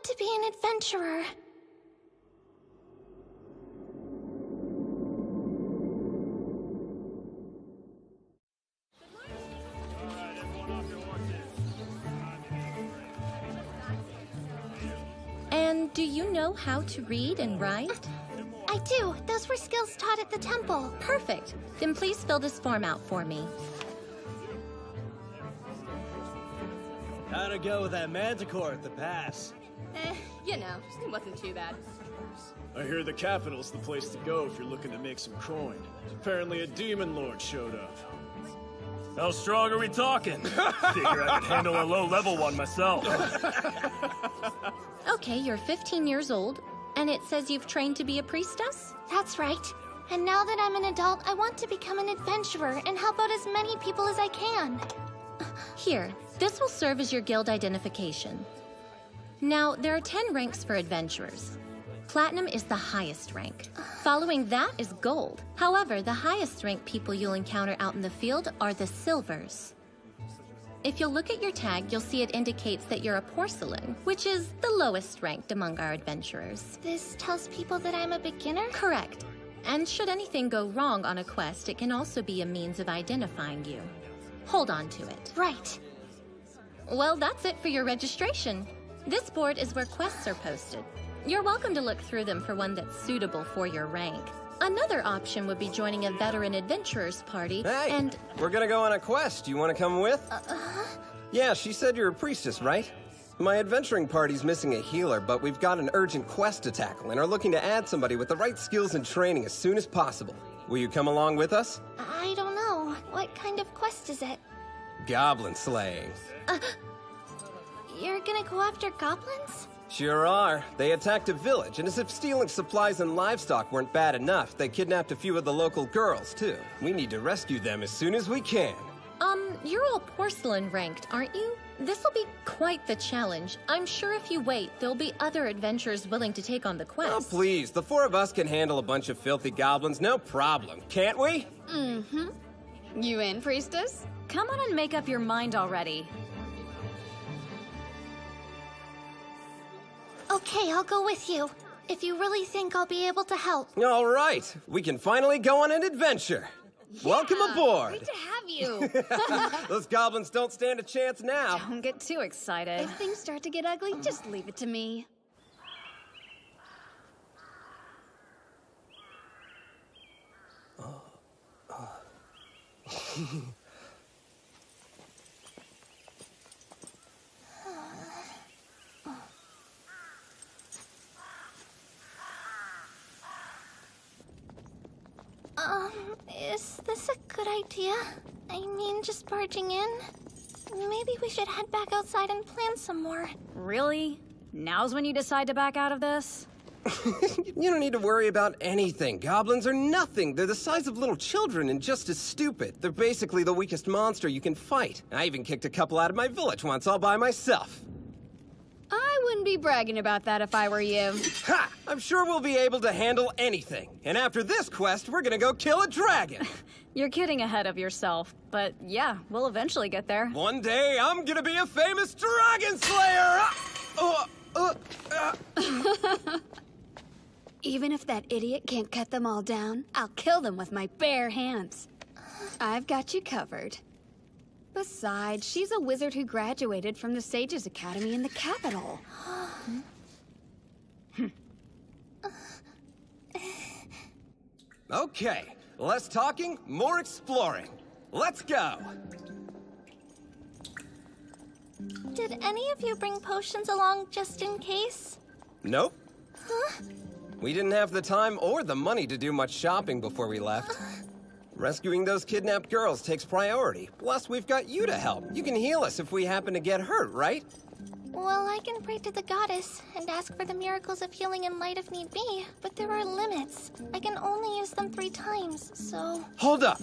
to be an adventurer. And do you know how to read and write? I do. Those were skills taught at the temple. Perfect. Then please fill this form out for me. How'd it go with that manticore at the pass? You know, it wasn't too bad. I hear the capital's the place to go if you're looking to make some coin. Apparently a demon lord showed up. How strong are we talking? Figure I could handle a low-level one myself. Okay, you're 15 years old, and it says you've trained to be a priestess? That's right. And now that I'm an adult, I want to become an adventurer and help out as many people as I can. Here, this will serve as your guild identification. Now, there are 10 ranks for adventurers. Platinum is the highest rank. Following that is gold. However, the highest rank people you'll encounter out in the field are the silvers. If you'll look at your tag, you'll see it indicates that you're a porcelain, which is the lowest ranked among our adventurers. This tells people that I'm a beginner? Correct. And should anything go wrong on a quest, it can also be a means of identifying you. Hold on to it. Right. Well, that's it for your registration. This board is where quests are posted. You're welcome to look through them for one that's suitable for your rank. Another option would be joining a veteran adventurers party, Hey, we're gonna go on a quest. You wanna come with? Uh-huh. Yeah, she said you're a priestess, right? My adventuring party's missing a healer, but we've got an urgent quest to tackle and are looking to add somebody with the right skills and training as soon as possible. Will you come along with us? I don't know. What kind of quest is it? Goblin slaying. You're gonna go after goblins? Sure are. They attacked a village, and as if stealing supplies and livestock weren't bad enough, they kidnapped a few of the local girls, too. We need to rescue them as soon as we can. You're all porcelain ranked, aren't you? This'll be quite the challenge. I'm sure if you wait, there'll be other adventurers willing to take on the quest. Oh, please. The four of us can handle a bunch of filthy goblins, no problem. Can't we? Mm-hmm. You in, priestess? Come on and make up your mind already. Okay, I'll go with you. If you really think I'll be able to help. All right. We can finally go on an adventure. Yeah, welcome aboard. Great to have you. Those goblins don't stand a chance now. Don't get too excited. If things start to get ugly, just leave it to me. Is this a good idea? I mean, just barging in? Maybe we should head back outside and plan some more. Really? Now's when you decide to back out of this? You don't need to worry about anything. Goblins are nothing. They're the size of little children and just as stupid. They're basically the weakest monster you can fight. I even kicked a couple out of my village once all by myself. I wouldn't be bragging about that if I were you. Ha! I'm sure we'll be able to handle anything. And after this quest, we're gonna go kill a dragon. You're kidding ahead of yourself, but yeah, we'll eventually get there. One day, I'm gonna be a famous dragon slayer! Even if that idiot can't cut them all down, I'll kill them with my bare hands. I've got you covered. Besides, she's a wizard who graduated from the Sages Academy in the capital. Okay, less talking, more exploring. Let's go! Did any of you bring potions along just in case? Nope. Huh? We didn't have the time or the money to do much shopping before we left. Rescuing those kidnapped girls takes priority. Plus, we've got you to help. You can heal us if we happen to get hurt, right? Well, I can pray to the goddess and ask for the miracles of healing and light if need be, but there are limits. I can only use them 3 times, so... Hold up!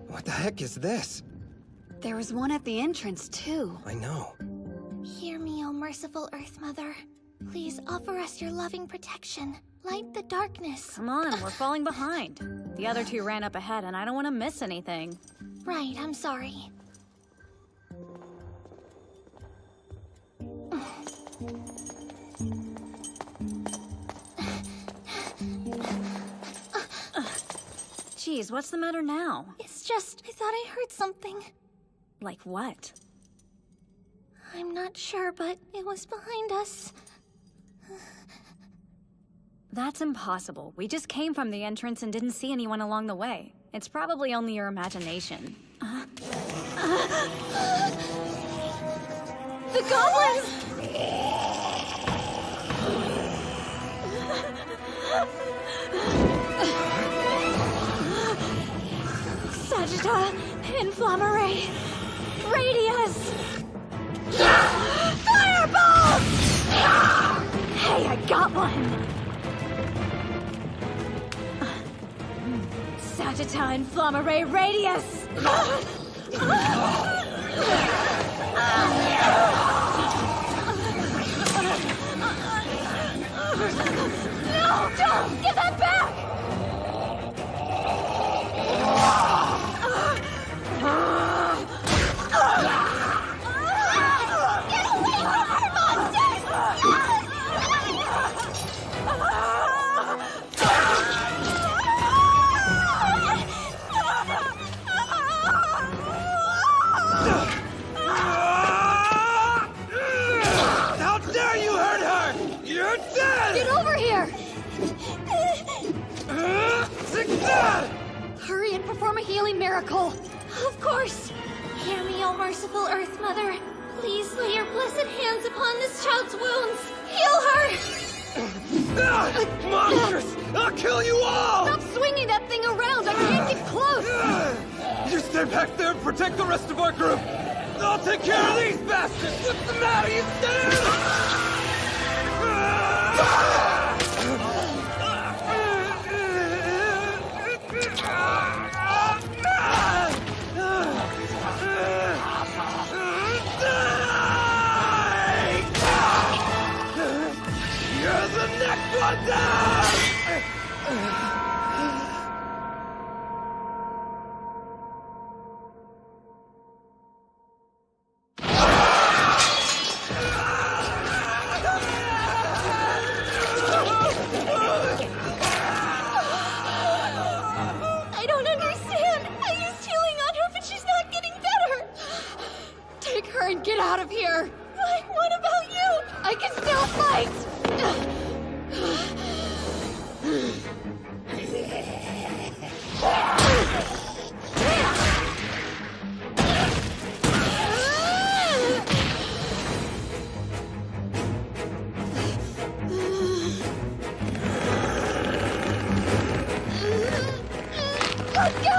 What the heck is this? There was one at the entrance, too. I know. Hear me, O merciful Earth Mother. Please offer us your loving protection. Light the darkness. Come on, we're falling behind. The other two ran up ahead, and I don't want to miss anything. Right, I'm sorry. Geez, what's the matter now? It's just, I thought I heard something. Like what? I'm not sure, but it was behind us. That's impossible. We just came from the entrance and didn't see anyone along the way. It's probably only your imagination. The goblins! Sagitta, Inflammare, Radius! Fireball! Hey, I got one! Sagitta, Inflammare, Radius! No, don't! Give that back! Get away from her, monsters! How dare you hurt her! You're dead! Get over here! Hurry and perform a healing miracle. Of course. Hear me, O merciful Earth Mother. Please lay your blessed hands upon this child's wounds. Heal her! Monsters! I'll kill you all! Stop swinging that thing around. I can't get close. You stay back there and protect the rest of our group. I'll take care of these bastards. What's the matter? You scared? You're the next one down! I don't understand. I used healing on her, but she's not getting better. Take her and get out of here. What about you? I can still fight. Let's go!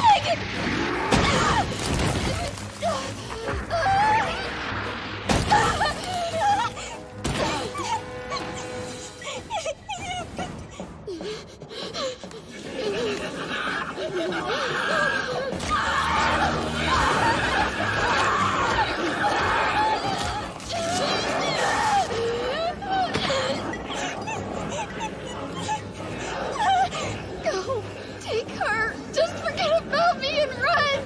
Make it! Go! Take her! Just forget about me and run!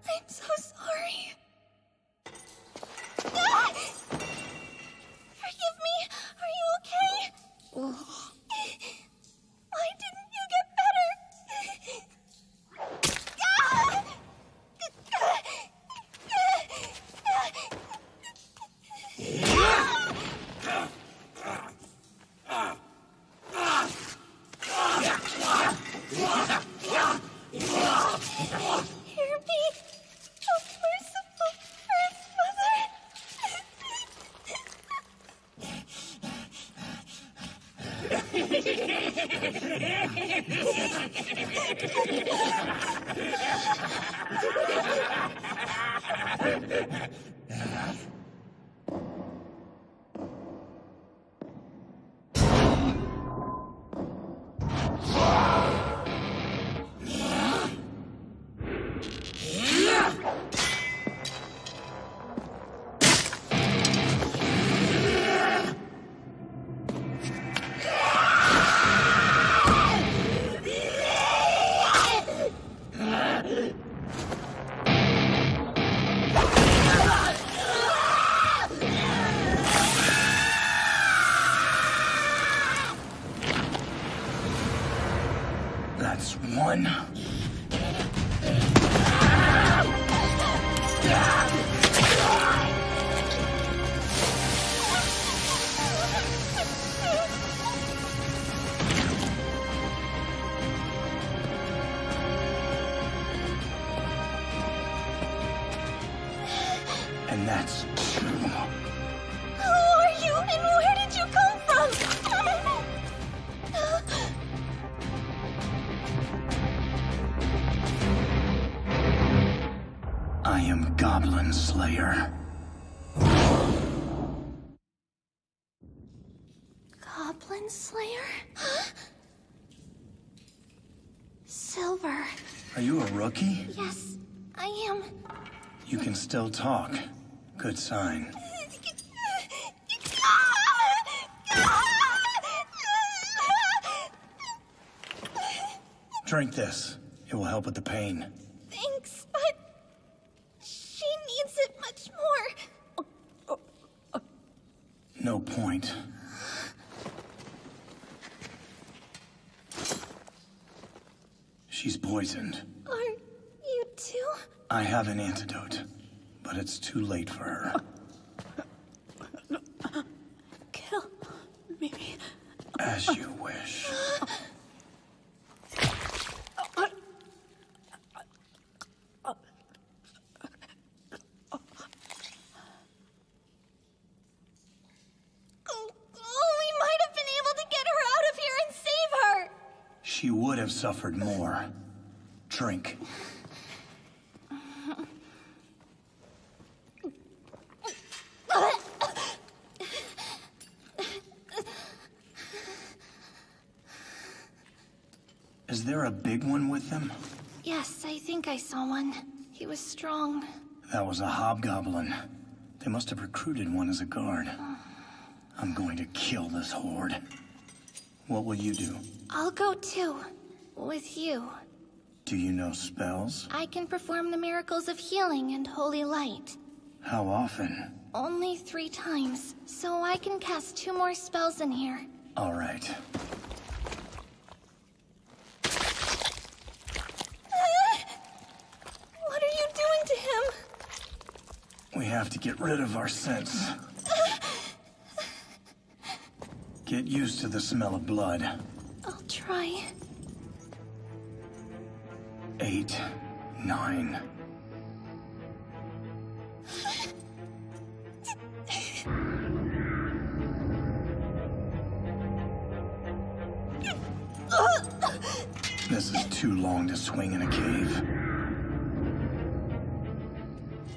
I'm so sorry. That's one. And that's two. Who are you and where did you come from? I am Goblin Slayer. Goblin Slayer? Silver. Are you a rookie? Yes, I am. You can still talk. Good sign. Drink this. It will help with the pain. Thanks, but she needs it much more. No point. She's poisoned. Are you too? I have an antidote, but it's too late for her. Kill me. As you wish. We might have been able to get her out of here and save her. She would have suffered more. Drink. Is there a big one with them? Yes, I think I saw one. He was strong. That was a hobgoblin. They must have recruited one as a guard. I'm going to kill this horde. What will you do? I'll go too. With you. Do you know spells? I can perform the miracles of healing and holy light. How often? Only 3 times, so I can cast 2 more spells in here. All right. What are you doing to him? We have to get rid of our scents. Get used to the smell of blood. I'll try. 8, 9. This is too long to swing in a cave.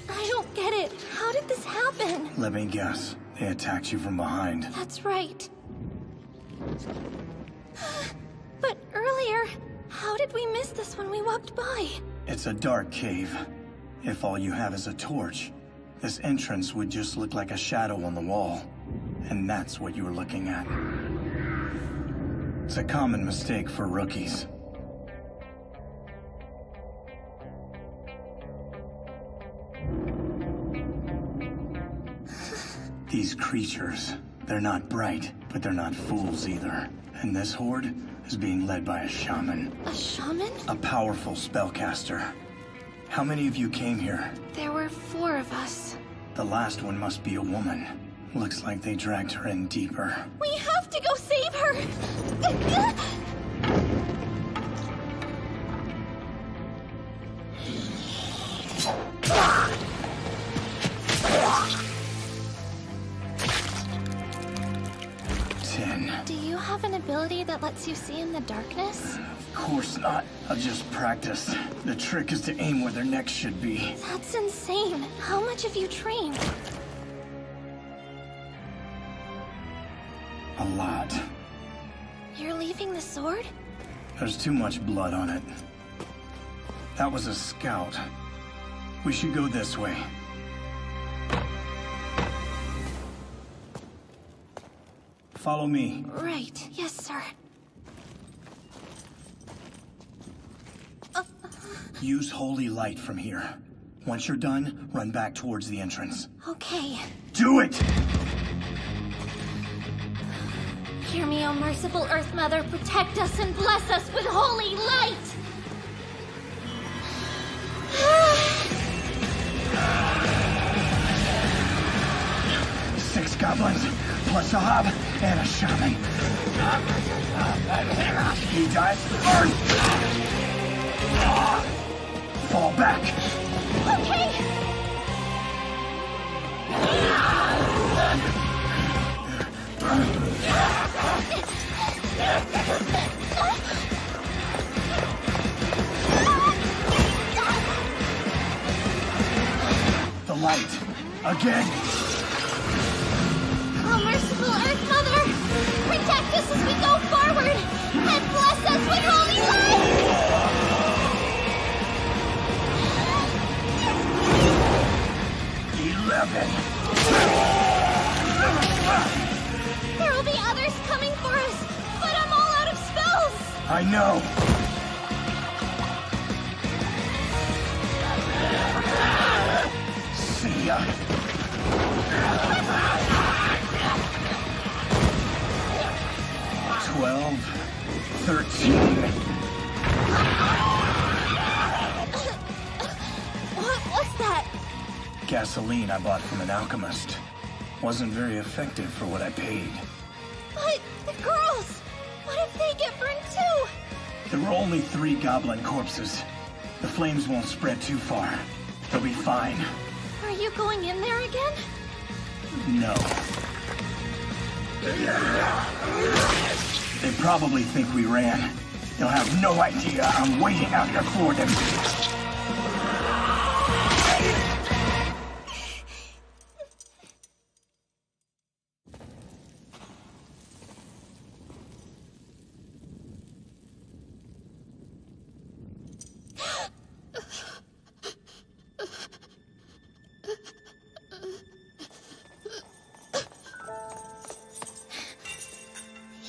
I don't get it. How did this happen? Let me guess. They attacked you from behind. That's right. But earlier, how did we miss this when we walked by? It's a dark cave. If all you have is a torch, this entrance would just look like a shadow on the wall. And that's what you were looking at. It's a common mistake for rookies. These creatures, they're not bright, but they're not fools either. And this horde is being led by a shaman. A shaman? A powerful spellcaster. How many of you came here? There were 4 of us. The last one must be a woman. Looks like they dragged her in deeper. We have to go save her! 10. Do you have an ability that lets you see in the darkness? Of course not. I've just practiced. The trick is to aim where their necks should be. That's insane. How much have you trained? A lot. You're leaving the sword? There's too much blood on it. That was a scout. We should go this way. Follow me. Right. Yes, sir. Use holy light from here. Once you're done, run back towards the entrance. Okay. Do it! Hear me, O merciful Earth Mother. Protect us and bless us with holy light! 6 goblins, plus a hob and a shaman. He dies first! Fall back! Okay! The light. Again! Oh, merciful Earth Mother! Protect us as we go forward! And bless us with holy light! 11. There will be others coming for us, but I'm all out of spells! I know. See ya. 12, 13. What's that? Gasoline I bought from an alchemist. Wasn't very effective for what I paid. But the girls! What if they get burned too? There were only 3 goblin corpses. The flames won't spread too far. They'll be fine. Are you going in there again? No. They probably think we ran. They'll have no idea I'm waiting out here for them.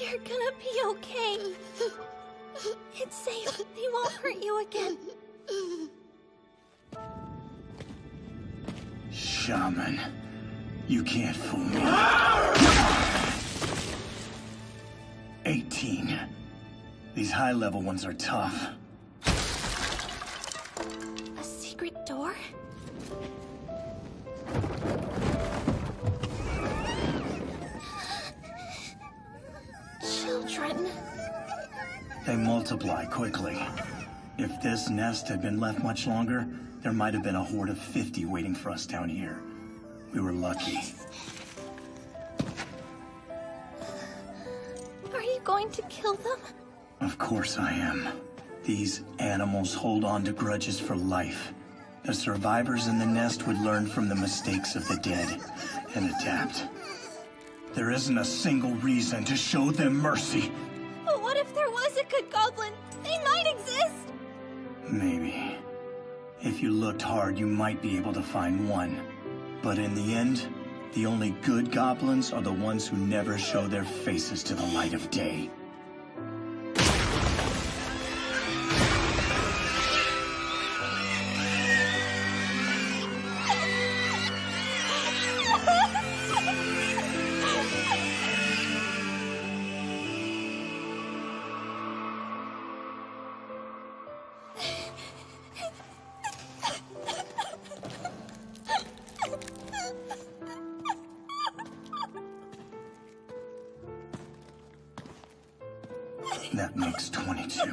You're gonna be okay. It's safe. They won't hurt you again. Shaman, you can't fool me. 18. These high-level ones are tough. A secret door? Children. They multiply quickly. If this nest had been left much longer, there might have been a horde of 50 waiting for us down here. We were lucky. Are you going to kill them? Of course I am. These animals hold on to grudges for life. The survivors in the nest would learn from the mistakes of the dead and adapt. There isn't a single reason to show them mercy. But what if there was a good goblin? They might exist! Maybe. If you looked hard, you might be able to find one. But in the end, the only good goblins are the ones who never show their faces to the light of day. That makes 22.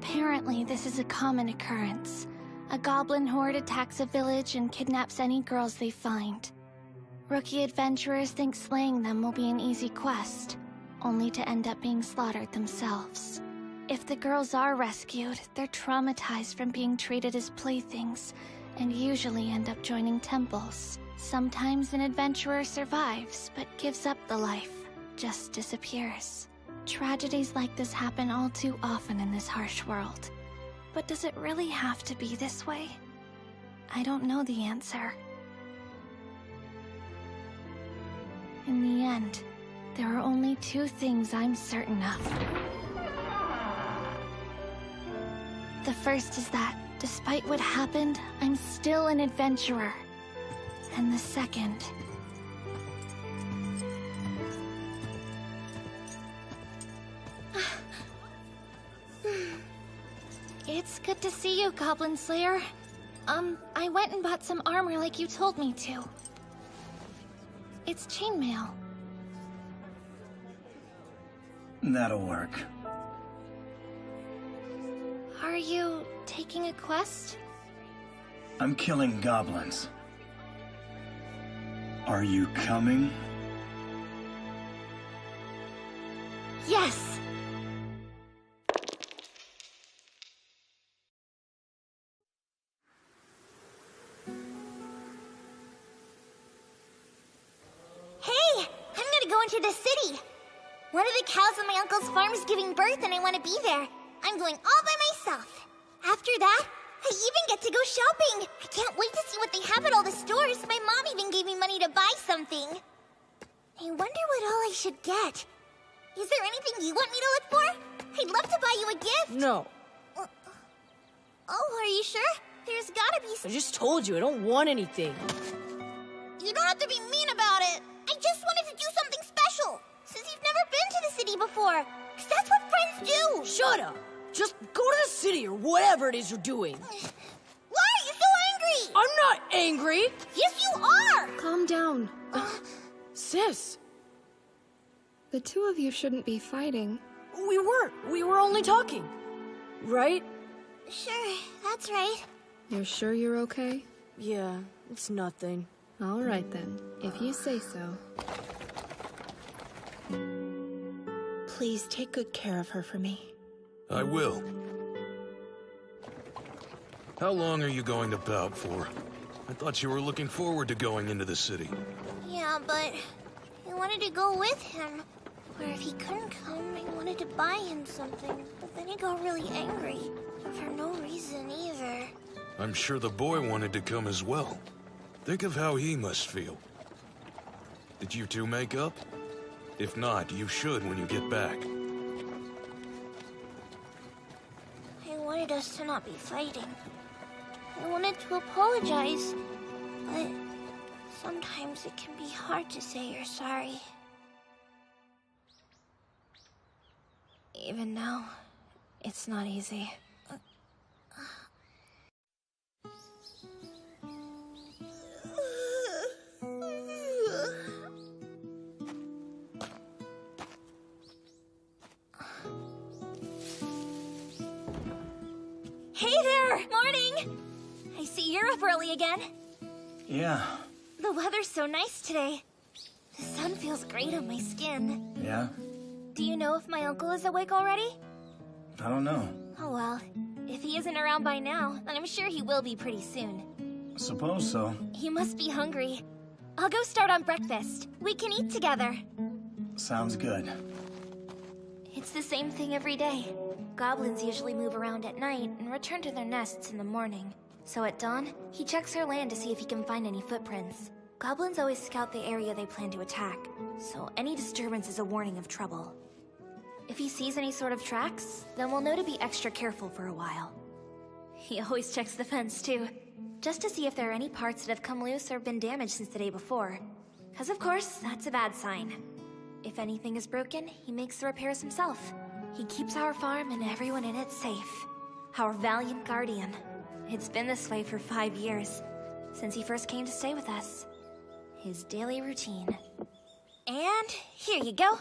Apparently, this is a common occurrence. A goblin horde attacks a village and kidnaps any girls they find. Rookie adventurers think slaying them will be an easy quest, only to end up being slaughtered themselves. If the girls are rescued, they're traumatized from being treated as playthings, and usually end up joining temples. Sometimes an adventurer survives, but gives up the life, just disappears. Tragedies like this happen all too often in this harsh world. But does it really have to be this way? I don't know the answer. In the end, there are only two things I'm certain of. The first is that, despite what happened, I'm still an adventurer. And the second... It's good to see you, Goblin Slayer. I went and bought some armor like you told me to. It's chainmail. That'll work. Are you taking a quest? I'm killing goblins. Are you coming? Yes! Hey! I'm gonna go into the city! One of the cows on my uncle's farm is giving birth and I want to be there. I'm going all by myself. After that, I even get to go shopping. I can't wait to see what they have at all the stores. My mom even gave me money to buy something. I wonder what all I should get. Is there anything you want me to look for? I'd love to buy you a gift. No. Oh, are you sure? There's gotta be I just told you, I don't want anything. You don't have to be mean about it. I just wanted to do something special. Since you've never been to the city before. 'Cause that's what friends do. Shut up! Just go to the city or whatever it is you're doing. Why are you so angry? I'm not angry! Yes, you are! Calm down. Sis, The two of you shouldn't be fighting. we were only talking. Right? Sure, that's right. You're sure you're okay? Yeah, it's nothing. All right then, if you say so. Please take good care of her for me. I will. How long are you going to Pout for? I thought you were looking forward to going into the city. Yeah, but I wanted to go with him. Or if he couldn't come, I wanted to buy him something. But then he got really angry. For no reason either. I'm sure the boy wanted to come as well. Think of how he must feel. Did you two make up? If not, you should when you get back. I wanted us to not be fighting. I wanted to apologize. But sometimes it can be hard to say you're sorry. Even now, it's not easy. Hey there! Morning! I see you're up early again. Yeah. The weather's so nice today. The sun feels great on my skin. Yeah? Do you know if my uncle is awake already? I don't know. Oh well, if he isn't around by now, then I'm sure he will be pretty soon. Suppose so. He must be hungry. I'll go start on breakfast. We can eat together. Sounds good. It's the same thing every day. Goblins usually move around at night and return to their nests in the morning. So at dawn, he checks our land to see if he can find any footprints. Goblins always scout the area they plan to attack, so any disturbance is a warning of trouble. If he sees any sort of tracks, then we'll know to be extra careful for a while. He always checks the fence too, just to see if there are any parts that have come loose or been damaged since the day before. 'Cause of course, that's a bad sign. If anything is broken, he makes the repairs himself. He keeps our farm and everyone in it safe. Our valiant guardian. It's been this way for 5 years, since he first came to stay with us. His daily routine. And here you go.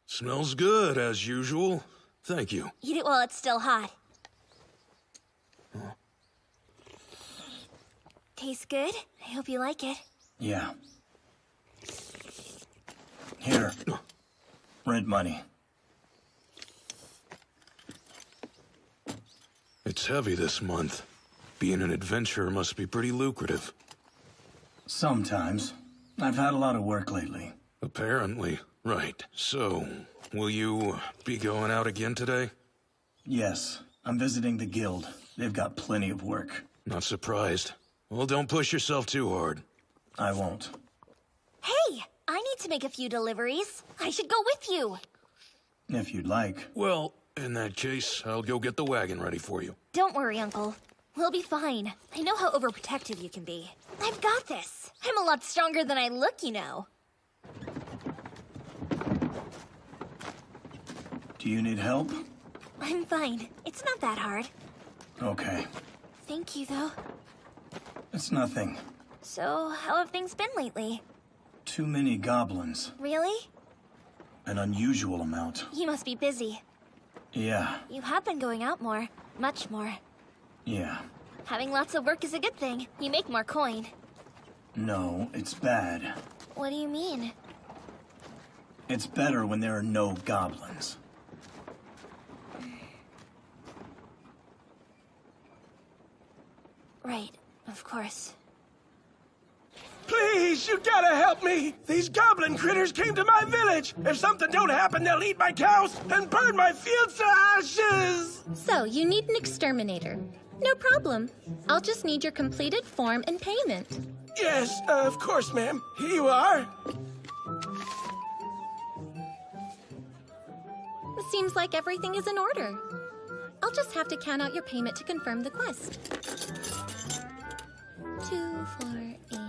Smells good, as usual. Thank you. Eat it while it's still hot. Tastes good? I hope you like it. Yeah. Here. Rent money. It's heavy this month. Being an adventurer must be pretty lucrative. Sometimes. I've had a lot of work lately. Apparently. Right. So, will you be going out again today? Yes. I'm visiting the guild. They've got plenty of work. Not surprised. Well, don't push yourself too hard. I won't. Hey! I need to make a few deliveries. I should go with you. If you'd like. Well, in that case, I'll go get the wagon ready for you. Don't worry, Uncle. We'll be fine. I know how overprotective you can be. I've got this. I'm a lot stronger than I look, you know. Do you need help? I'm fine. It's not that hard. Okay. Thank you, though. It's nothing. So, how have things been lately? Too many goblins. Really? An unusual amount. You must be busy. Yeah. You have been going out more. Much more. Yeah. Having lots of work is a good thing. You make more coin. No, it's bad. What do you mean? It's better when there are no goblins. Right, of course. Please, you gotta help me! These goblin critters came to my village! If something don't happen, they'll eat my cows and burn my fields to ashes! So, you need an exterminator. No problem. I'll just need your completed form and payment. Yes, of course, ma'am. Here you are. It seems like everything is in order. I'll just have to count out your payment to confirm the quest. 2, 4, 8.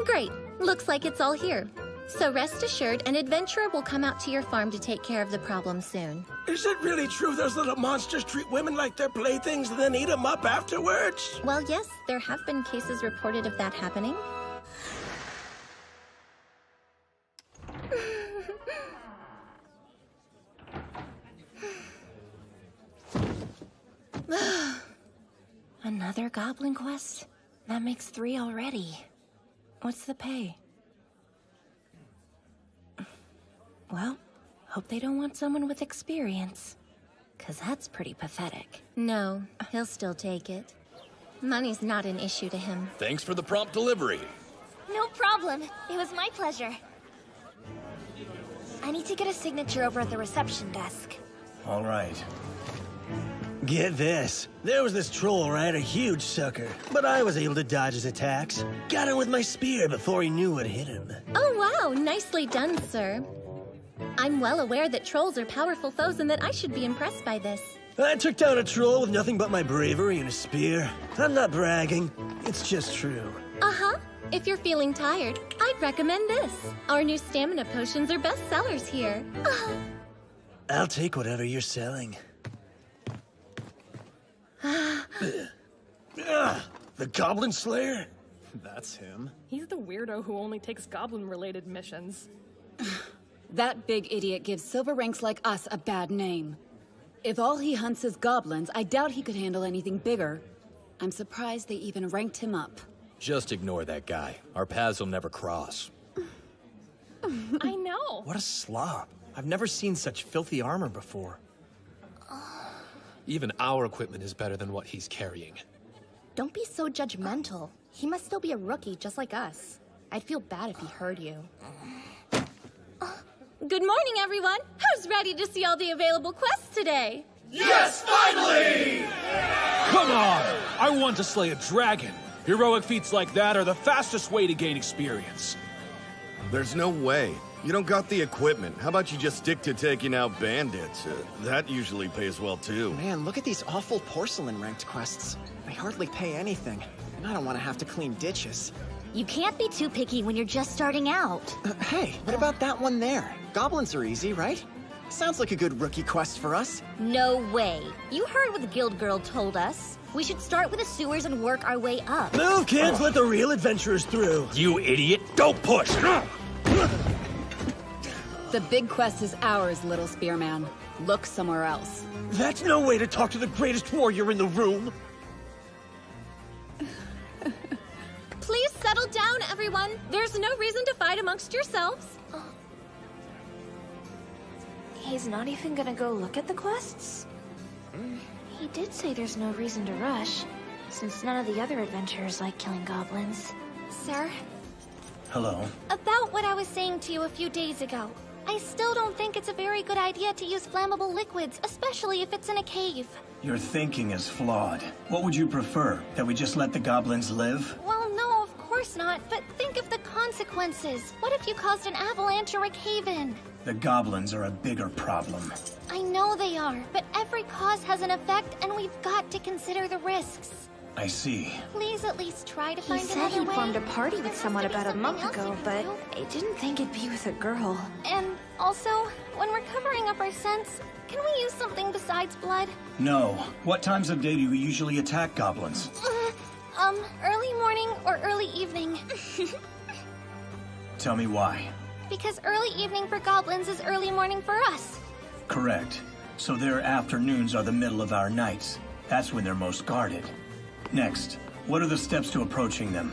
Great. Looks like it's all here. So rest assured, an adventurer will come out to your farm to take care of the problem soon. Is it really true those little monsters treat women like their playthings and then eat them up afterwards? Well, yes, there have been cases reported of that happening. Another goblin quest? That makes 3 already. What's the pay? Well, hope they don't want someone with experience. 'Cause that's pretty pathetic. No, he'll still take it. Money's not an issue to him. Thanks for the prompt delivery. No problem. It was my pleasure. I need to get a signature over at the reception desk. All right. Get this. There was this troll, right? A huge sucker. But I was able to dodge his attacks. Got him with my spear before he knew what hit him. Oh wow, nicely done, sir. I'm well aware that trolls are powerful foes and that I should be impressed by this. I took down a troll with nothing but my bravery and a spear. I'm not bragging. It's just true. Uh-huh. If you're feeling tired, I'd recommend this. Our new stamina potions are best sellers here. I'll take whatever you're selling. The Goblin Slayer? That's him. He's the weirdo who only takes goblin-related missions. That big idiot gives silver ranks like us a bad name. If all he hunts is goblins, I doubt he could handle anything bigger. I'm surprised they even ranked him up. Just ignore that guy. Our paths will never cross. I know. What a slob. I've never seen such filthy armor before. Even our equipment is better than what he's carrying. Don't be so judgmental. He must still be a rookie just like us. I'd feel bad if he heard you. Good morning, everyone. Who's ready to see all the available quests today? Yes, finally! Come on! I want to slay a dragon. Heroic feats like that are the fastest way to gain experience. There's no way. You don't got the equipment. How about you just stick to taking out bandits? That usually pays well, too. Man, look at these awful porcelain-ranked quests. They hardly pay anything, and I don't want to have to clean ditches. You can't be too picky when you're just starting out. Hey, what about that one there? Goblins are easy, right? Sounds like a good rookie quest for us. No way. You heard what the guild girl told us. We should start with the sewers and work our way up. Move, kids! Let the real adventurers through! You idiot! Don't push! The The big quest is ours, little spearman. Look somewhere else. That's no way to talk to the greatest warrior in the room! Please settle down, everyone. There's no reason to fight amongst yourselves. He's not even gonna go look at the quests? He did say there's no reason to rush, since none of the other adventurers like killing goblins. Sir? Hello? About what I was saying to you a few days ago. I still don't think it's a very good idea to use flammable liquids, especially if it's in a cave. Your thinking is flawed. What would you prefer? That we just let the goblins live? Well, no, of course not, but think of the consequences. What if you caused an avalanche or a cave-in? The goblins are a bigger problem. I know they are, but every cause has an effect, and we've got to consider the risks. I see. Please at least try to He find said another he'd way. formed a party with someone about a month ago, but I didn't think it'd be with a girl. And also, when we're covering up our scents, can we use something besides blood? No. What times of day do you usually attack goblins? Early morning or early evening. Tell me why. Because early evening for goblins is early morning for us. Correct. So their afternoons are the middle of our nights. That's when they're most guarded. Next, what are the steps to approaching them?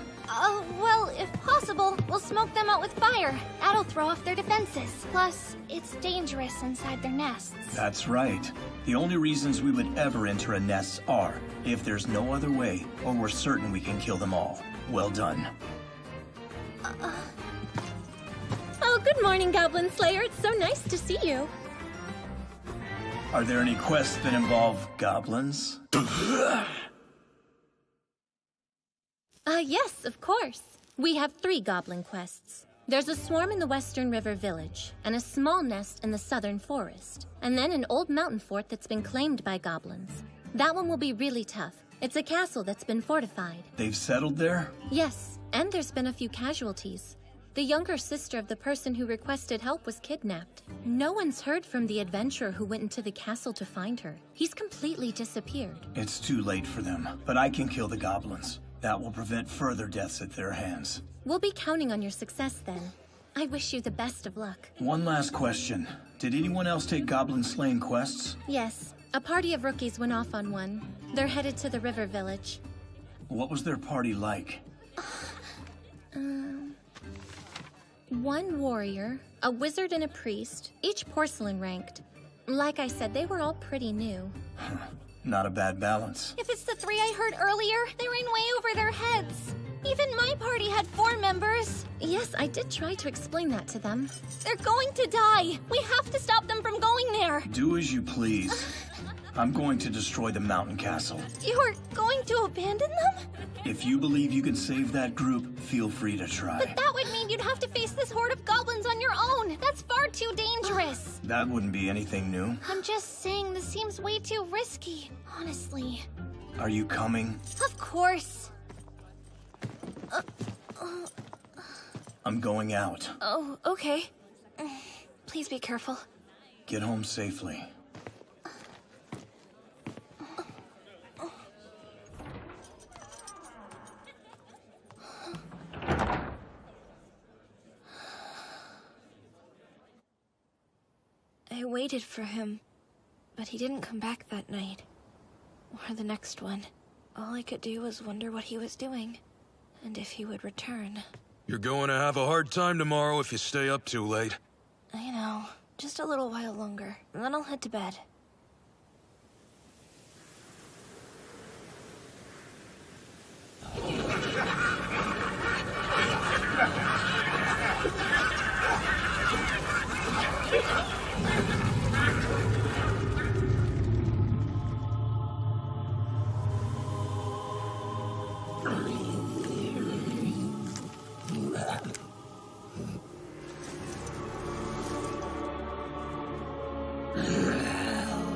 Well, if possible, we'll smoke them out with fire. That'll throw off their defenses. Plus, it's dangerous inside their nests. That's right. The only reasons we would ever enter a nest are if there's no other way, or we're certain we can kill them all. Well done. Oh, good morning, Goblin Slayer. It's so nice to see you. Are there any quests that involve goblins? Yes, of course. We have 3 goblin quests. There's a swarm in the Western River Village, and a small nest in the Southern Forest, and then an old mountain fort that's been claimed by goblins. That one will be really tough. It's a castle that's been fortified. They've settled there? Yes, and there's been a few casualties. The younger sister of the person who requested help was kidnapped. No one's heard from the adventurer who went into the castle to find her. He's completely disappeared. It's too late for them, but I can kill the goblins. That will prevent further deaths at their hands. We'll be counting on your success then. I wish you the best of luck. One last question. Did anyone else take goblin slaying quests? Yes, a party of rookies went off on one. They're headed to the river village. What was their party like? One warrior, a wizard and a priest, each porcelain ranked. Like I said, they were all pretty new. Not a bad balance. If it's the 3 I heard earlier, they're in way over their heads. Even my party had 4 members. Yes, I did try to explain that to them. They're going to die. We have to stop them from going there. Do as you please. I'm going to destroy the mountain castle. You're going to abandon them? If you believe you can save that group, feel free to try. But that would mean you'd have to face this horde of goblins on your own. That's far too dangerous. That wouldn't be anything new. I'm just saying this seems way too risky, honestly. Are you coming? Of course. I'm going out. Oh, okay. Please be careful. Get home safely. I waited for him, but he didn't come back that night. Or the next one. All I could do was wonder what he was doing, and if he would return. You're going to have a hard time tomorrow if you stay up too late. I know. Just a little while longer, and then I'll head to bed.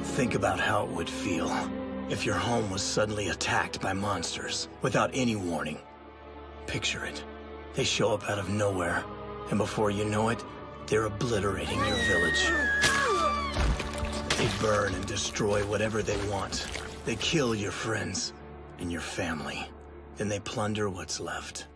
Think about how it would feel if your home was suddenly attacked by monsters without any warning. Picture it. They show up out of nowhere, and before you know it, they're obliterating your village. They burn and destroy whatever they want. They kill your friends and your family. Then they plunder what's left.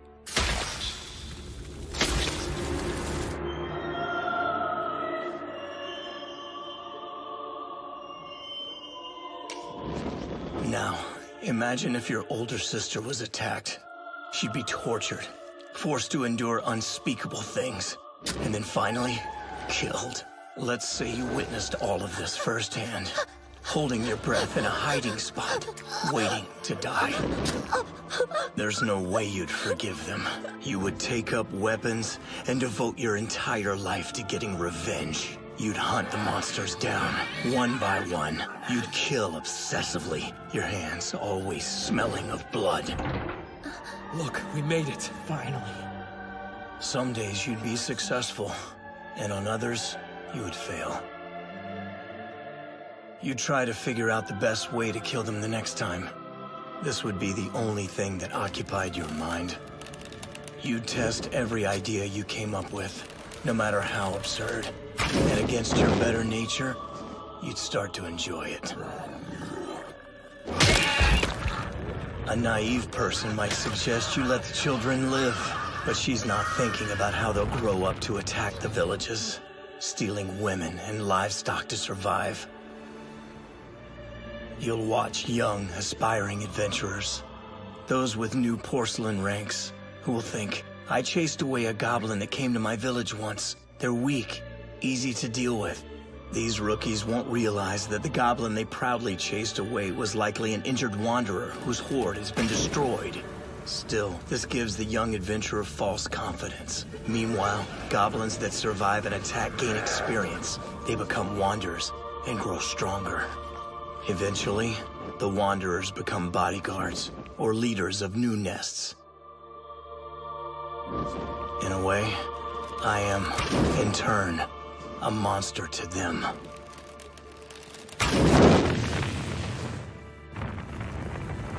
Now, imagine if your older sister was attacked. She'd be tortured, forced to endure unspeakable things, and then finally, killed. Let's say you witnessed all of this firsthand, holding your breath in a hiding spot, waiting to die. There's no way you'd forgive them. You would take up weapons and devote your entire life to getting revenge. You'd hunt the monsters down, one by one. You'd kill obsessively, your hands always smelling of blood. Look, we made it, finally. Some days you'd be successful, and on others, you would fail. You'd try to figure out the best way to kill them the next time. This would be the only thing that occupied your mind. You'd test every idea you came up with, no matter how absurd. And against your better nature, you'd start to enjoy it. A naive person might suggest you let the children live, but she's not thinking about how they'll grow up to attack the villages, stealing women and livestock to survive. You'll watch young, aspiring adventurers, those with new porcelain ranks, who will think, I chased away a goblin that came to my village once. They're weak, easy to deal with. These rookies won't realize that the goblin they proudly chased away was likely an injured wanderer whose hoard has been destroyed. Still, this gives the young adventurer false confidence. Meanwhile, goblins that survive an attack gain experience. They become wanderers and grow stronger. Eventually, the wanderers become bodyguards or leaders of new nests. In a way, I am, in turn, a monster to them.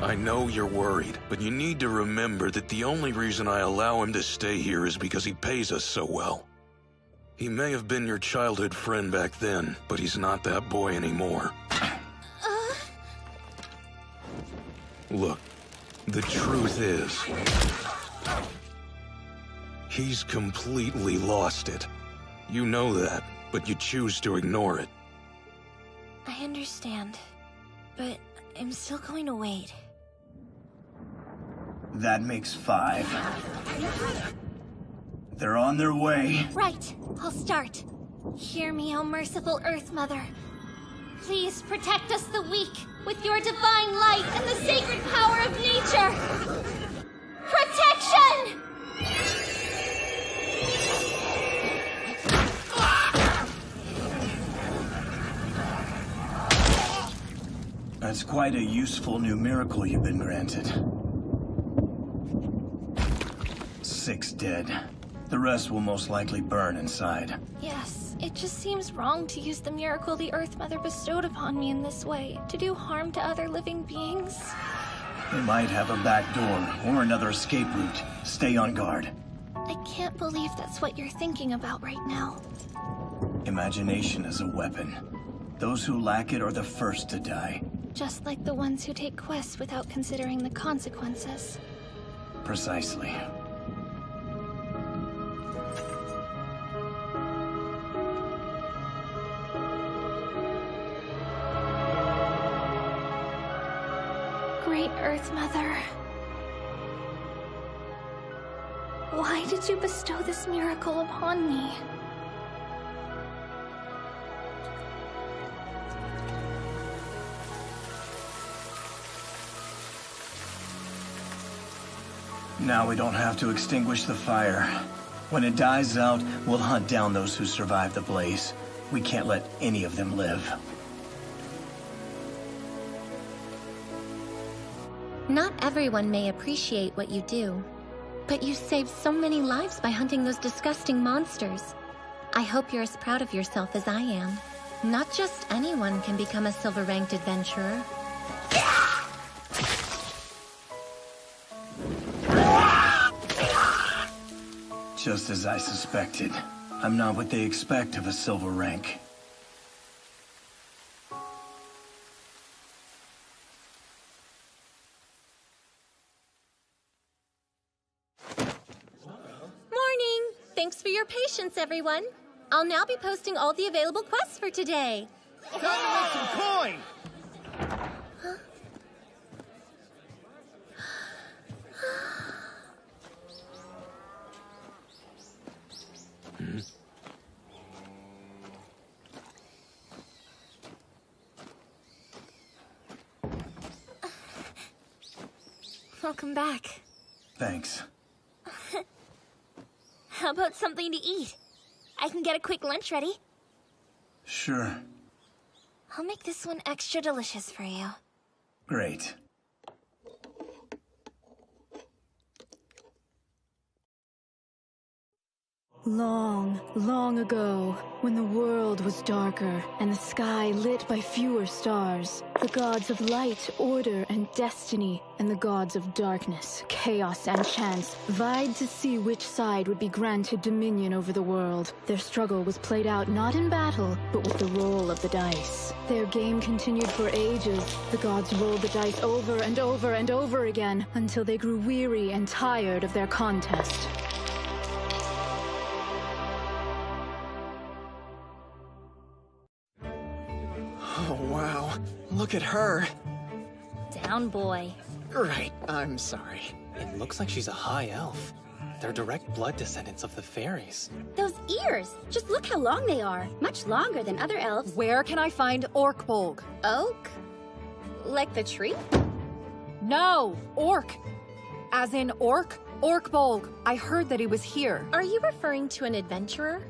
I know you're worried, but you need to remember that the only reason I allow him to stay here is because he pays us so well. He may have been your childhood friend back then, but he's not that boy anymore. Look, the truth is, he's completely lost it. You know that, but you choose to ignore it. I understand, but I'm still going to wait. That makes 5. They're on their way. Right, I'll start. Hear me, O merciful Earth Mother. Please protect us the weak with your divine light and the sacred power of nature. Protection! That's quite a useful new miracle you've been granted. 6 dead. The rest will most likely burn inside. Yes, it just seems wrong to use the miracle the Earth Mother bestowed upon me in this way, to do harm to other living beings. They might have a back door or another escape route. Stay on guard. I can't believe that's what you're thinking about right now. Imagination is a weapon. Those who lack it are the first to die. Just like the ones who take quests without considering the consequences. Precisely. Great Earth Mother. Why did you bestow this miracle upon me? Now we don't have to extinguish the fire. When it dies out, we'll hunt down those who survive the blaze. We can't let any of them live. Not everyone may appreciate what you do, but you saved so many lives by hunting those disgusting monsters. I hope you're as proud of yourself as I am. Not just anyone can become a silver-ranked adventurer. Just as I suspected. I'm not what they expect of a silver rank. Morning! Thanks for your patience, everyone. I'll now be posting all the available quests for today. Time to make some coin! Welcome back. Thanks. How about something to eat? I can get a quick lunch ready. Sure. I'll make this one extra delicious for you. Great. Long, long ago, when the world was darker and the sky lit by fewer stars, the gods of light, order, and destiny, and the gods of darkness, chaos, and chance vied to see which side would be granted dominion over the world. Their struggle was played out not in battle, but with the roll of the dice. Their game continued for ages. The gods rolled the dice over and over and over again until they grew weary and tired of their contest. Oh, wow. Look at her. Down, boy. Right, I'm sorry. It looks like she's a high elf. They're direct blood descendants of the fairies. Those ears! Just look how long they are. Much longer than other elves. Where can I find Orkbolg? Oak? Like the tree? No, Ork. As in orc? Orkbolg. I heard that he was here. Are you referring to an adventurer?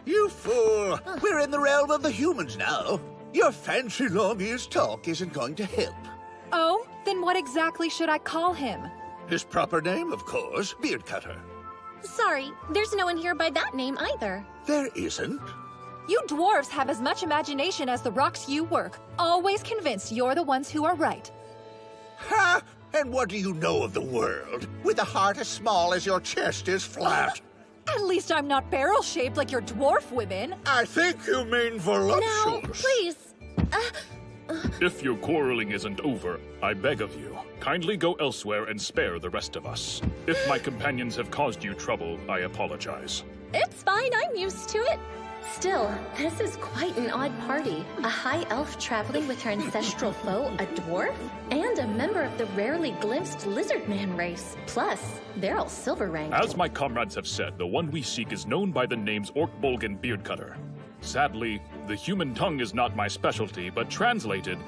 You fool! We're in the realm of the humans now. Your fancy long-eared talk isn't going to help. Oh? Then what exactly should I call him? His proper name, of course, Beardcutter. Sorry, there's no one here by that name either. There isn't. You dwarves have as much imagination as the rocks you work. Always convinced you're the ones who are right. Ha! And what do you know of the world? With a heart as small as your chest is flat. At least I'm not barrel-shaped like your dwarf women. I think you mean voluptuous. No, please. If your quarreling isn't over, I beg of you, kindly go elsewhere and spare the rest of us. If my companions have caused you trouble, I apologize. It's fine, I'm used to it. Still, this is quite an odd party. A high elf traveling with her ancestral foe, a dwarf, and a member of the rarely glimpsed lizard man race. Plus, they're all silver ranked. As my comrades have said, the one we seek is known by the names Orkbolg and Beardcutter. Sadly, the human tongue is not my specialty, but translated,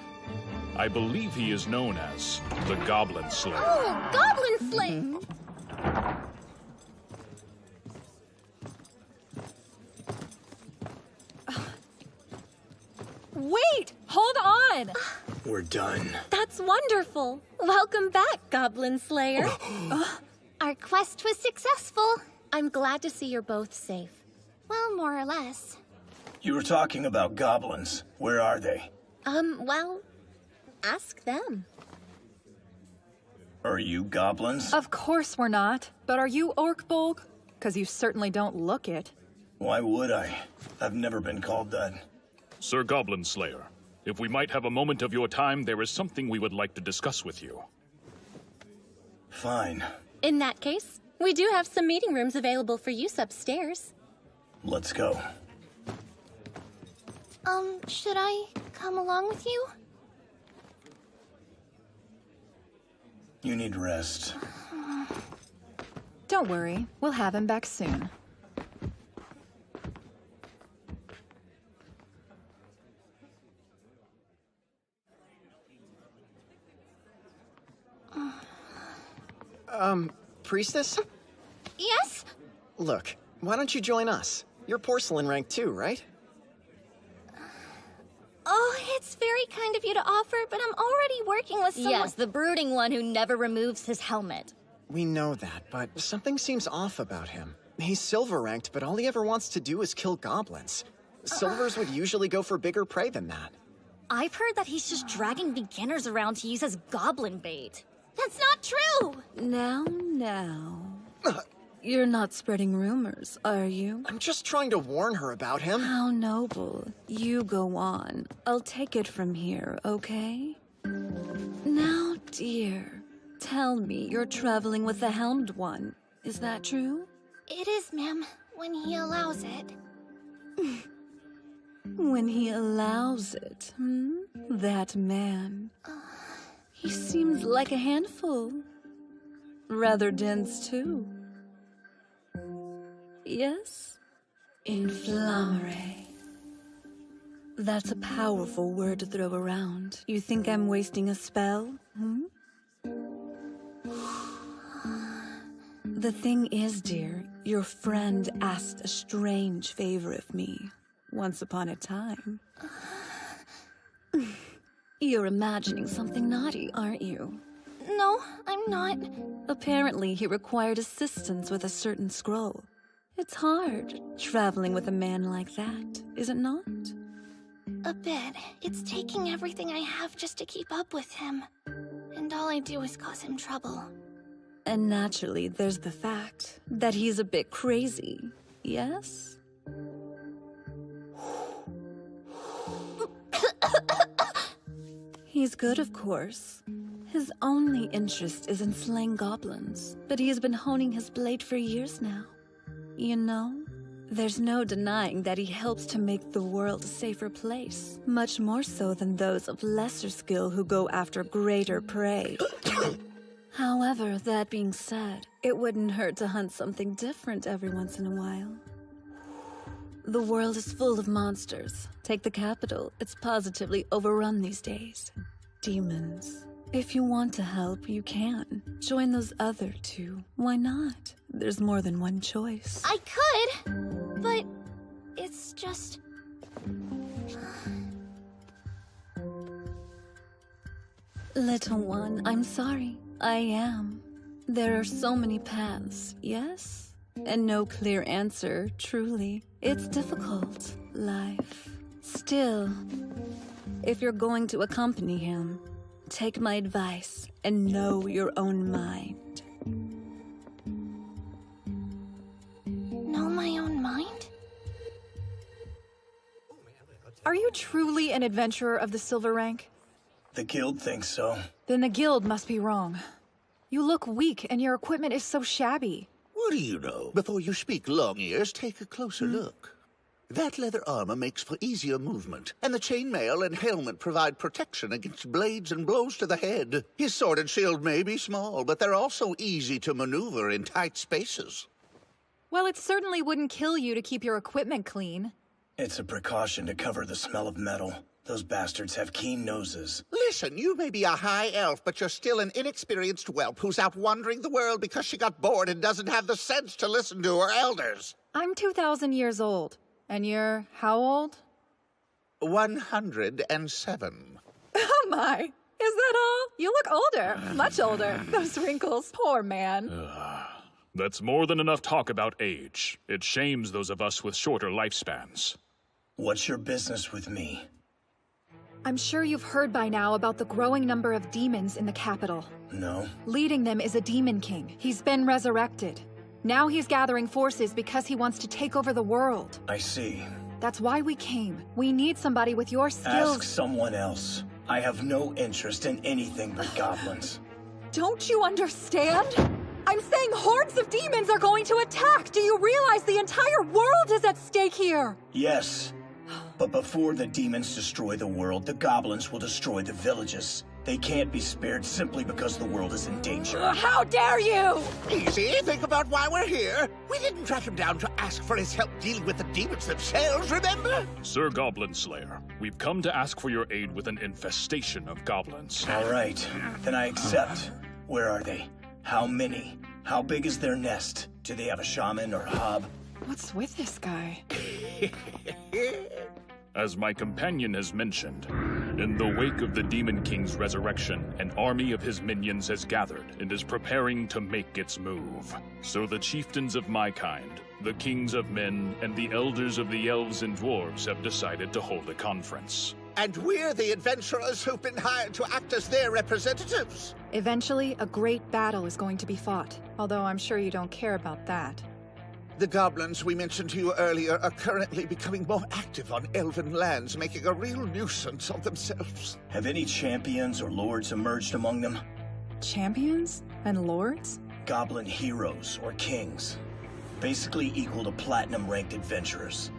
I believe he is known as the Goblin Slayer. Oh, Goblin Slayer! Wait! Hold on! We're done. That's wonderful. Welcome back, Goblin Slayer. Our quest was successful. I'm glad to see you're both safe. Well, more or less. You were talking about goblins. Where are they? Well, ask them. Are you goblins? Of course we're not. But are you Orkbolg? Because you certainly don't look it. Why would I? I've never been called that. Sir Goblin Slayer, if we might have a moment of your time, there is something we would like to discuss with you. Fine. In that case, we do have some meeting rooms available for use upstairs. Let's go. Should I come along with you? You need rest. Don't worry, we'll have him back soon. Priestess? Yes? Look, why don't you join us? You're porcelain rank too, right? Oh, it's very kind of you to offer, but I'm already working with someone— Yes, the brooding one who never removes his helmet. We know that, but something seems off about him. He's silver ranked, but all he ever wants to do is kill goblins. Silvers would usually go for bigger prey than that. I've heard that he's just dragging beginners around to use as goblin bait. That's not true! Now. You're not spreading rumors, are you? I'm just trying to warn her about him. How noble. You go on. I'll take it from here, okay? Now, dear, tell me you're traveling with the Helmed One. Is that true? It is, ma'am, when he allows it. When he allows it, That man. He seems like a handful. Rather dense, too. Yes? Inflammare. That's a powerful word to throw around. You think I'm wasting a spell, The thing is, dear, your friend asked a strange favor of me once upon a time. You're imagining something naughty, aren't you? No, I'm not. Apparently, he required assistance with a certain scroll. It's hard, traveling with a man like that, is it not? A bit. It's taking everything I have just to keep up with him. And all I do is cause him trouble. And naturally, there's the fact that he's a bit crazy, yes? He's good, of course. His only interest is in slaying goblins, but he has been honing his blade for years now. You know, there's no denying that he helps to make the world a safer place, much more so than those of lesser skill who go after greater prey. However, that being said, it wouldn't hurt to hunt something different every once in a while. The world is full of monsters. Take the capital, it's positively overrun these days. Demons. If you want to help, you can. Join those other two. Why not? There's more than one choice. I could, but it's just... Little one, I'm sorry. I am. There are so many paths, yes? And no clear answer, truly. It's difficult, life. Still, if you're going to accompany him, take my advice and know your own mind. Know my own mind? Are you truly an adventurer of the silver rank? The guild thinks so. Then the guild must be wrong. You look weak and your equipment is so shabby. What do you know? Before you speak, Long Ears, take a closer look. That leather armor makes for easier movement, and the chainmail and helmet provide protection against blades and blows to the head. His sword and shield may be small, but they're also easy to maneuver in tight spaces. Well, it certainly wouldn't kill you to keep your equipment clean. It's a precaution to cover the smell of metal. Those bastards have keen noses. Listen, you may be a high elf, but you're still an inexperienced whelp who's out wandering the world because she got bored and doesn't have the sense to listen to her elders. I'm 2,000 years old. And you're how old? 107. Oh my! Is that all? You look older. Much older. Those wrinkles. Poor man. That's more than enough talk about age. It shames those of us with shorter lifespans. What's your business with me? I'm sure you've heard by now about the growing number of demons in the capital. No. Leading them is a demon king. He's been resurrected. Now he's gathering forces because he wants to take over the world. I see. That's why we came. We need somebody with your skills. Ask someone else. I have no interest in anything but goblins. Don't you understand? I'm saying hordes of demons are going to attack! Do you realize the entire world is at stake here? Yes. But before the demons destroy the world, the goblins will destroy the villages. They can't be spared simply because the world is in danger. How dare you! Easy, think about why we're here. We didn't track him down to ask for his help dealing with the demons themselves, remember? Sir Goblin Slayer, we've come to ask for your aid with an infestation of goblins. All right, then I accept. Where are they? How many? How big is their nest? Do they have a shaman or hob? What's with this guy? As my companion has mentioned, in the wake of the Demon King's resurrection, an army of his minions has gathered and is preparing to make its move. So the chieftains of my kind, the kings of men, and the elders of the elves and dwarves have decided to hold a conference. And we're the adventurers who've been hired to act as their representatives. Eventually, a great battle is going to be fought, although I'm sure you don't care about that. The goblins we mentioned to you earlier are currently becoming more active on elven lands, making a real nuisance of themselves. Have any champions or lords emerged among them? Champions? And lords? Goblin heroes or kings. Basically equal to platinum-ranked adventurers.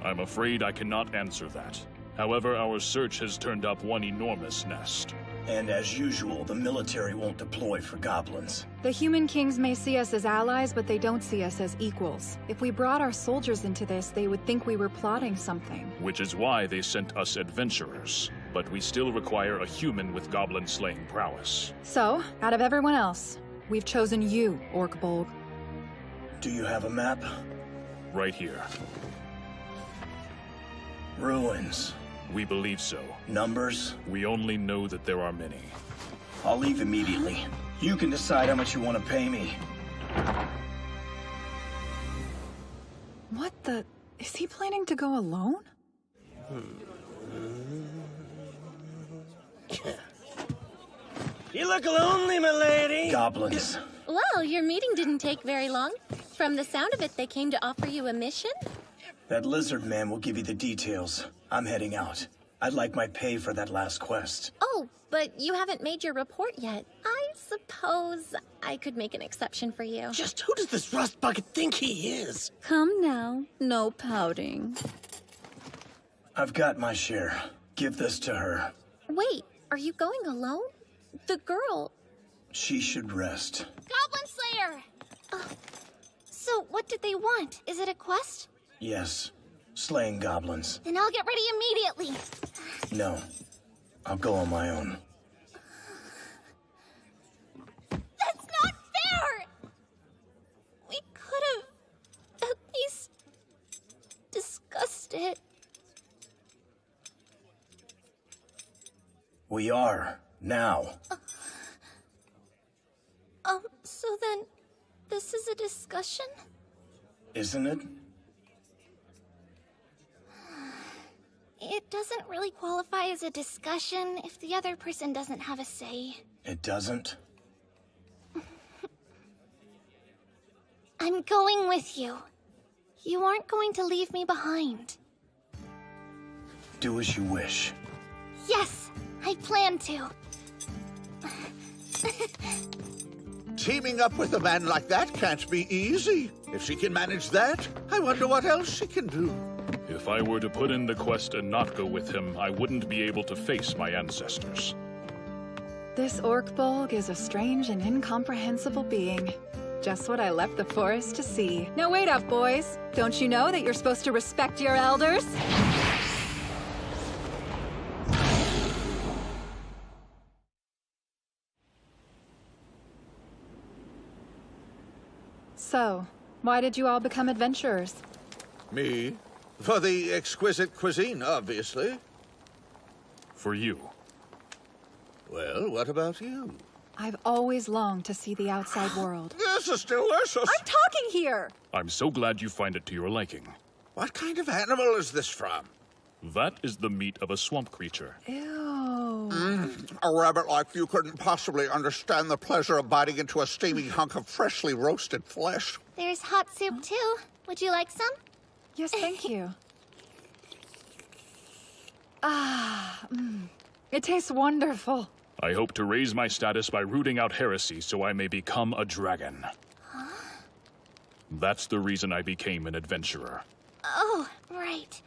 I'm afraid I cannot answer that. However, our search has turned up one enormous nest. And as usual, the military won't deploy for goblins. The human kings may see us as allies, but they don't see us as equals. If we brought our soldiers into this, they would think we were plotting something. Which is why they sent us adventurers. But we still require a human with goblin-slaying prowess. So, out of everyone else, we've chosen you, Orc Bolg. Do you have a map? Right here. Ruins. We believe so. Numbers? We only know that there are many. I'll leave immediately. You can decide how much you want to pay me. What the... Is he planning to go alone? You look lonely, my lady. Goblins. Well, your meeting didn't take very long. From the sound of it, they came to offer you a mission? That lizard man will give you the details. I'm heading out. I'd like my pay for that last quest. Oh, but you haven't made your report yet. I suppose I could make an exception for you. Just who does this rust bucket think he is? Come now, no pouting. I've got my share. Give this to her. Wait, are you going alone? The girl... She should rest. Goblin Slayer! So, what did they want? Is it a quest? Yes. Slaying goblins. Then I'll get ready immediately. No. I'll go on my own. That's not fair! We could have at least discussed it. We are. Now. So then, this is a discussion? Isn't it? It doesn't really qualify as a discussion if the other person doesn't have a say. It doesn't? I'm going with you. You aren't going to leave me behind. Do as you wish. Yes, I plan to. Teaming up with a man like that can't be easy. If she can manage that, I wonder what else she can do. If I were to put in the quest and not go with him, I wouldn't be able to face my ancestors. This Orkbolg is a strange and incomprehensible being. Just what I left the forest to see. Now wait up, boys. Don't you know that you're supposed to respect your elders? So, why did you all become adventurers? Me? For the exquisite cuisine, obviously. For you. Well, what about you? I've always longed to see the outside world. This is delicious! I'm talking here! I'm so glad you find it to your liking. What kind of animal is this from? That is the meat of a swamp creature. Ew. A rabbit like you couldn't possibly understand the pleasure of biting into a steamy hunk of freshly roasted flesh. There's hot soup too. Would you like some? Yes, thank you. It tastes wonderful. I hope to raise my status by rooting out heresy so I may become a dragon. Huh? That's the reason I became an adventurer. Oh, right.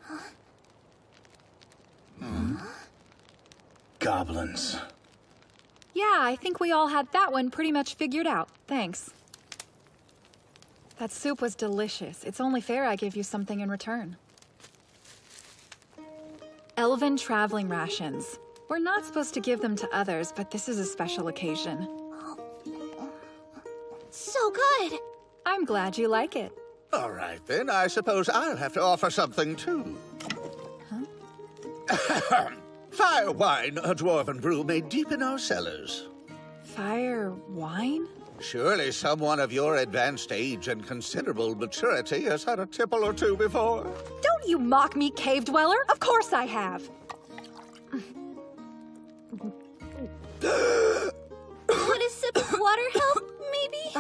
Huh? Goblins. Yeah, I think we all had that one pretty much figured out. Thanks. That soup was delicious. It's only fair I give you something in return. Elven traveling rations. We're not supposed to give them to others, but this is a special occasion. So good! I'm glad you like it. All right, then. I suppose I'll have to offer something, too. Huh? Fire wine, a dwarven brew made deep in our cellars. Fire wine? Surely someone of your advanced age and considerable maturity has had a tipple or two before. Don't you mock me, cave dweller! Of course I have! Would a sip of water help, maybe?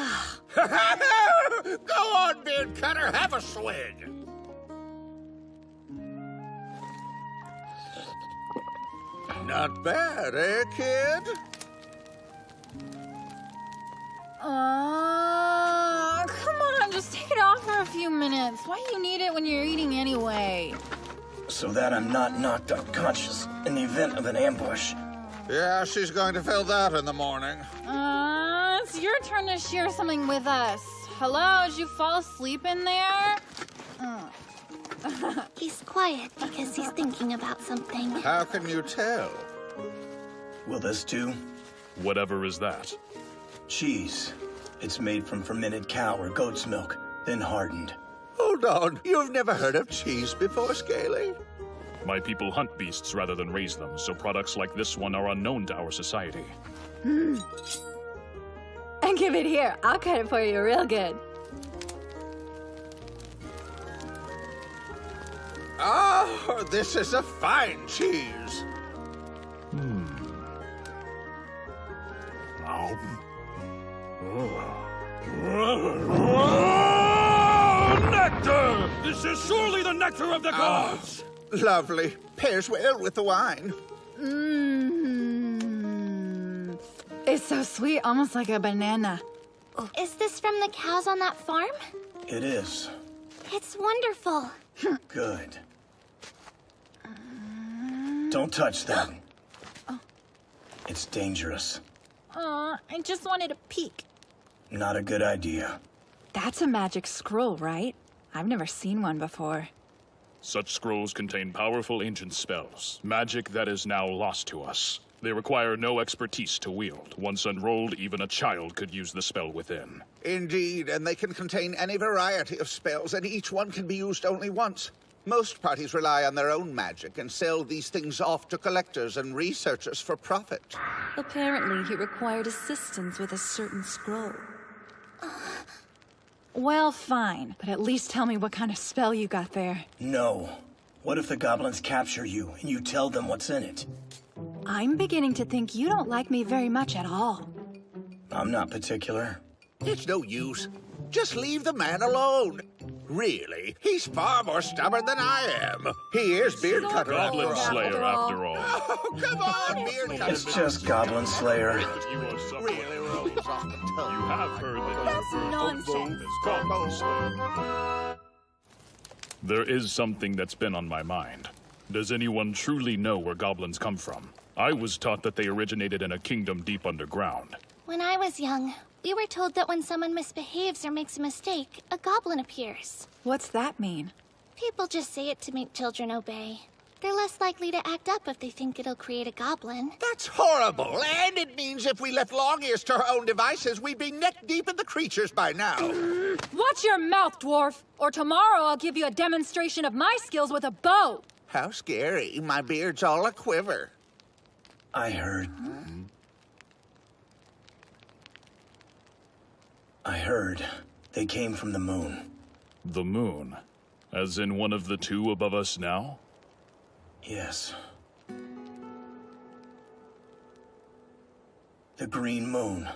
Go on, beard cutter, have a swig. Not bad, eh, kid? Come on, just take it off for a few minutes. Why do you need it when you're eating anyway? So that I'm not knocked unconscious in the event of an ambush. Yeah, she's going to feel that in the morning. It's your turn to share something with us. Hello, did you fall asleep in there? He's quiet because he's thinking about something. How can you tell? Will this do? Whatever is that? Cheese. It's made from fermented cow or goat's milk, then hardened. Hold on, you've never heard of cheese before, Scaly? My people hunt beasts rather than raise them, so products like this one are unknown to our society. And give it here. I'll cut it for you real good. Oh, this is a fine cheese. Nectar! This is surely the nectar of the gods! Lovely. Pairs well with the wine. It's so sweet, almost like a banana. Is this from the cows on that farm? It is. It's wonderful. Good. Don't touch that. It's dangerous. Aw, I just wanted a peek. Not a good idea. That's a magic scroll, right? I've never seen one before. Such scrolls contain powerful ancient spells, magic that is now lost to us. They require no expertise to wield. Once unrolled, even a child could use the spell within. Indeed, and they can contain any variety of spells, and each one can be used only once. Most parties rely on their own magic and sell these things off to collectors and researchers for profit. Apparently, he required assistance with a certain scroll. Well, fine, but at least tell me what kind of spell you got there. No. What if the goblins capture you and you tell them what's in it? I'm beginning to think you don't like me very much at all. I'm not particular. It's no use. Just leave the man alone. Really, he's far more stubborn than I am. He is Beard Cutter. Goblin Slayer, after all. Oh, come on, Beard Cutter. It's just Goblin Slayer. Really rolls off the tongue. You have heard that That's nonsense. Goblin Slayer. There is something that's been on my mind. Does anyone truly know where goblins come from? I was taught that they originated in a kingdom deep underground. When I was young, we were told that when someone misbehaves or makes a mistake, a goblin appears. What's that mean? People just say it to make children obey. They're less likely to act up if they think it'll create a goblin. That's horrible, and it means if we left Long Ears to our own devices, we'd be neck-deep in the creatures by now. Watch your mouth, dwarf! Or tomorrow I'll give you a demonstration of my skills with a bow! How scary. My beard's all a quiver. I heard they came from the moon. The moon? As in one of the two above us now? Yes. The green moon.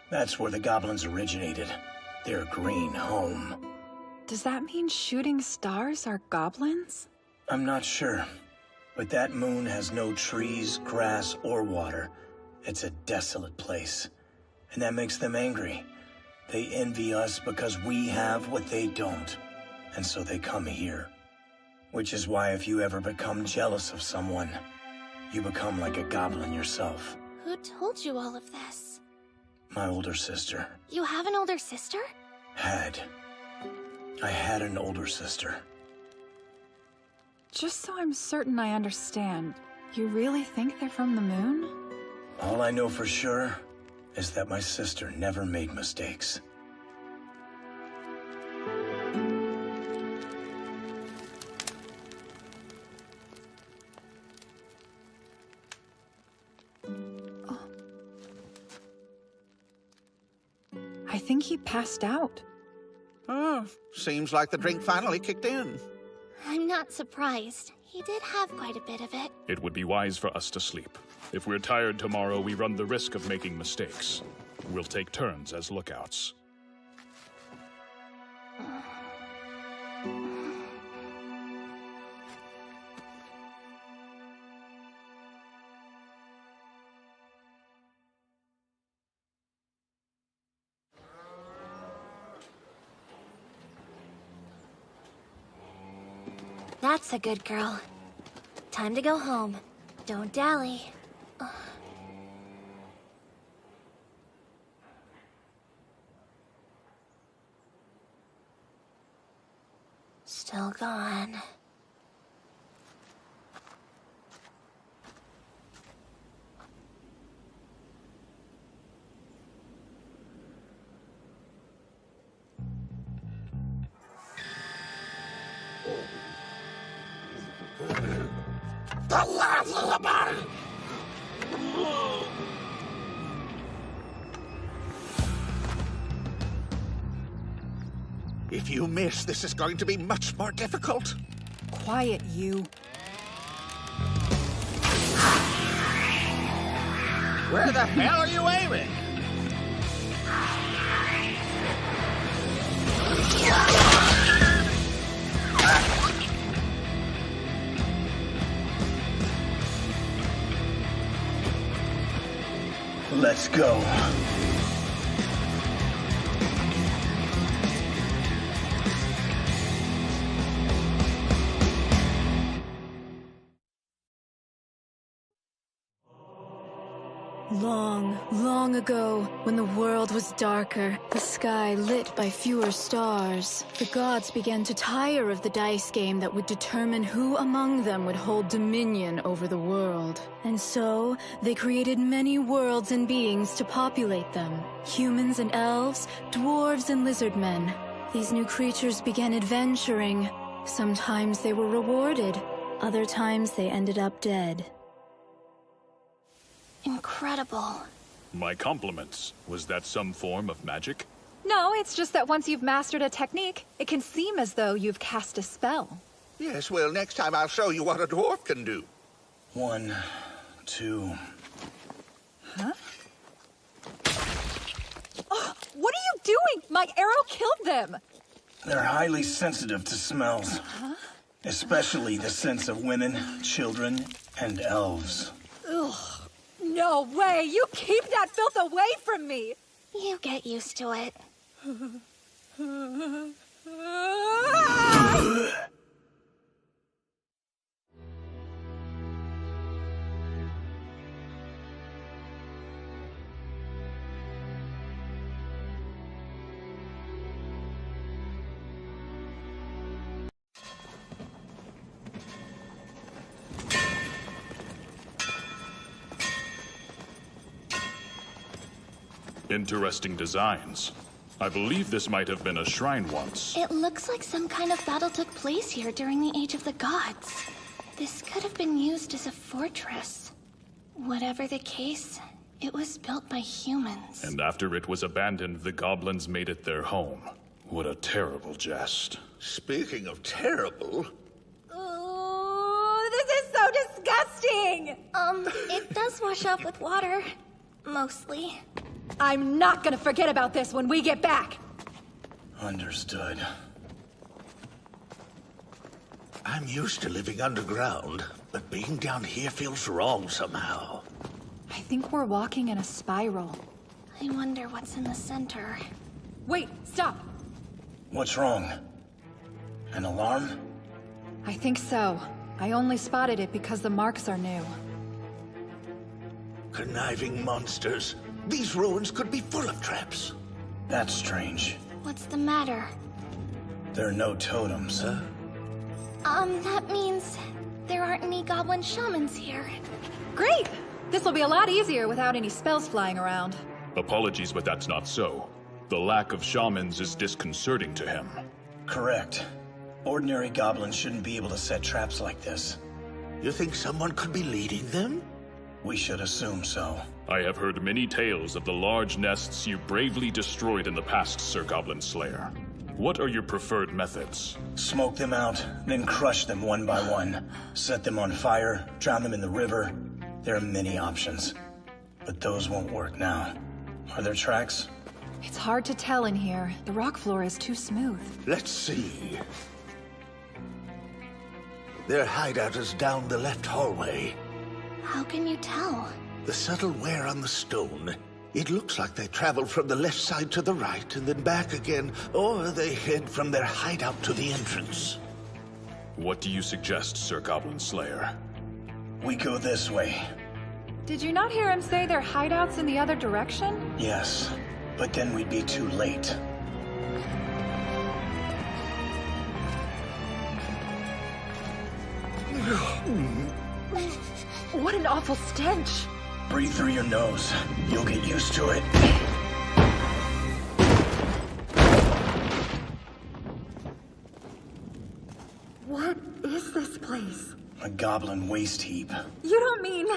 That's where the goblins originated. Their green home. Does that mean shooting stars are goblins? I'm not sure. But that moon has no trees, grass, or water. It's a desolate place. And that makes them angry. They envy us because we have what they don't. And so they come here. Which is why if you ever become jealous of someone, you become like a goblin yourself. Who told you all of this? My older sister. You have an older sister? I had an older sister. Just so I'm certain I understand, you really think they're from the moon? All I know for sure is that my sister never made mistakes. I think he passed out. Oh, seems like the drink finally kicked in. I'm not surprised. He did have quite a bit of it. It would be wise for us to sleep. If we're tired tomorrow, we run the risk of making mistakes. We'll take turns as lookouts. That's a good girl. Time to go home. Don't dally. Still gone. If you miss, this is going to be much more difficult. Quiet, you. Where the hell are you aiming? Let's go. Long, long ago, when the world was darker, the sky lit by fewer stars, the gods began to tire of the dice game that would determine who among them would hold dominion over the world. And so, they created many worlds and beings to populate them. Humans and elves, dwarves and lizard men. These new creatures began adventuring. Sometimes they were rewarded, other times they ended up dead. Incredible. My compliments. Was that some form of magic? No, it's just that once you've mastered a technique, it can seem as though you've cast a spell. Yes, well, next time I'll show you what a dwarf can do. 1, 2... Huh? Oh, what are you doing? My arrow killed them! They're highly sensitive to smells. Huh? Especially the scents of women, children, and elves. Ugh. No way! You keep that filth away from me! You get used to it. Interesting designs. I believe this might have been a shrine once. It looks like some kind of battle took place here during the Age of the Gods. This could have been used as a fortress. Whatever the case, it was built by humans. And after it was abandoned, the goblins made it their home. What a terrible jest. Speaking of terrible... Oh, this is so disgusting! It does wash off with water. Mostly. I'm not gonna forget about this when we get back! Understood. I'm used to living underground, but being down here feels wrong somehow. I think we're walking in a spiral. I wonder what's in the center. Wait, stop! What's wrong? An alarm? I think so. I only spotted it because the marks are new. Conniving monsters. These ruins could be full of traps. That's strange. What's the matter? There are no totems. That means there aren't any goblin shamans here. Great! This will be a lot easier without any spells flying around. Apologies, but that's not so. The lack of shamans is disconcerting to him. Correct. Ordinary goblins shouldn't be able to set traps like this. You think someone could be leading them? We should assume so. I have heard many tales of the large nests you bravely destroyed in the past, Sir Goblin Slayer. What are your preferred methods? Smoke them out, then crush them one by one. Set them on fire, drown them in the river. There are many options. But those won't work now. Are there tracks? It's hard to tell in here. The rock floor is too smooth. Let's see. Their hideout is down the left hallway. How can you tell? The subtle wear on the stone. It looks like they travel from the left side to the right and then back again, or they head from their hideout to the entrance. What do you suggest, Sir Goblin Slayer? We go this way. Did you not hear him say their hideout's in the other direction? Yes, but then we'd be too late. What an awful stench! Breathe through your nose. You'll get used to it. What is this place? A goblin waste heap. You don't mean...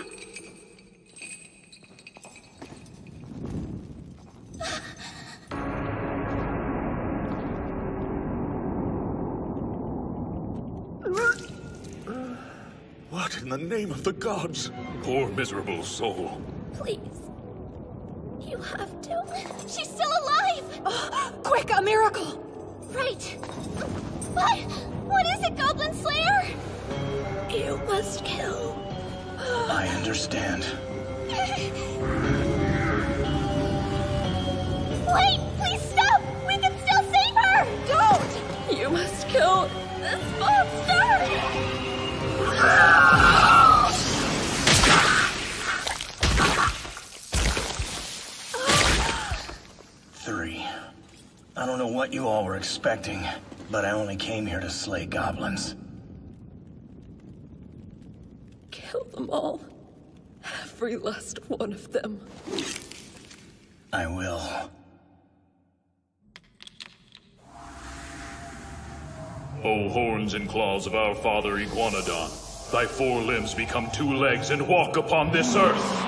What in the name of the gods? Poor miserable soul. Please. You have to. She's still alive! Quick, a miracle! Right. What is it, Goblin Slayer? You must kill. I understand. Wait! Please stop! We can still save her! Don't! You must kill this monster! 3. I don't know what you all were expecting, but I only came here to slay goblins. Kill them all. Every last one of them. I will. O horns and claws of our father Iguanodon, thy 4 limbs become 2 legs and walk upon this earth!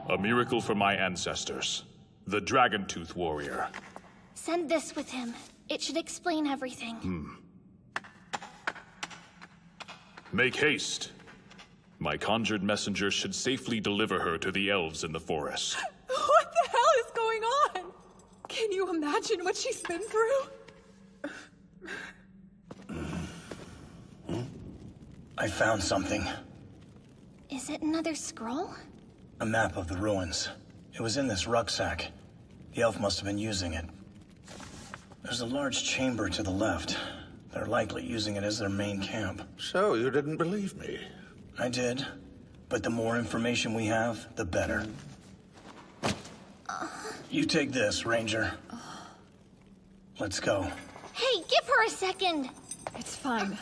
A miracle for my ancestors, the Dragon-Tooth Warrior. Send this with him. It should explain everything. Make haste. My conjured messenger should safely deliver her to the elves in the forest. What the hell is going on? Can you imagine what she's been through? I found something. Is it another scroll? A map of the ruins. It was in this rucksack. The elf must have been using it. There's a large chamber to the left. They're likely using it as their main camp. So you didn't believe me? I did. But the more information we have, the better. You take this, Ranger. Let's go. Hey, give her a second! It's fine.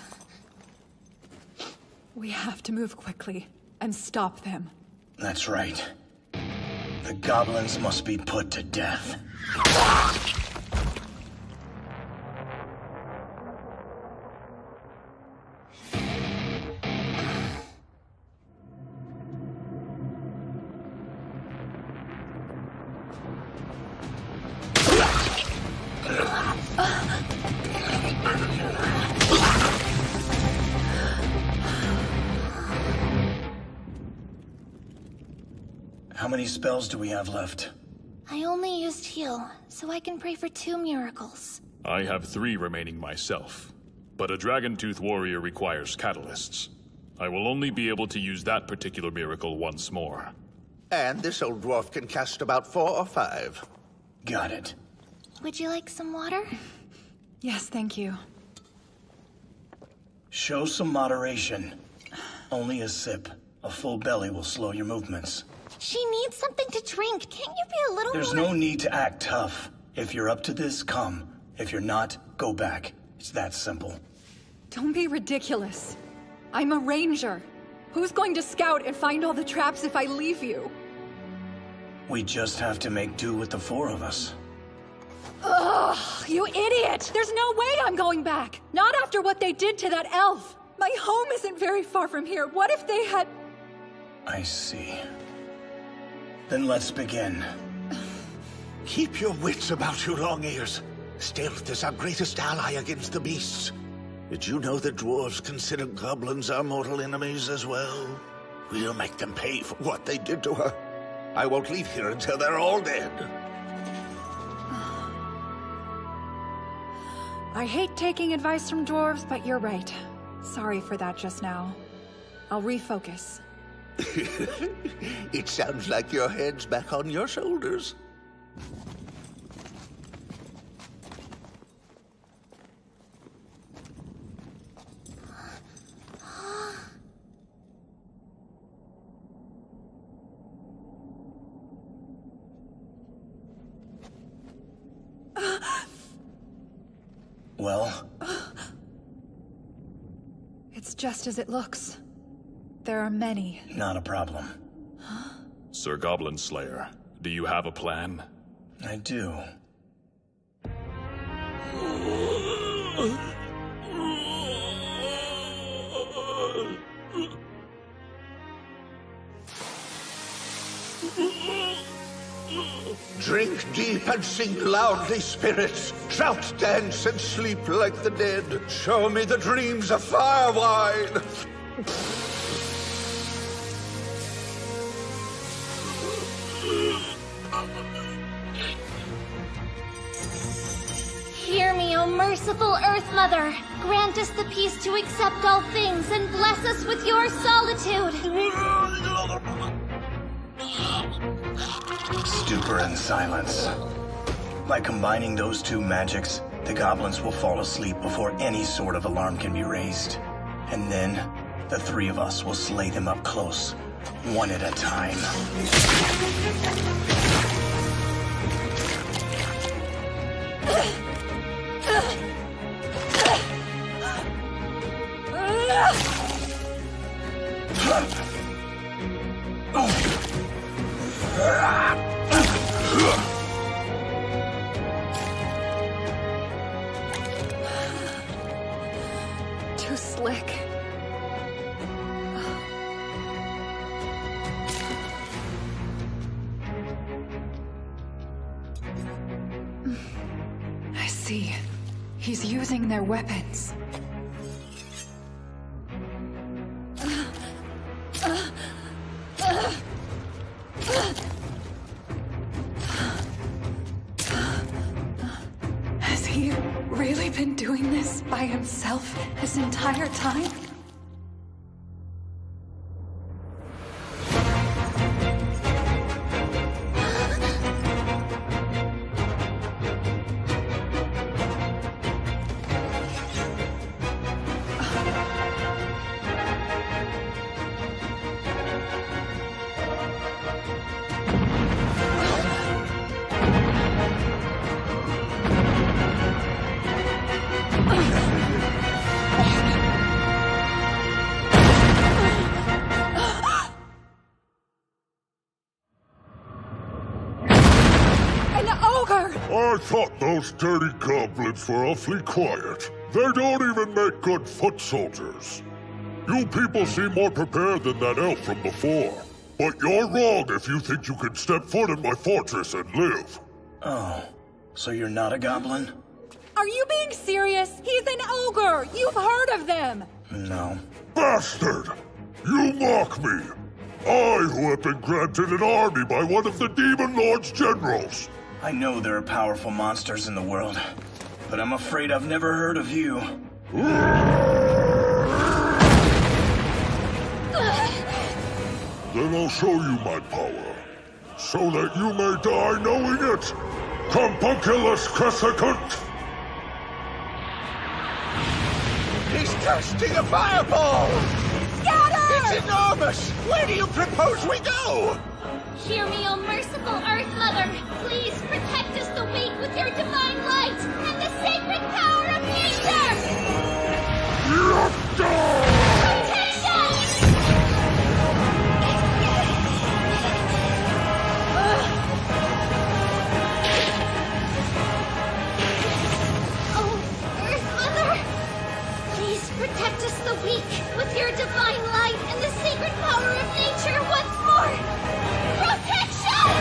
We have to move quickly and stop them. That's right. The goblins must be put to death. How many spells do we have left? I only used heal, so I can pray for 2 miracles. I have 3 remaining myself, but a Dragon-Tooth Warrior requires catalysts. I will only be able to use that particular miracle once more. And this old dwarf can cast about 4 or 5. Got it. Would you like some water? Yes, thank you. Show some moderation. Only a sip. A full belly will slow your movements. She needs something to drink. Can't you be a little There's more... no need to act tough. If you're up to this, come. If you're not, go back. It's that simple. Don't be ridiculous. I'm a ranger. Who's going to scout and find all the traps if I leave you? We just have to make do with the 4 of us. Ugh, you idiot! There's no way I'm going back! Not after what they did to that elf! My home isn't very far from here. What if they had... I see. Then let's begin. Keep your wits about you, Long Ears. Stealth is our greatest ally against the beasts. Did you know that dwarves consider goblins our mortal enemies as well? We'll make them pay for what they did to her. I won't leave here until they're all dead. I hate taking advice from dwarves, but you're right. Sorry for that just now. I'll refocus. It sounds like your head's back on your shoulders. Well? It's just as it looks. There are many. Not a problem. Sir Goblin Slayer, do you have a plan? I do. Drink deep and sing loudly, spirits. Shout, dance, and sleep like the dead. Show me the dreams of fire wine. Hear me, O merciful Earth Mother. Grant us the peace to accept all things and bless us with your solitude. Stupor and silence. By combining those two magics, the goblins will fall asleep before any sort of alarm can be raised. And then, the three of us will slay them up close, one at a time. Too slick. I see. He's using their weapons. Has he really been doing this by himself this entire time? I thought those dirty goblins were awfully quiet. They don't even make good foot soldiers. You people seem more prepared than that elf from before. But you're wrong if you think you can step foot in my fortress and live. Oh, so you're not a goblin? Are you being serious? He's an ogre! You've heard of them! No. Bastard! You mock me! I, who have been granted an army by one of the Demon Lord's generals! I know there are powerful monsters in the world, but I'm afraid I've never heard of you. Then I'll show you my power, so that you may die knowing it! Compunculus Crescicant! He's casting a fireball! Scatter! It's enormous! Where do you propose we go? Hear me, O merciful Earth Mother. Please protect us the weak with your divine light and the sacred power of nature! Oh, Earth Mother! Please protect us the weak with your divine light and the sacred power of nature once more! Protection!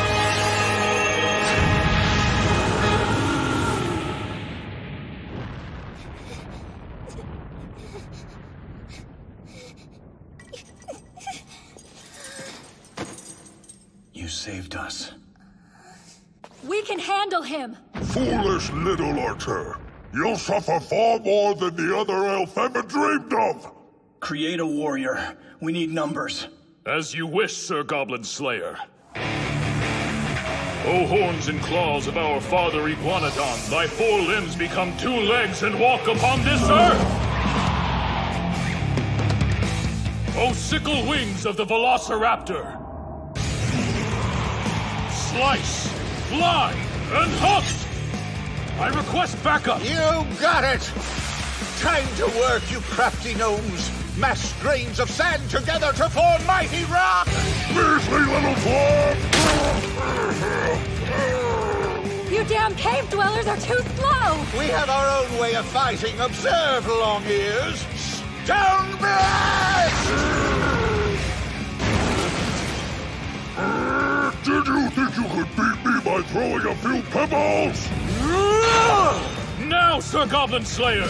You saved us. We can handle him! Foolish little Archer! You'll suffer far more than the other elf ever dreamed of! Create a warrior. We need numbers. As you wish, Sir Goblin Slayer. O horns and claws of our father Iguanodon, thy 4 limbs become 2 legs and walk upon this earth! O sickle wings of the Velociraptor! Slice, fly, and hunt! I request backup! You got it! Time to work, you crafty gnomes! Mass grains of sand together to form mighty rock! Measly little form! You damn cave dwellers are too slow! We have our own way of fighting. Observe, long ears! Stone blast! Did you think you could beat me by throwing a few pebbles! Now, Sir Goblin Slayer!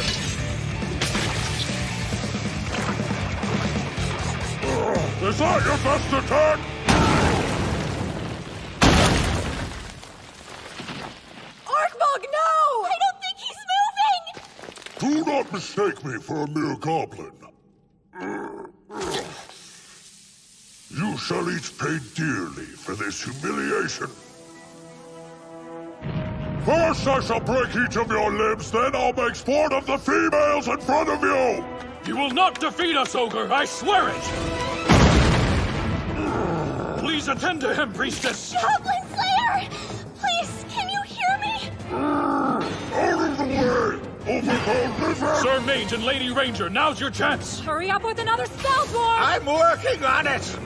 Is that your best attack? Orkbog, no! I don't think he's moving! Do not mistake me for a mere goblin. You shall each pay dearly for this humiliation. First I shall break each of your limbs, then I'll make sport of the females in front of you! You will not defeat us, Ogre, I swear it! Please attend to him, priestess! Goblin Slayer! Please, can you hear me? Out of the way! Over the river! Sir Mage and Lady Ranger, now's your chance! Hurry up with another spell, Dwarf! I'm working on it!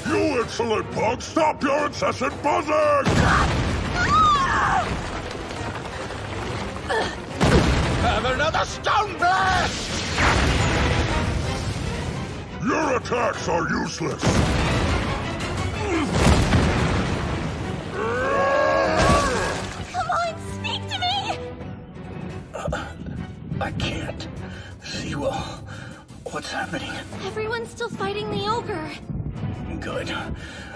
You insolent pug, stop your incessant buzzing! Have another stone blast! Your attacks are useless! Come on, speak to me! I can't see well. What's happening? Everyone's still fighting the ogre. Good.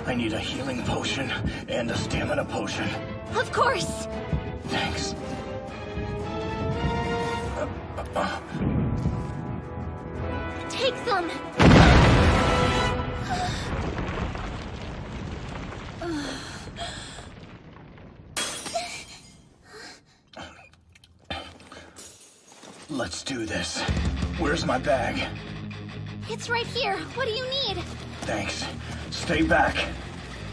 I need a healing potion and a stamina potion. Of course! Thanks. Take them! Let's do this. Where's my bag? It's right here. What do you need? Thanks. Stay back.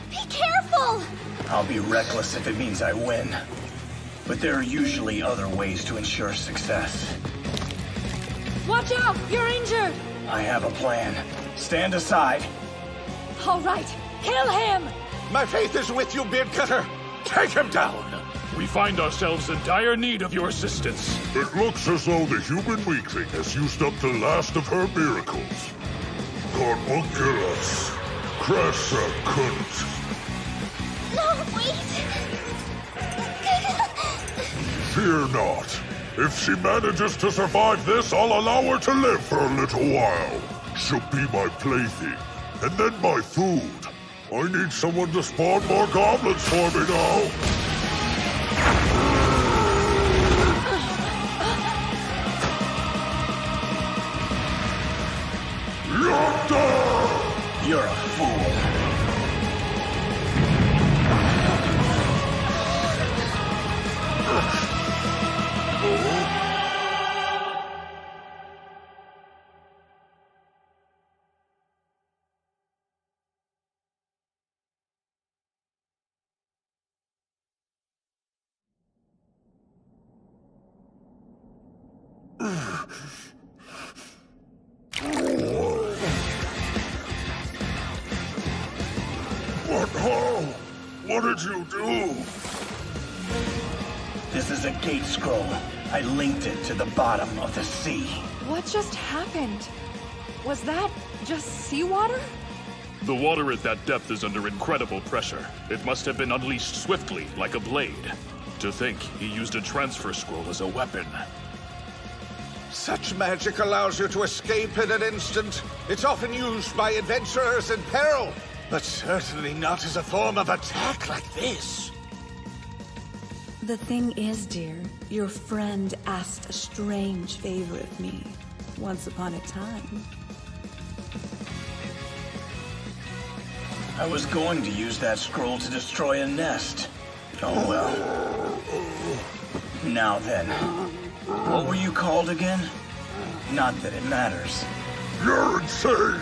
Be careful! I'll be reckless if it means I win. But there are usually other ways to ensure success. Watch out! You're injured! I have a plan. Stand aside. All right, kill him! My faith is with you, Beard Cutter. Take him down! We find ourselves in dire need of your assistance. It looks as though the human weakling has used up the last of her miracles. Carbunculus. Cressa cunt. No, wait! Fear not. If she manages to survive this, I'll allow her to live for a little while. She'll be my plaything, and then my food. I need someone to spawn more goblins for me now. You're a fool. What did you do? This is a gate scroll. I linked it to the bottom of the sea. What just happened? Was that just seawater? The water at that depth is under incredible pressure. It must have been unleashed swiftly, like a blade. To think he used a transfer scroll as a weapon. Such magic allows you to escape in an instant. It's often used by adventurers in peril, but certainly not as a form of attack like this. The thing is, dear, your friend asked a strange favor of me once upon a time. I was going to use that scroll to destroy a nest. Oh well. Now then, what were you called again? Not that it matters. You're insane!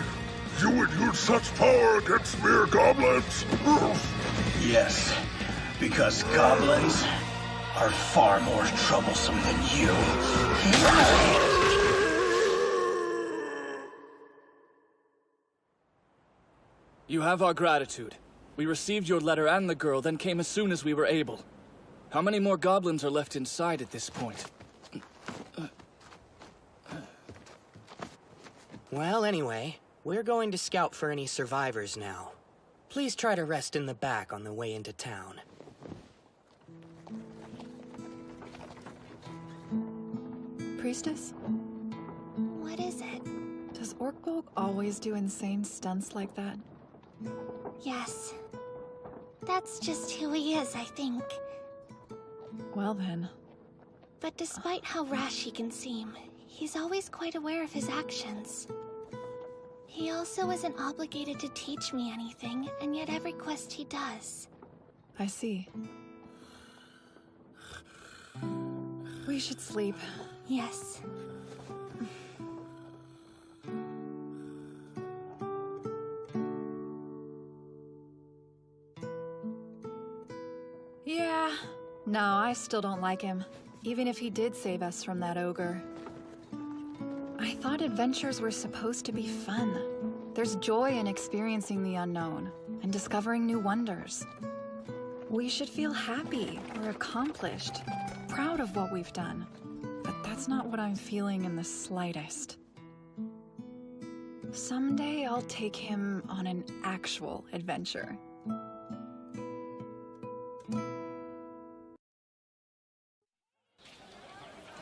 You would use such power against mere goblins? Yes, because goblins are far more troublesome than you. You have our gratitude. We received your letter and the girl, then came as soon as we were able. How many more goblins are left inside at this point? Well, anyway, we're going to scout for any survivors now. Please try to rest in the back on the way into town. Priestess? What is it? Does Orkbolg always do insane stunts like that? Yes. That's just who he is, I think. Well then. But despite how rash he can seem, he's always quite aware of his actions. He also isn't obligated to teach me anything, and yet every quest he does. I see. We should sleep. Yes. Yeah. No, I still don't like him. Even if he did save us from that ogre. I thought adventures were supposed to be fun. There's joy in experiencing the unknown and discovering new wonders. We should feel happy or accomplished, proud of what we've done. But that's not what I'm feeling in the slightest. Someday I'll take him on an actual adventure.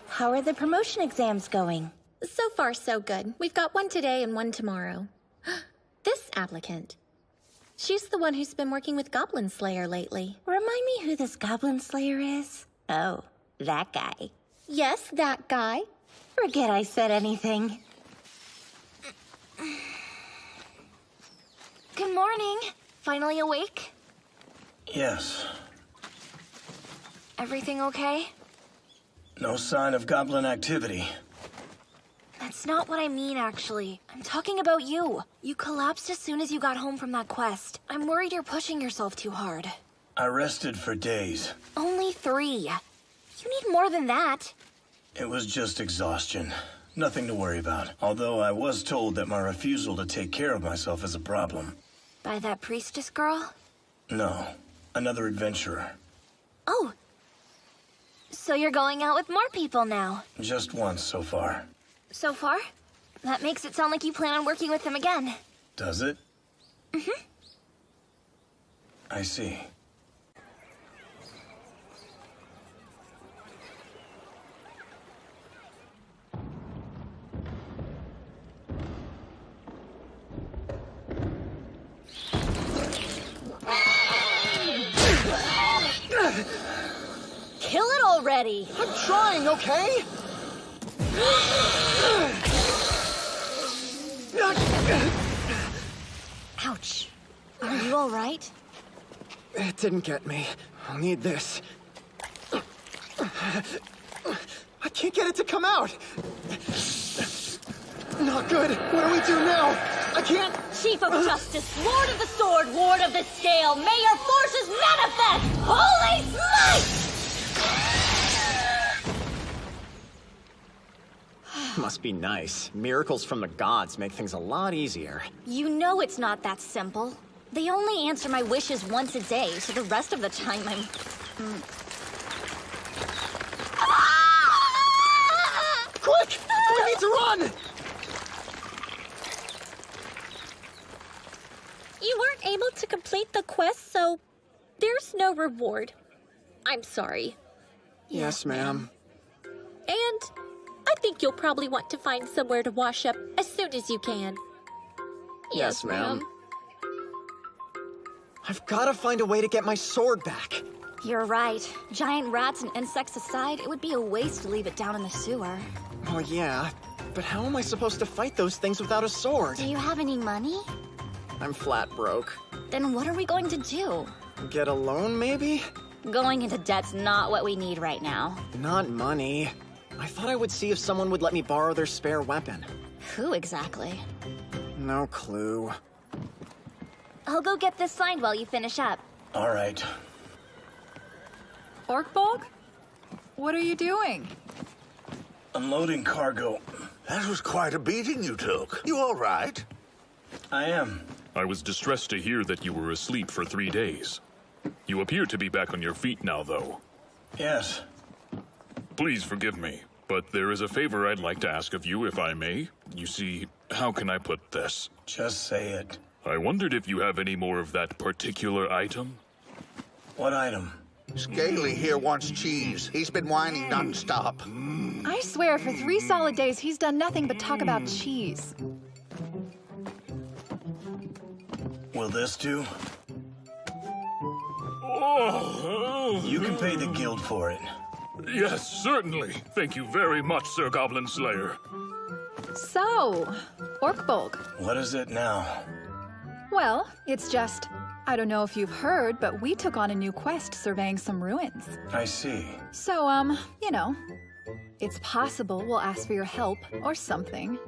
How are the promotion exams going? So far, so good. We've got one today and one tomorrow. This applicant. She's the one who's been working with Goblin Slayer lately. Remind me who this Goblin Slayer is? Oh, that guy. Yes, that guy. Forget I said anything. Good morning. Finally awake? Yes. Everything okay? No sign of goblin activity. That's not what I mean, actually. I'm talking about you. You collapsed as soon as you got home from that quest. I'm worried you're pushing yourself too hard. I rested for days. Only 3. You need more than that. It was just exhaustion. Nothing to worry about. Although I was told that my refusal to take care of myself is a problem. By that priestess girl? No. Another adventurer. Oh. So you're going out with more people now? Just once so far. So far? That makes it sound like you plan on working with them again. Does it? Mm-hmm. I see. Kill it already! I'm trying, okay? Ouch. Are you alright? It didn't get me. I'll need this. I can't get it to come out! Not good. What do we do now? I can't... Chief of Justice, Lord of the Sword, Ward of the Scale, may your forces manifest! Holy Smite! Must be nice. Miracles from the gods make things a lot easier. You know it's not that simple. They only answer my wishes once a day, so the rest of the time I'm... Quick! We need to run! You weren't able to complete the quest, so there's no reward. I'm sorry. Yes, ma'am. And I think you'll probably want to find somewhere to wash up as soon as you can. Yes, ma'am. I've got to find a way to get my sword back. You're right. Giant rats and insects aside, it would be a waste to leave it down in the sewer. Oh, yeah. But how am I supposed to fight those things without a sword? Do you have any money? I'm flat broke. Then what are we going to do? Get a loan, maybe? Going into debt's not what we need right now. Not money. I thought I would see if someone would let me borrow their spare weapon. Who exactly? No clue. I'll go get this signed while you finish up. All right. Orkbolg? What are you doing? Unloading cargo. That was quite a beating you took. You all right? I am. I was distressed to hear that you were asleep for 3 days. You appear to be back on your feet now, though. Yes. Please forgive me, but there is a favor I'd like to ask of you, if I may. You see, how can I put this? Just say it. I wondered if you have any more of that particular item? What item? Scaly here wants cheese. He's been whining non-stop. I swear, for 3 solid days, he's done nothing but talk about cheese. Will this do? You can pay the guild for it. Yes, certainly. Thank you very much, Sir Goblin Slayer. So, Orkbolg. What is it now? Well, it's just, I don't know if you've heard, but we took on a new quest surveying some ruins. I see. So, you know, it's possible we'll ask for your help or something.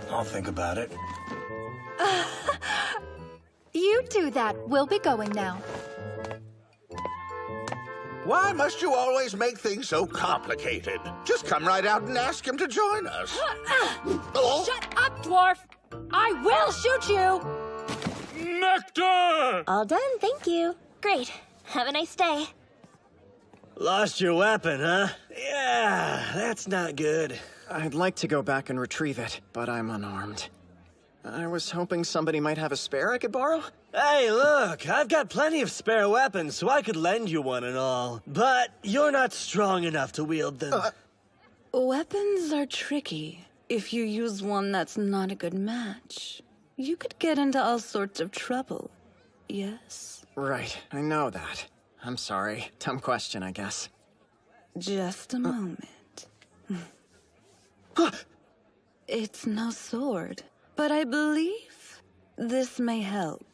I'll think about it. You do that. We'll be going now. Why must you always make things so complicated? Just come right out and ask him to join us. Shut up, dwarf! I will shoot you! Nectar! All done, thank you. Great. Have a nice day. Lost your weapon, huh? Yeah, that's not good. I'd like to go back and retrieve it, but I'm unarmed. I was hoping somebody might have a spare I could borrow. Hey, look, I've got plenty of spare weapons, so I could lend you one and all. But you're not strong enough to wield them. Weapons are tricky. If you use one that's not a good match, you could get into all sorts of trouble. Yes? Right, I know that. I'm sorry. Dumb question, I guess. Just a moment. It's no sword, but I believe this may help.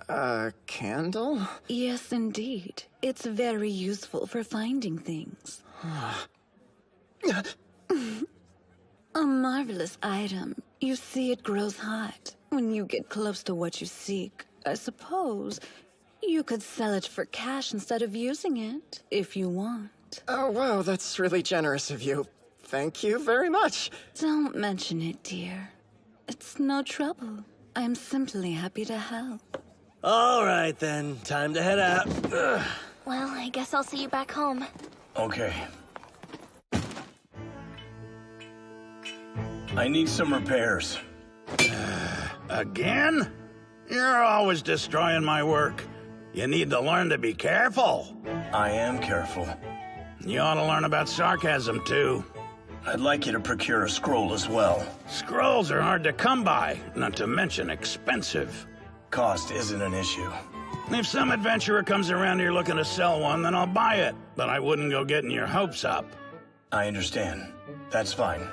A candle? Yes, indeed. It's very useful for finding things. A marvelous item. You see, it grows hot when you get close to what you seek. I suppose you could sell it for cash instead of using it, if you want. Oh, wow, that's really generous of you. Thank you very much. Don't mention it, dear. It's no trouble. I'm simply happy to help. All right, then. Time to head out. Ugh. Well, I guess I'll see you back home. Okay. I need some repairs. Again? You're always destroying my work. You need to learn to be careful. I am careful. You ought to learn about sarcasm, too. I'd like you to procure a scroll as well. Scrolls are hard to come by, not to mention expensive. Cost isn't an issue. If some adventurer comes around here looking to sell one, then I'll buy it. But I wouldn't go getting your hopes up. I understand. That's fine.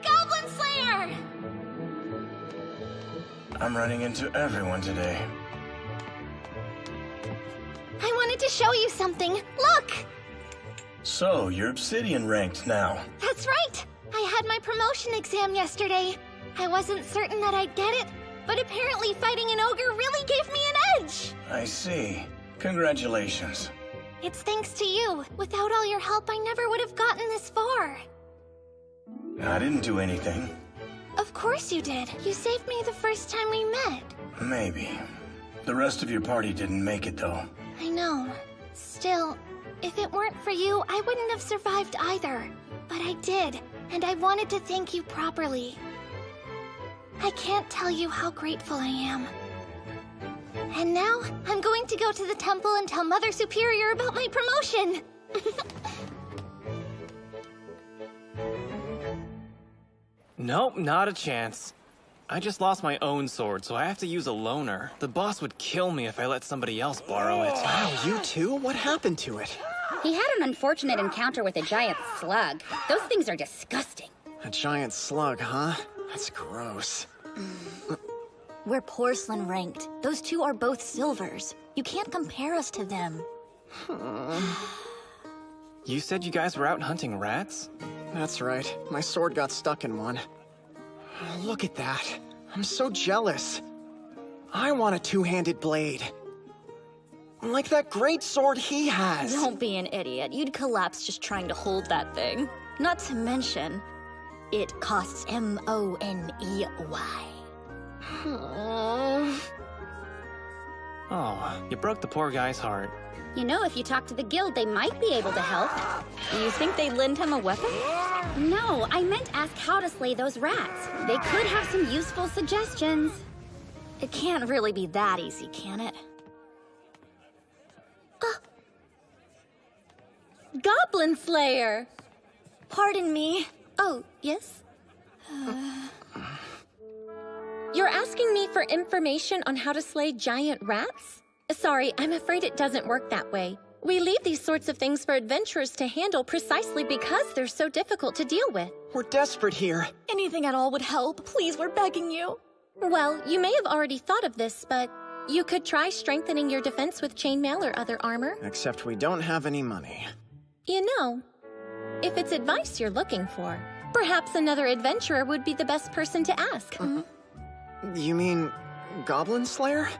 Goblin Slayer! I'm running into everyone today. I wanted to show you something. Look! So, you're Obsidian ranked now. That's right! I had my promotion exam yesterday. I wasn't certain that I'd get it, but apparently fighting an ogre really gave me an edge! I see. Congratulations. It's thanks to you. Without all your help, I never would have gotten this far. I didn't do anything. Of course you did. You saved me the first time we met. Maybe. The rest of your party didn't make it, though. I know. Still, if it weren't for you, I wouldn't have survived either. But I did, and I wanted to thank you properly. I can't tell you how grateful I am. And now, I'm going to go to the temple and tell Mother Superior about my promotion! Nope, not a chance. I just lost my own sword, so I have to use a loaner. The boss would kill me if I let somebody else borrow it. Wow, you too? What happened to it? He had an unfortunate encounter with a giant slug. Those things are disgusting. A giant slug, huh? That's gross. We're porcelain ranked. Those two are both silvers. You can't compare us to them. You said you guys were out hunting rats? That's right. My sword got stuck in one. Look at that. I'm so jealous. I want a two-handed blade. Like that great sword he has. Don't be an idiot. You'd collapse just trying to hold that thing. Not to mention, it costs M-O-N-E-Y. Oh, you broke the poor guy's heart. You know, if you talk to the guild, they might be able to help. You think they'd lend him a weapon? No, I meant ask how to slay those rats. They could have some useful suggestions. It can't really be that easy, can it? Goblin Slayer! Pardon me. Oh, yes? You're asking me for information on how to slay giant rats? Sorry, I'm afraid it doesn't work that way. We leave these sorts of things for adventurers to handle precisely because they're so difficult to deal with. We're desperate here. Anything at all would help. Please, we're begging you. Well, you may have already thought of this, but you could try strengthening your defense with chainmail or other armor. Except we don't have any money. You know, if it's advice you're looking for, perhaps another adventurer would be the best person to ask. You mean Goblin Slayer?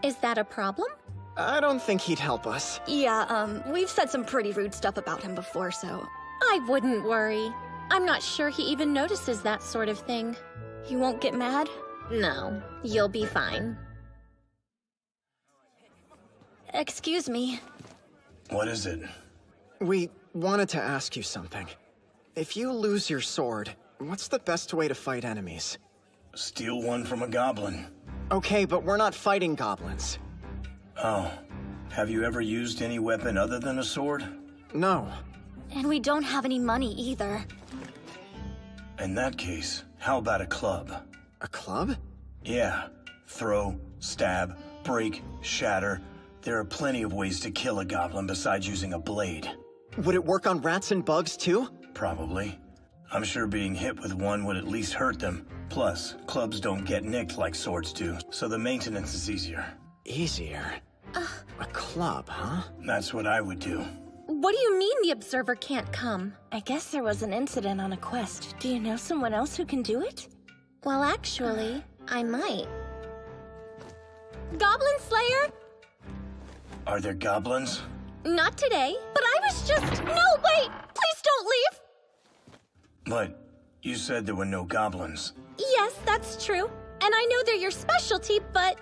Is that a problem? I don't think he'd help us. Yeah, we've said some pretty rude stuff about him before, so... I wouldn't worry. I'm not sure he even notices that sort of thing. He won't get mad? No, you'll be fine. Excuse me. What is it? We wanted to ask you something. If you lose your sword, what's the best way to fight enemies? Steal one from a goblin. Okay, but we're not fighting goblins. Oh. Have you ever used any weapon other than a sword? No. And we don't have any money either. In that case, how about a club? A club? Yeah. Throw, stab, break, shatter. There are plenty of ways to kill a goblin besides using a blade. Would it work on rats and bugs too? Probably. I'm sure being hit with one would at least hurt them. Plus, clubs don't get nicked like swords do, so the maintenance is easier. Easier? A club, huh? That's what I would do. What do you mean the Observer can't come? I guess there was an incident on a quest. Do you know someone else who can do it? Well, actually, I might. Goblin Slayer? Are there goblins? Not today, but I was just... No, wait! Please don't leave! But you said there were no goblins. Yes, that's true. And I know they're your specialty, but...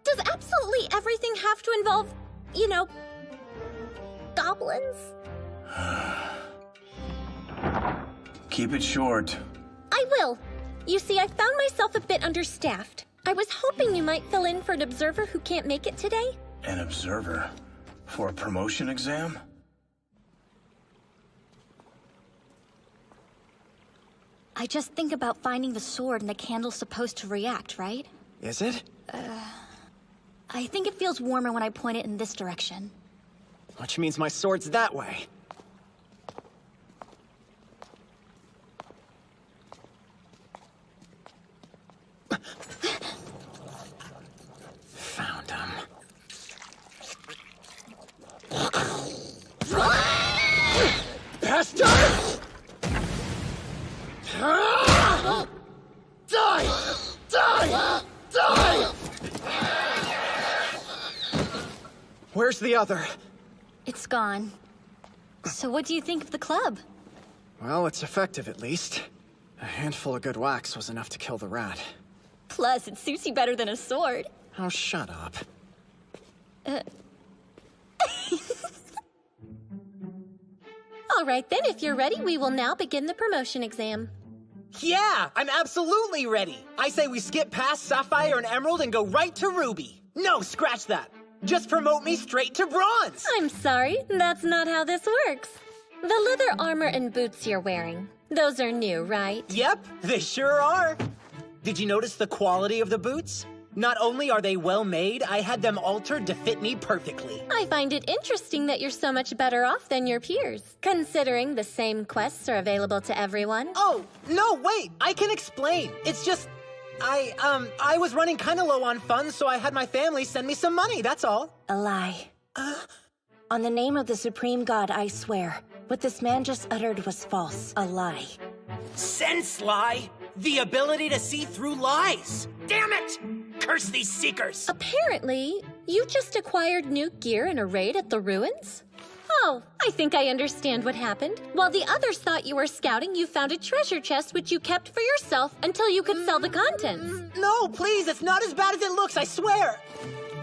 Does absolutely everything have to involve, you know, goblins? Keep it short. I will. You see, I found myself a bit understaffed. I was hoping you might fill in for an observer who can't make it today. An observer? For a promotion exam? I just think about finding the sword and the candle's supposed to react, right? Is it? I think it feels warmer when I point it in this direction. Which means my sword's that way. Found him. Bastard! Die! Die! Die! Where's the other? It's gone. So what do you think of the club? Well, it's effective at least. A handful of good whacks was enough to kill the rat. Plus, it suits you better than a sword. Oh, shut up. All right then, if you're ready, we will now begin the promotion exam. Yeah, I'm absolutely ready. I say we skip past Sapphire and Emerald and go right to Ruby. No, scratch that. Just promote me straight to Bronze. I'm sorry, that's not how this works. The leather armor and boots you're wearing, those are new, right? Yep, they sure are. Did you notice the quality of the boots? Not only are they well made, I had them altered to fit me perfectly. I find it interesting that you're so much better off than your peers, considering the same quests are available to everyone. Oh, no, wait, I can explain. It's just, I was running kind of low on funds, so I had my family send me some money, that's all. A lie. On the name of the Supreme God, I swear. What this man just uttered was false. A lie. Sense lie? The ability to see through lies. Damn it! Curse these seekers! Apparently, you just acquired new gear in a raid at the ruins? Oh, I think I understand what happened. While the others thought you were scouting, you found a treasure chest which you kept for yourself until you could sell the contents. No, please, it's not as bad as it looks, I swear!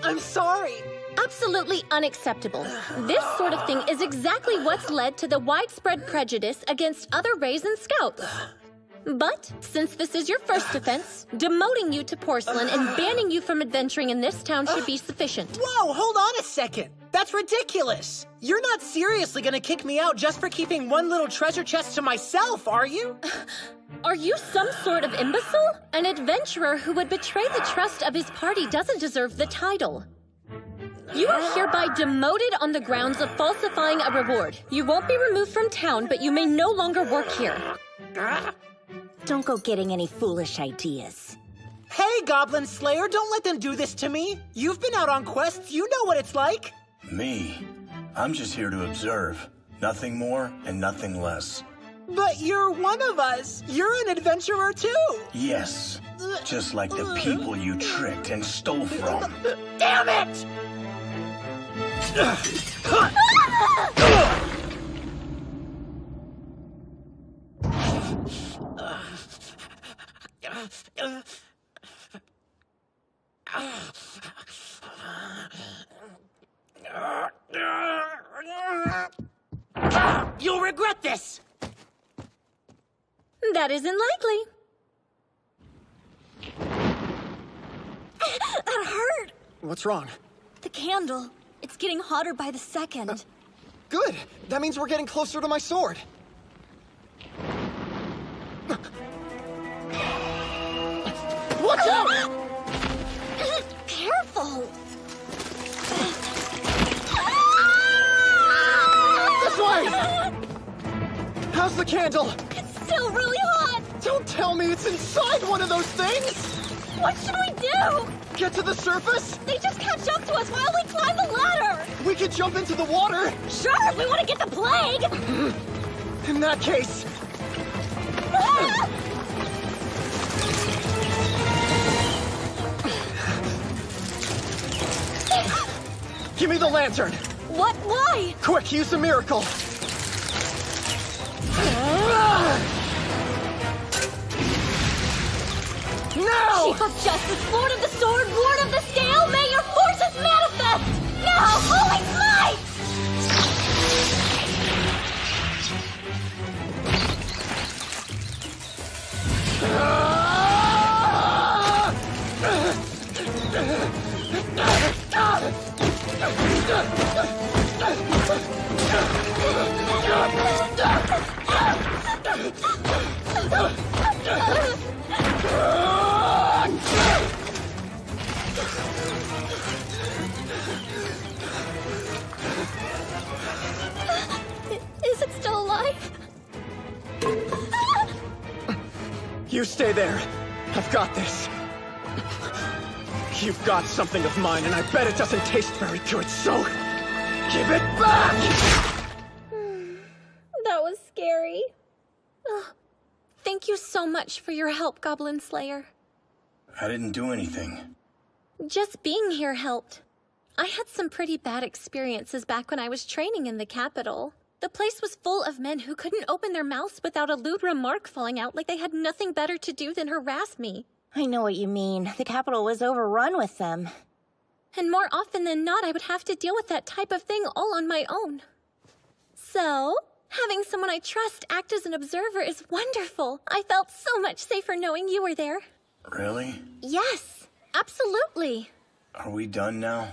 I'm sorry. Absolutely unacceptable. This sort of thing is exactly what's led to the widespread prejudice against other raids and scouts. But, since this is your first offense, demoting you to porcelain and banning you from adventuring in this town should be sufficient. Whoa, hold on a second! That's ridiculous! You're not seriously gonna kick me out just for keeping one little treasure chest to myself, are you? Are you some sort of imbecile? An adventurer who would betray the trust of his party doesn't deserve the title. You are hereby demoted on the grounds of falsifying a reward. You won't be removed from town, but you may no longer work here. Don't go getting any foolish ideas. Hey, Goblin Slayer, don't let them do this to me. You've been out on quests, you know what it's like. Me? I'm just here to observe. Nothing more and nothing less. But you're one of us. You're an adventurer too. Yes, just like the people you tricked and stole from. Damn it! You'll regret this! That isn't likely. That hurt! What's wrong? The candle. It's getting hotter by the second. Good! That means we're getting closer to my sword. Watch out! Careful! This way! How's the candle? It's still really hot! Don't tell me it's inside one of those things! What should we do? Get to the surface? They just catch up to us while we climb the ladder! We could jump into the water! Sure, if we want to get the plague! In that case... Give me the lantern! What? Why? Quick, use a miracle! Now! Chief of Justice, Lord of the Sword, Ward of the Scale, may your forces manifest! Now, holy smite! Is it still alive? You stay there. I've got this. You've got something of mine, and I bet it doesn't taste very good, so... give it back! That was scary. Oh, thank you so much for your help, Goblin Slayer. I didn't do anything. Just being here helped. I had some pretty bad experiences back when I was training in the capital. The place was full of men who couldn't open their mouths without a lewd remark falling out like they had nothing better to do than harass me. I know what you mean. The capital was overrun with them. And more often than not, I would have to deal with that type of thing all on my own. So, having someone I trust act as an observer is wonderful. I felt so much safer knowing you were there. Really? Yes, absolutely. Are we done now?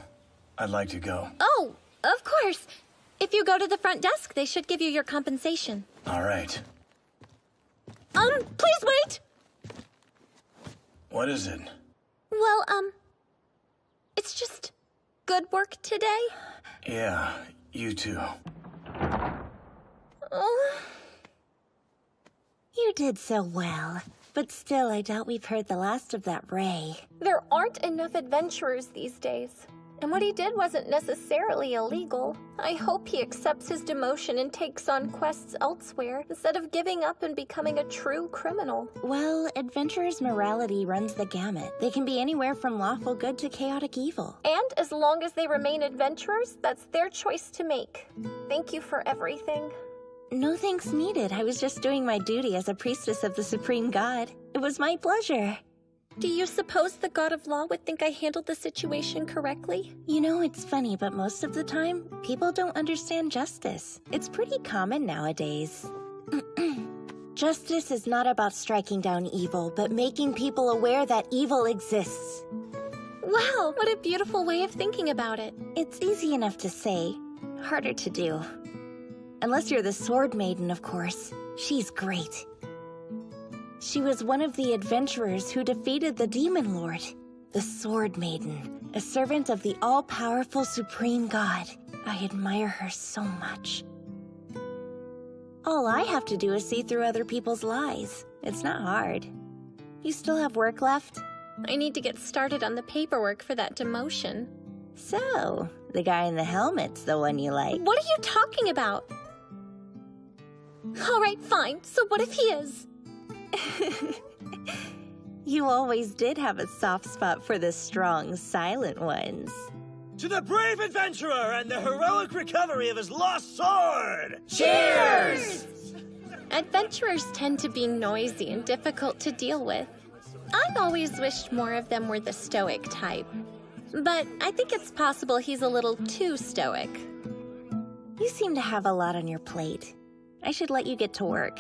I'd like to go. Oh, of course. If you go to the front desk, they should give you your compensation. All right. Please wait! What is it? Well, it's just good work today. Yeah, you too. Oh. You did so well. But still, I doubt we've heard the last of that Ray. There aren't enough adventurers these days. And what he did wasn't necessarily illegal. I hope he accepts his demotion and takes on quests elsewhere, instead of giving up and becoming a true criminal. Well, adventurers' morality runs the gamut. They can be anywhere from lawful good to chaotic evil. And as long as they remain adventurers, that's their choice to make. Thank you for everything. No thanks needed. I was just doing my duty as a priestess of the Supreme God. It was my pleasure. Do you suppose the God of Law would think I handled the situation correctly? You know, it's funny, but most of the time, people don't understand justice. It's pretty common nowadays. Justice is not about striking down evil, but making people aware that evil exists. Wow, what a beautiful way of thinking about it. It's easy enough to say, harder to do. Unless you're the Sword Maiden, of course. She's great. She was one of the adventurers who defeated the Demon Lord. The Sword Maiden, a servant of the all-powerful Supreme God. I admire her so much. All I have to do is see through other people's lies. It's not hard. You still have work left? I need to get started on the paperwork for that demotion. So, the guy in the helmet's the one you like. What are you talking about? All right, fine. So what if he is? You always did have a soft spot for the strong, silent ones. To the brave adventurer and the heroic recovery of his lost sword! Cheers! Adventurers tend to be noisy and difficult to deal with. I've always wished more of them were the stoic type. But I think it's possible he's a little too stoic. You seem to have a lot on your plate. I should let you get to work.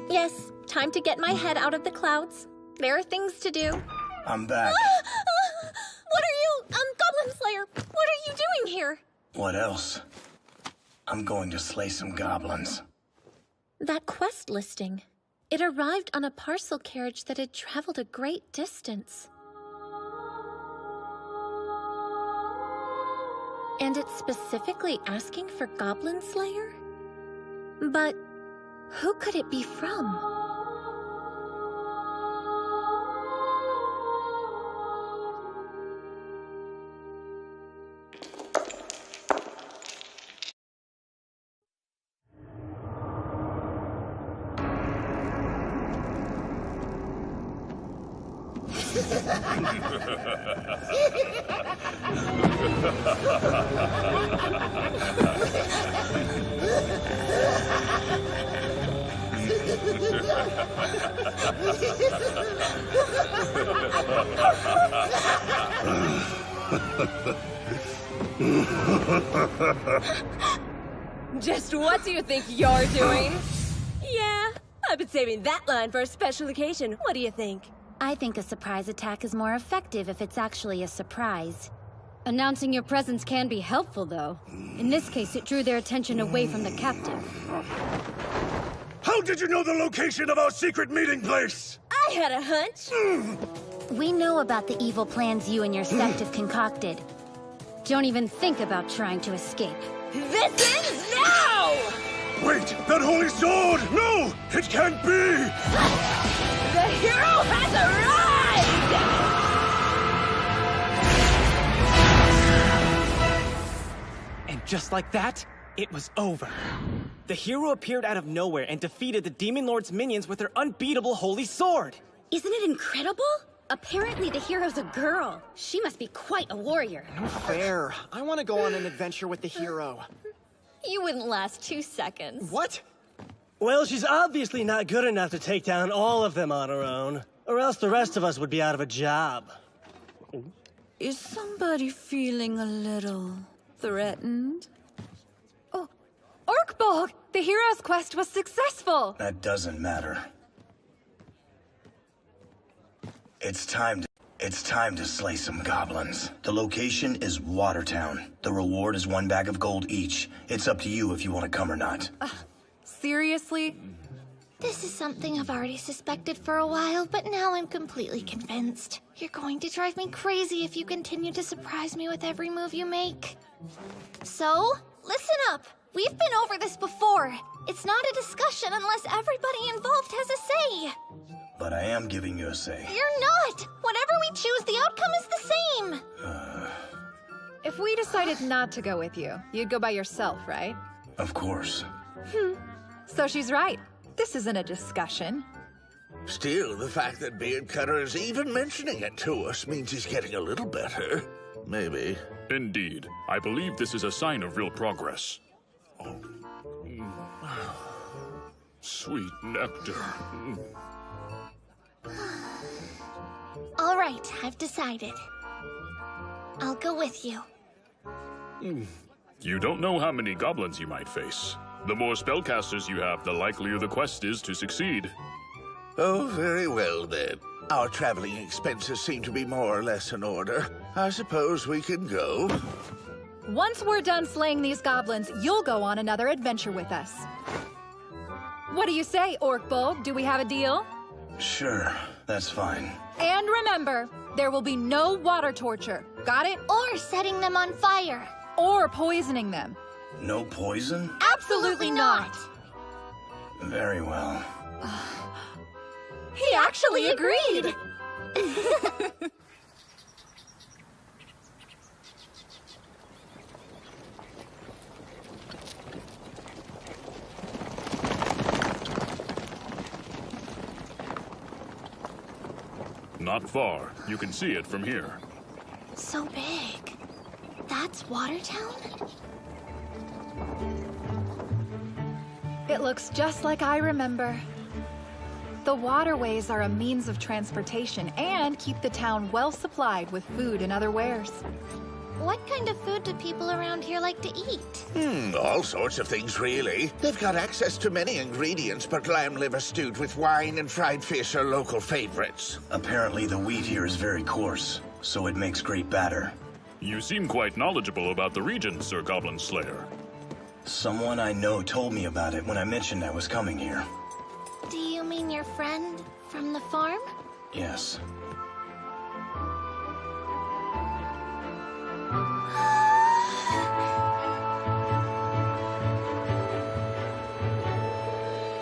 Yes, time to get my head out of the clouds. There are things to do. I'm back. What are you, Goblin Slayer? What are you doing here? What else? I'm going to slay some goblins. That quest listing. It arrived on a parcel carriage that had traveled a great distance. And it's specifically asking for Goblin Slayer? But who could it be from? Just what do you think you're doing? Yeah, I've been saving that line for a special occasion. What do you think? I think a surprise attack is more effective if it's actually a surprise. Announcing your presence can be helpful, though. In this case, it drew their attention away from the captive. How did you know the location of our secret meeting place? I had a hunch. We know about the evil plans you and your sect have concocted. Don't even think about trying to escape. This ends now! Wait! That holy sword! No! It can't be! The hero has arrived! And just like that, it was over. The hero appeared out of nowhere and defeated the Demon Lord's minions with her unbeatable holy sword. Isn't it incredible? Apparently the hero's a girl. She must be quite a warrior. No fair. I want to go on an adventure with the hero. You wouldn't last 2 seconds. What? Well, she's obviously not good enough to take down all of them on her own, or else the rest of us would be out of a job. Is somebody feeling a little threatened? Oh, Orkbog! The hero's quest was successful! That doesn't matter. It's time to slay some goblins. The location is Watertown. The reward is 1 bag of gold each. It's up to you if you want to come or not. Seriously? This is something I've already suspected for a while, but now I'm completely convinced. You're going to drive me crazy if you continue to surprise me with every move you make. So, listen up. We've been over this before. It's not a discussion unless everybody involved has a say. But I am giving you a say. You're not! Whatever we choose, the outcome is the same! If we decided not to go with you, you'd go by yourself, right? Of course. So she's right. This isn't a discussion. Still, the fact that Beardcutter is even mentioning it to us means he's getting a little better. Maybe. Indeed. I believe this is a sign of real progress. Sweet nectar. All right, I've decided. I'll go with you. You don't know how many goblins you might face. The more spellcasters you have, the likelier the quest is to succeed. Oh, very well then. Our traveling expenses seem to be more or less in order. I suppose we can go. Once we're done slaying these goblins, you'll go on another adventure with us. What do you say, Orc Bull? Do we have a deal? Sure, that's fine. And remember, there will be no water torture. Got it? Or setting them on fire. Or poisoning them. No poison? Absolutely not. Very well. He actually agreed! Not far. You can see it from here. So big. That's Watertown? It looks just like I remember. The waterways are a means of transportation and keep the town well supplied with food and other wares. What kind of food do people around here like to eat? All sorts of things, really. They've got access to many ingredients, but lamb liver stewed with wine and fried fish are local favorites. Apparently the wheat here is very coarse, so it makes great batter. You seem quite knowledgeable about the region, Sir Goblin Slayer. Someone I know told me about it when I mentioned I was coming here. Do you mean your friend from the farm? Yes.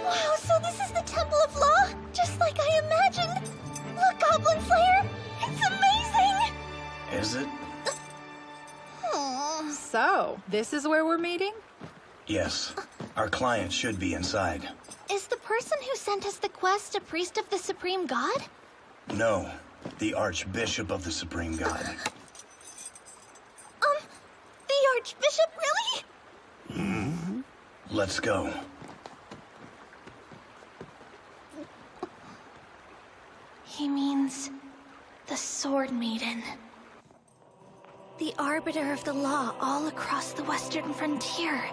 Wow, so this is the Temple of Law? Just like I imagined? Look, Goblin Slayer! It's amazing! Is it? So, this is where we're meeting? Yes. Our client should be inside. Is the person who sent us the quest a priest of the Supreme God? No, the Archbishop of the Supreme God. The Archbishop, really? Mm-hmm. Let's go. He means the Sword Maiden. The arbiter of the law all across the western frontier.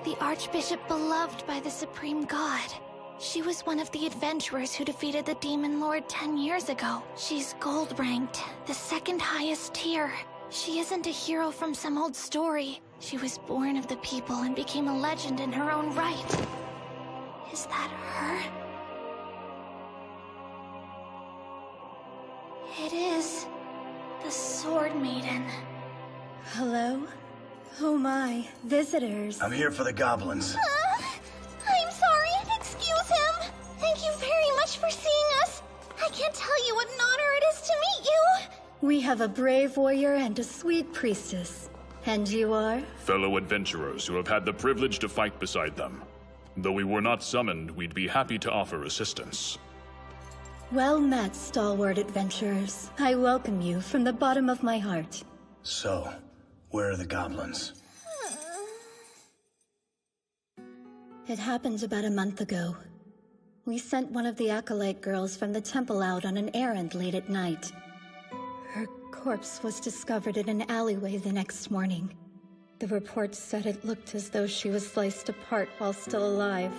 The Archbishop beloved by the Supreme God. She was one of the adventurers who defeated the Demon Lord 10 years ago. She's gold-ranked, the second highest tier. She isn't a hero from some old story. She was born of the people and became a legend in her own right. Is that her? It is the Sword Maiden. Hello? Oh my, visitors. I'm here for the goblins. I'm sorry. Excuse him. Thank you very much for seeing us. I can't tell you what an honor it is to meet you. We have a brave warrior and a sweet priestess. And you are? Fellow adventurers who have had the privilege to fight beside them. Though we were not summoned, we'd be happy to offer assistance. Well met, stalwart adventurers. I welcome you from the bottom of my heart. So, where are the goblins? It happened about a month ago. We sent one of the Acolyte girls from the temple out on an errand late at night. Her corpse was discovered in an alleyway the next morning. The reports said it looked as though she was sliced apart while still alive.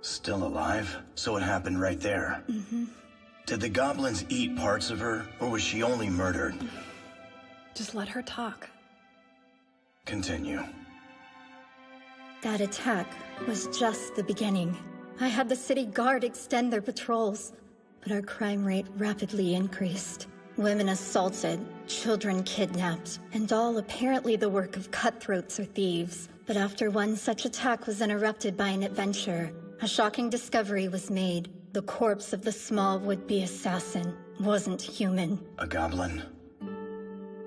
Still alive? So it happened right there. Mm-hmm. Did the goblins eat parts of her, or was she only murdered? Just let her talk. Continue. That attack was just the beginning. I had the city guard extend their patrols, but our crime rate rapidly increased. Women assaulted, children kidnapped, and all apparently the work of cutthroats or thieves. But after one such attack was interrupted by an adventurer, a shocking discovery was made. The corpse of the small would-be assassin wasn't human. A goblin?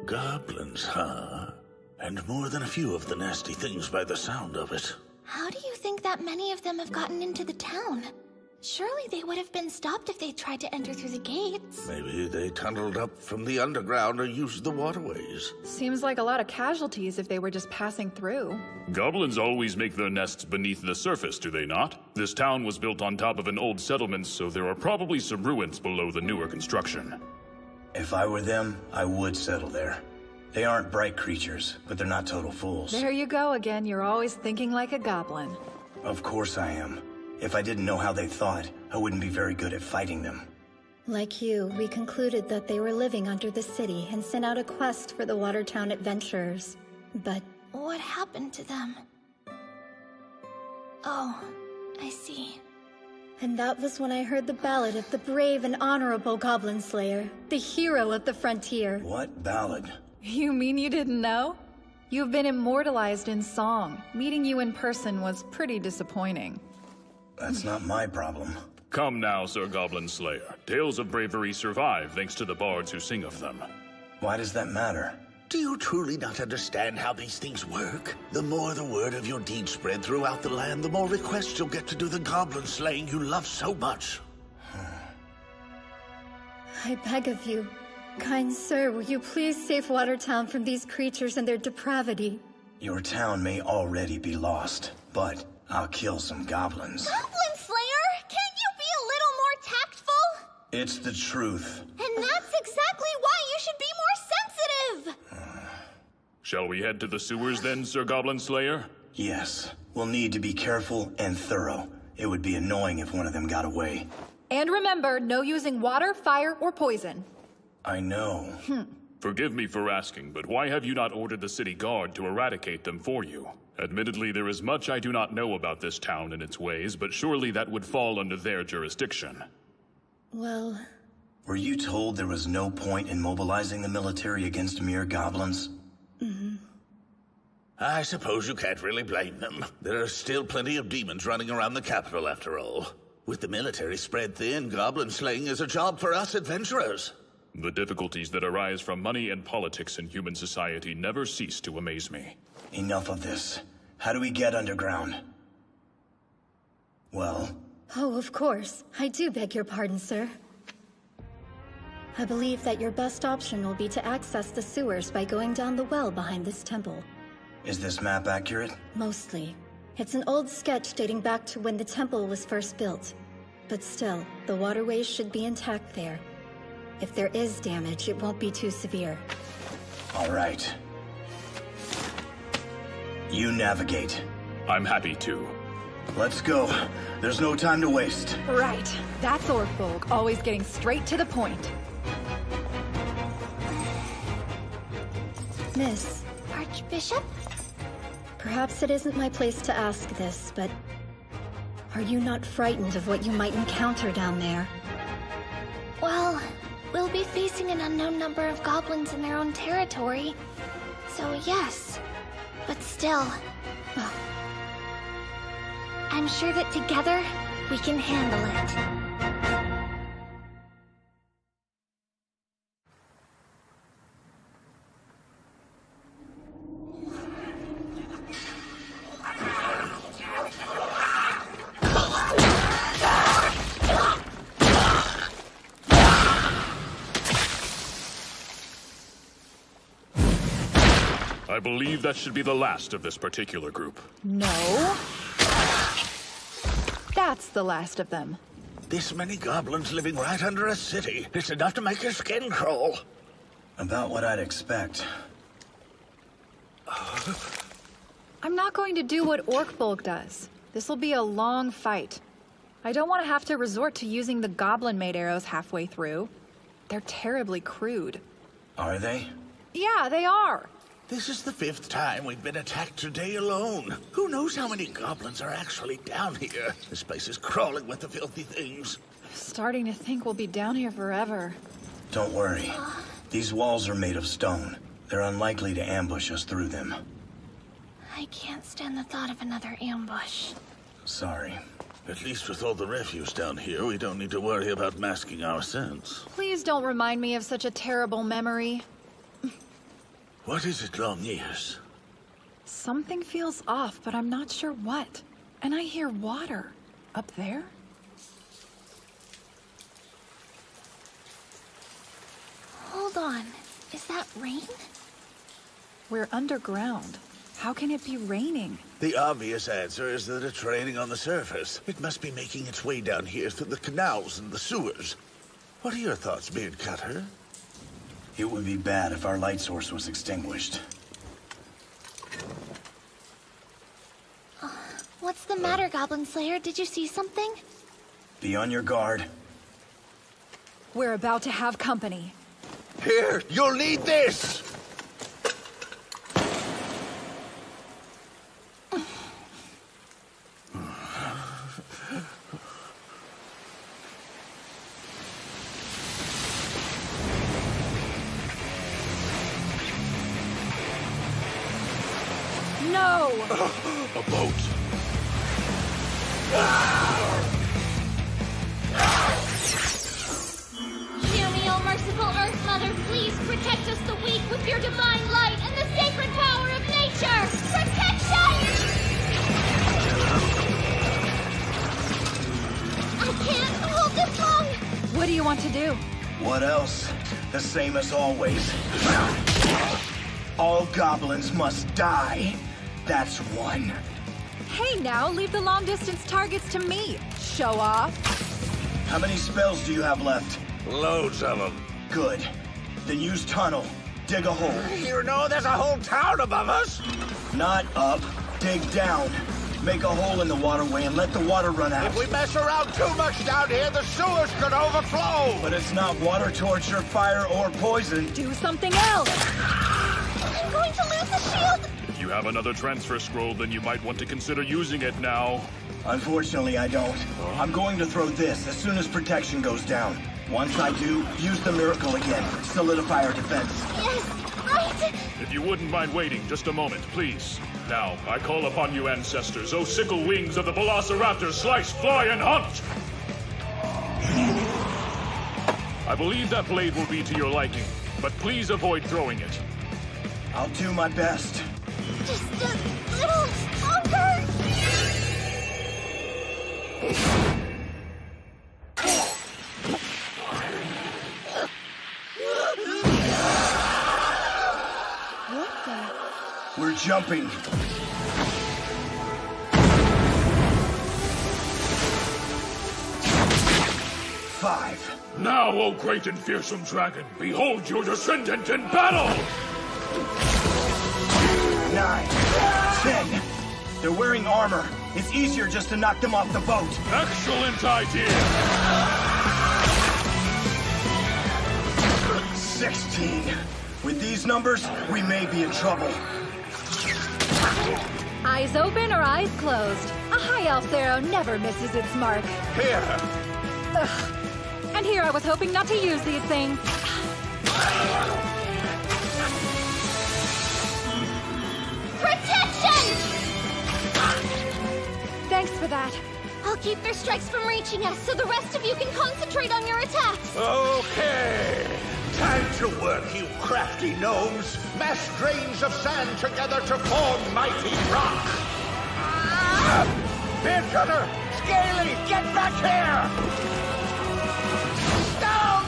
Goblins, huh? And more than a few of the nasty things by the sound of it. How do you think that many of them have gotten into the town? Surely they would have been stopped if they tried to enter through the gates. Maybe they tunneled up from the underground or used the waterways. Seems like a lot of casualties if they were just passing through. Goblins always make their nests beneath the surface, do they not? This town was built on top of an old settlement, so there are probably some ruins below the newer construction. If I were them, I would settle there. They aren't bright creatures, but they're not total fools. There you go again. You're always thinking like a goblin. Of course I am. If I didn't know how they thought, I wouldn't be very good at fighting them. Like you, we concluded that they were living under the city and sent out a quest for the Watertown adventurers. But what happened to them? Oh, I see. And that was when I heard the ballad of the brave and honorable Goblin Slayer, the hero of the frontier. What ballad? You mean you didn't know? You've been immortalized in song. Meeting you in person was pretty disappointing. That's not my problem. Come now, Sir Goblin Slayer. Tales of bravery survive thanks to the bards who sing of them. Why does that matter? Do you truly not understand how these things work? The more the word of your deeds spread throughout the land, the more requests you'll get to do the goblin slaying you love so much. I beg of you, kind sir, will you please save Watertown from these creatures and their depravity? Your town may already be lost, but I'll kill some goblins. Goblin Slayer, can't you be a little more tactful? It's the truth. And that's exactly why you should be more sensitive! Shall we head to the sewers then, Sir Goblin Slayer? Yes. We'll need to be careful and thorough. It would be annoying if one of them got away. And remember, no using water, fire, or poison. I know. Forgive me for asking, but why have you not ordered the city guard to eradicate them for you? Admittedly, there is much I do not know about this town and its ways, but surely that would fall under their jurisdiction. Well... Were you told there was no point in mobilizing the military against mere goblins? I suppose you can't really blame them. There are still plenty of demons running around the capital after all. With the military spread thin, goblin slaying is a job for us adventurers. The difficulties that arise from money and politics in human society never cease to amaze me. Enough of this. How do we get underground? Well? Oh, of course. I do beg your pardon, sir. I believe that your best option will be to access the sewers by going down the well behind this temple. Is this map accurate? Mostly. It's an old sketch dating back to when the temple was first built. But still, the waterways should be intact there. If there is damage, it won't be too severe. All right. You navigate. I'm happy to. Let's go. There's no time to waste. Right. That's Orkbolg, always getting straight to the point. Miss. Archbishop? Perhaps it isn't my place to ask this, but... are you not frightened of what you might encounter down there? Well, we'll be facing an unknown number of goblins in their own territory. So yes. But still... I'm sure that together, we can handle it. I believe that should be the last of this particular group. No. That's the last of them. This many goblins living right under a city. It's enough to make your skin crawl. About what I'd expect. I'm not going to do what Orkbolg does. This'll be a long fight. I don't want to have to resort to using the goblin-made arrows halfway through. They're terribly crude. Are they? Yeah, they are. This is the 5th time we've been attacked today alone. Who knows how many goblins are actually down here? This place is crawling with the filthy things. Starting to think we'll be down here forever. Don't worry. These walls are made of stone. They're unlikely to ambush us through them. I can't stand the thought of another ambush. Sorry. At least with all the refuse down here, we don't need to worry about masking our scents. Please don't remind me of such a terrible memory. What is it, long ears? Something feels off, but I'm not sure what. And I hear water. Up there? Hold on. Is that rain? We're underground. How can it be raining? The obvious answer is that it's raining on the surface. It must be making its way down here through the canals and the sewers. What are your thoughts, Beard Cutter? It would be bad if our light source was extinguished. What's the matter, Goblin Slayer? Did you see something? Be on your guard. We're about to have company. Here, you'll need this! No! A boat. Hear me, O merciful Earth Mother, please protect us the weak with your divine light and the sacred power of nature! Protection! I can't hold this long! What do you want to do? What else? The same as always. All goblins must die. That's one. Hey now, leave the long-distance targets to me. Show off. How many spells do you have left? Loads of them. Good. Then use tunnel. Dig a hole. You know there's a whole town above us. Not up. Dig down. Make a hole in the waterway and let the water run out. If we mess around too much down here, the sewers could overflow. But it's not water, torture, fire, or poison. Do something else. I'm going to lose the shield! If you have another transfer scroll, then you might want to consider using it now. Unfortunately, I don't. I'm going to throw this as soon as protection goes down. Once I do, use the miracle again. Solidify our defense. Yes, right! If you wouldn't mind waiting just a moment, please. Now, I call upon you ancestors, O sickle wings of the Velociraptor, slice, fly, and hunt! I believe that blade will be to your liking, but please avoid throwing it. I'll do my best. Just a little longer! What the? We're jumping. Five. Now, O great and fearsome dragon, behold your descendant in battle! 9. 10. They're wearing armor. It's easier just to knock them off the boat. Excellent idea! 16. With these numbers, we may be in trouble. Eyes open or eyes closed. A high elf arrow never misses its mark. Here. Ugh. And here I was hoping not to use these things. Protection! Thanks for that. I'll keep their strikes from reaching us so the rest of you can concentrate on your attacks. Okay. Time to work, you crafty gnomes. Mash grains of sand together to form mighty rock. Beard Cutter! Scaly, get back here! Down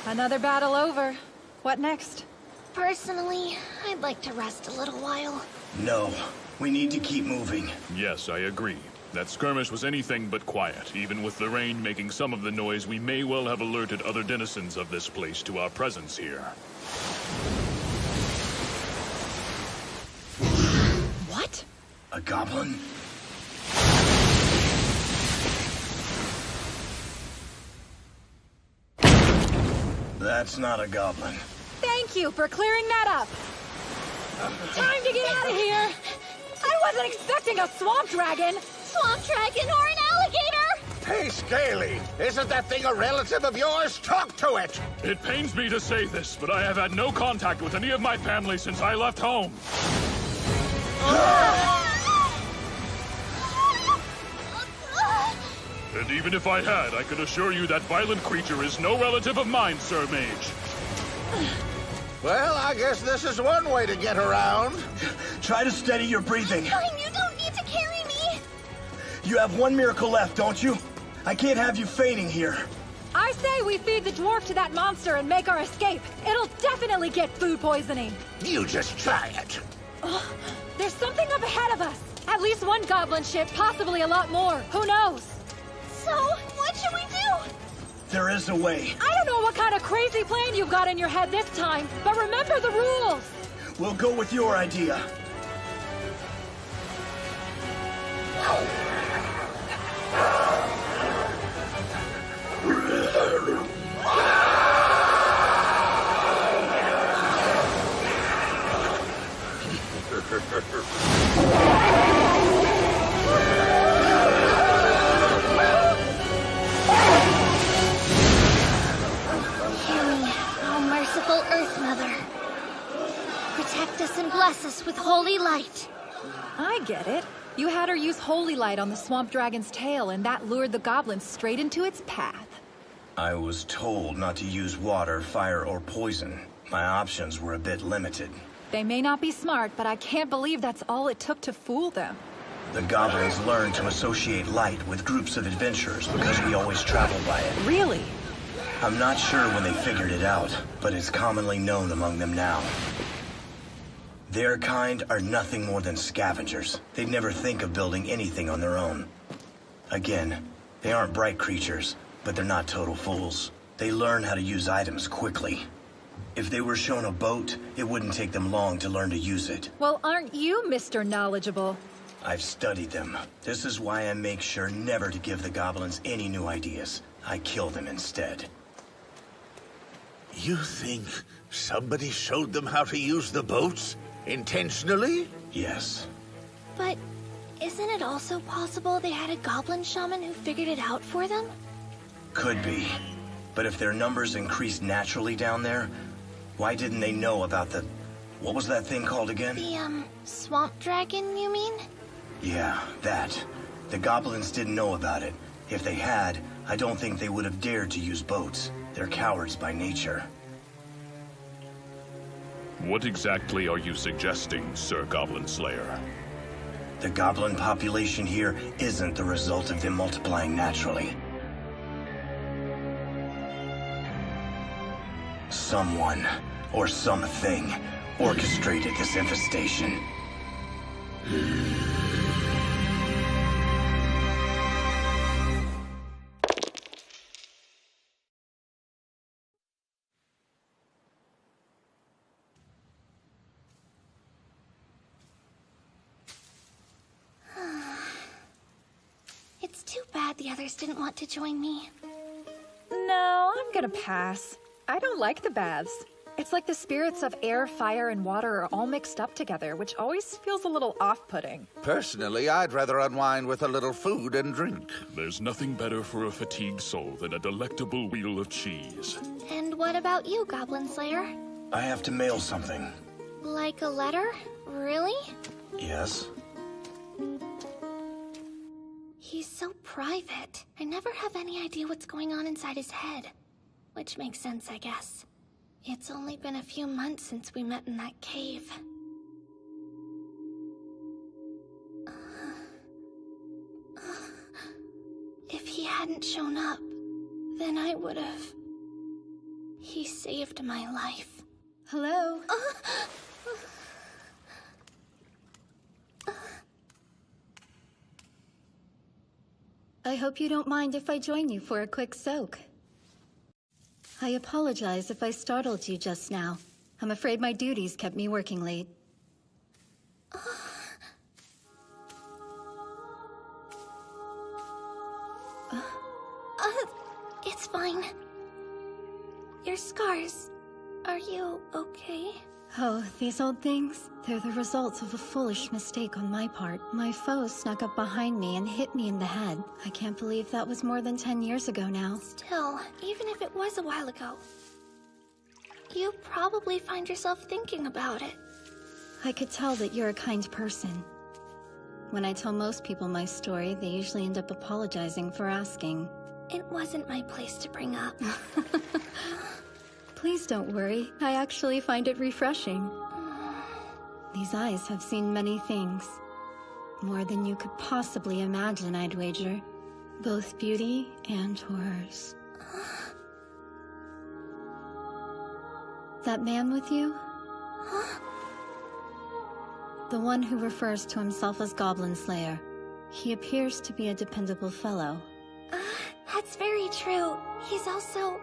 Another battle over. What next? Personally, I'd like to rest a little while. No. We need to keep moving. Yes, I agree. That skirmish was anything but quiet. Even with the rain making some of the noise, we may well have alerted other denizens of this place to our presence here. What? A goblin? That's not a goblin. Thank you for clearing that up. Time to get out of here. I wasn't expecting a swamp dragon. Swamp dragon or an alligator? Hey, Scaly! Isn't that thing a relative of yours? Talk to it! It pains me to say this, but I have had no contact with any of my family since I left home. And even if I had, I can assure you that violent creature is no relative of mine, Sir Mage. Well, I guess this is one way to get around. Try to steady your breathing. Fine, you don't need to carry me. You have one miracle left, don't you? I can't have you fainting here. I say we feed the dwarf to that monster and make our escape. It'll definitely get food poisoning. You just try it. There's something up ahead of us. At least one goblin ship, possibly a lot more. Who knows? So, what should we do? There is a way. I don't know what kind of crazy plan you've got in your head this time, but remember the rules! We'll go with your idea. Merciful Earth Mother, protect us and bless us with holy light. I get it. You had her use holy light on the swamp dragon's tail, and that lured the goblins straight into its path. I was told not to use water, fire, or poison. My options were a bit limited. They may not be smart, but I can't believe that's all it took to fool them. The goblins learned to associate light with groups of adventurers because we always travel by it. Really? I'm not sure when they figured it out, but it's commonly known among them now. Their kind are nothing more than scavengers. They'd never think of building anything on their own. Again, they aren't bright creatures, but they're not total fools. They learn how to use items quickly. If they were shown a boat, it wouldn't take them long to learn to use it. Well, aren't you Mr. Knowledgeable? I've studied them. This is why I make sure never to give the goblins any new ideas. I kill them instead. You think somebody showed them how to use the boats? Intentionally? Yes. But isn't it also possible they had a goblin shaman who figured it out for them? Could be. But if their numbers increased naturally down there, why didn't they know about the... What was that thing called again? The, swamp dragon, you mean? Yeah, that. The goblins didn't know about it. If they had, I don't think they would have dared to use boats. They're cowards by nature. What exactly are you suggesting, Sir Goblin Slayer? The goblin population here isn't the result of them multiplying naturally. Someone, or something, orchestrated this infestation. It's too bad the others didn't want to join me. No, I'm gonna pass. I don't like the baths. It's like the spirits of air, fire, and water are all mixed up together, which always feels a little off-putting. Personally, I'd rather unwind with a little food and drink. There's nothing better for a fatigued soul than a delectable wheel of cheese. And what about you, Goblin Slayer? I have to mail something. Like a letter? Really? Yes. He's so private. I never have any idea what's going on inside his head. Which makes sense, I guess. It's only been a few months since we met in that cave. If he hadn't shown up, then I would have... He saved my life. Hello? I hope you don't mind if I join you for a quick soak. I apologize if I startled you just now. I'm afraid my duties kept me working late. It's fine. Your scars. Are you okay? Oh, these old things? They're the results of a foolish mistake on my part. My foe snuck up behind me and hit me in the head. I can't believe that was more than 10 years ago now. Still, even if it was a while ago, you probably find yourself thinking about it. I could tell that you're a kind person. When I tell most people my story, they usually end up apologizing for asking. It wasn't my place to bring up. Please don't worry. I actually find it refreshing. These eyes have seen many things. More than you could possibly imagine, I'd wager. Both beauty and horrors. That man with you? The one who refers to himself as Goblin Slayer. He appears to be a dependable fellow. That's very true. He's also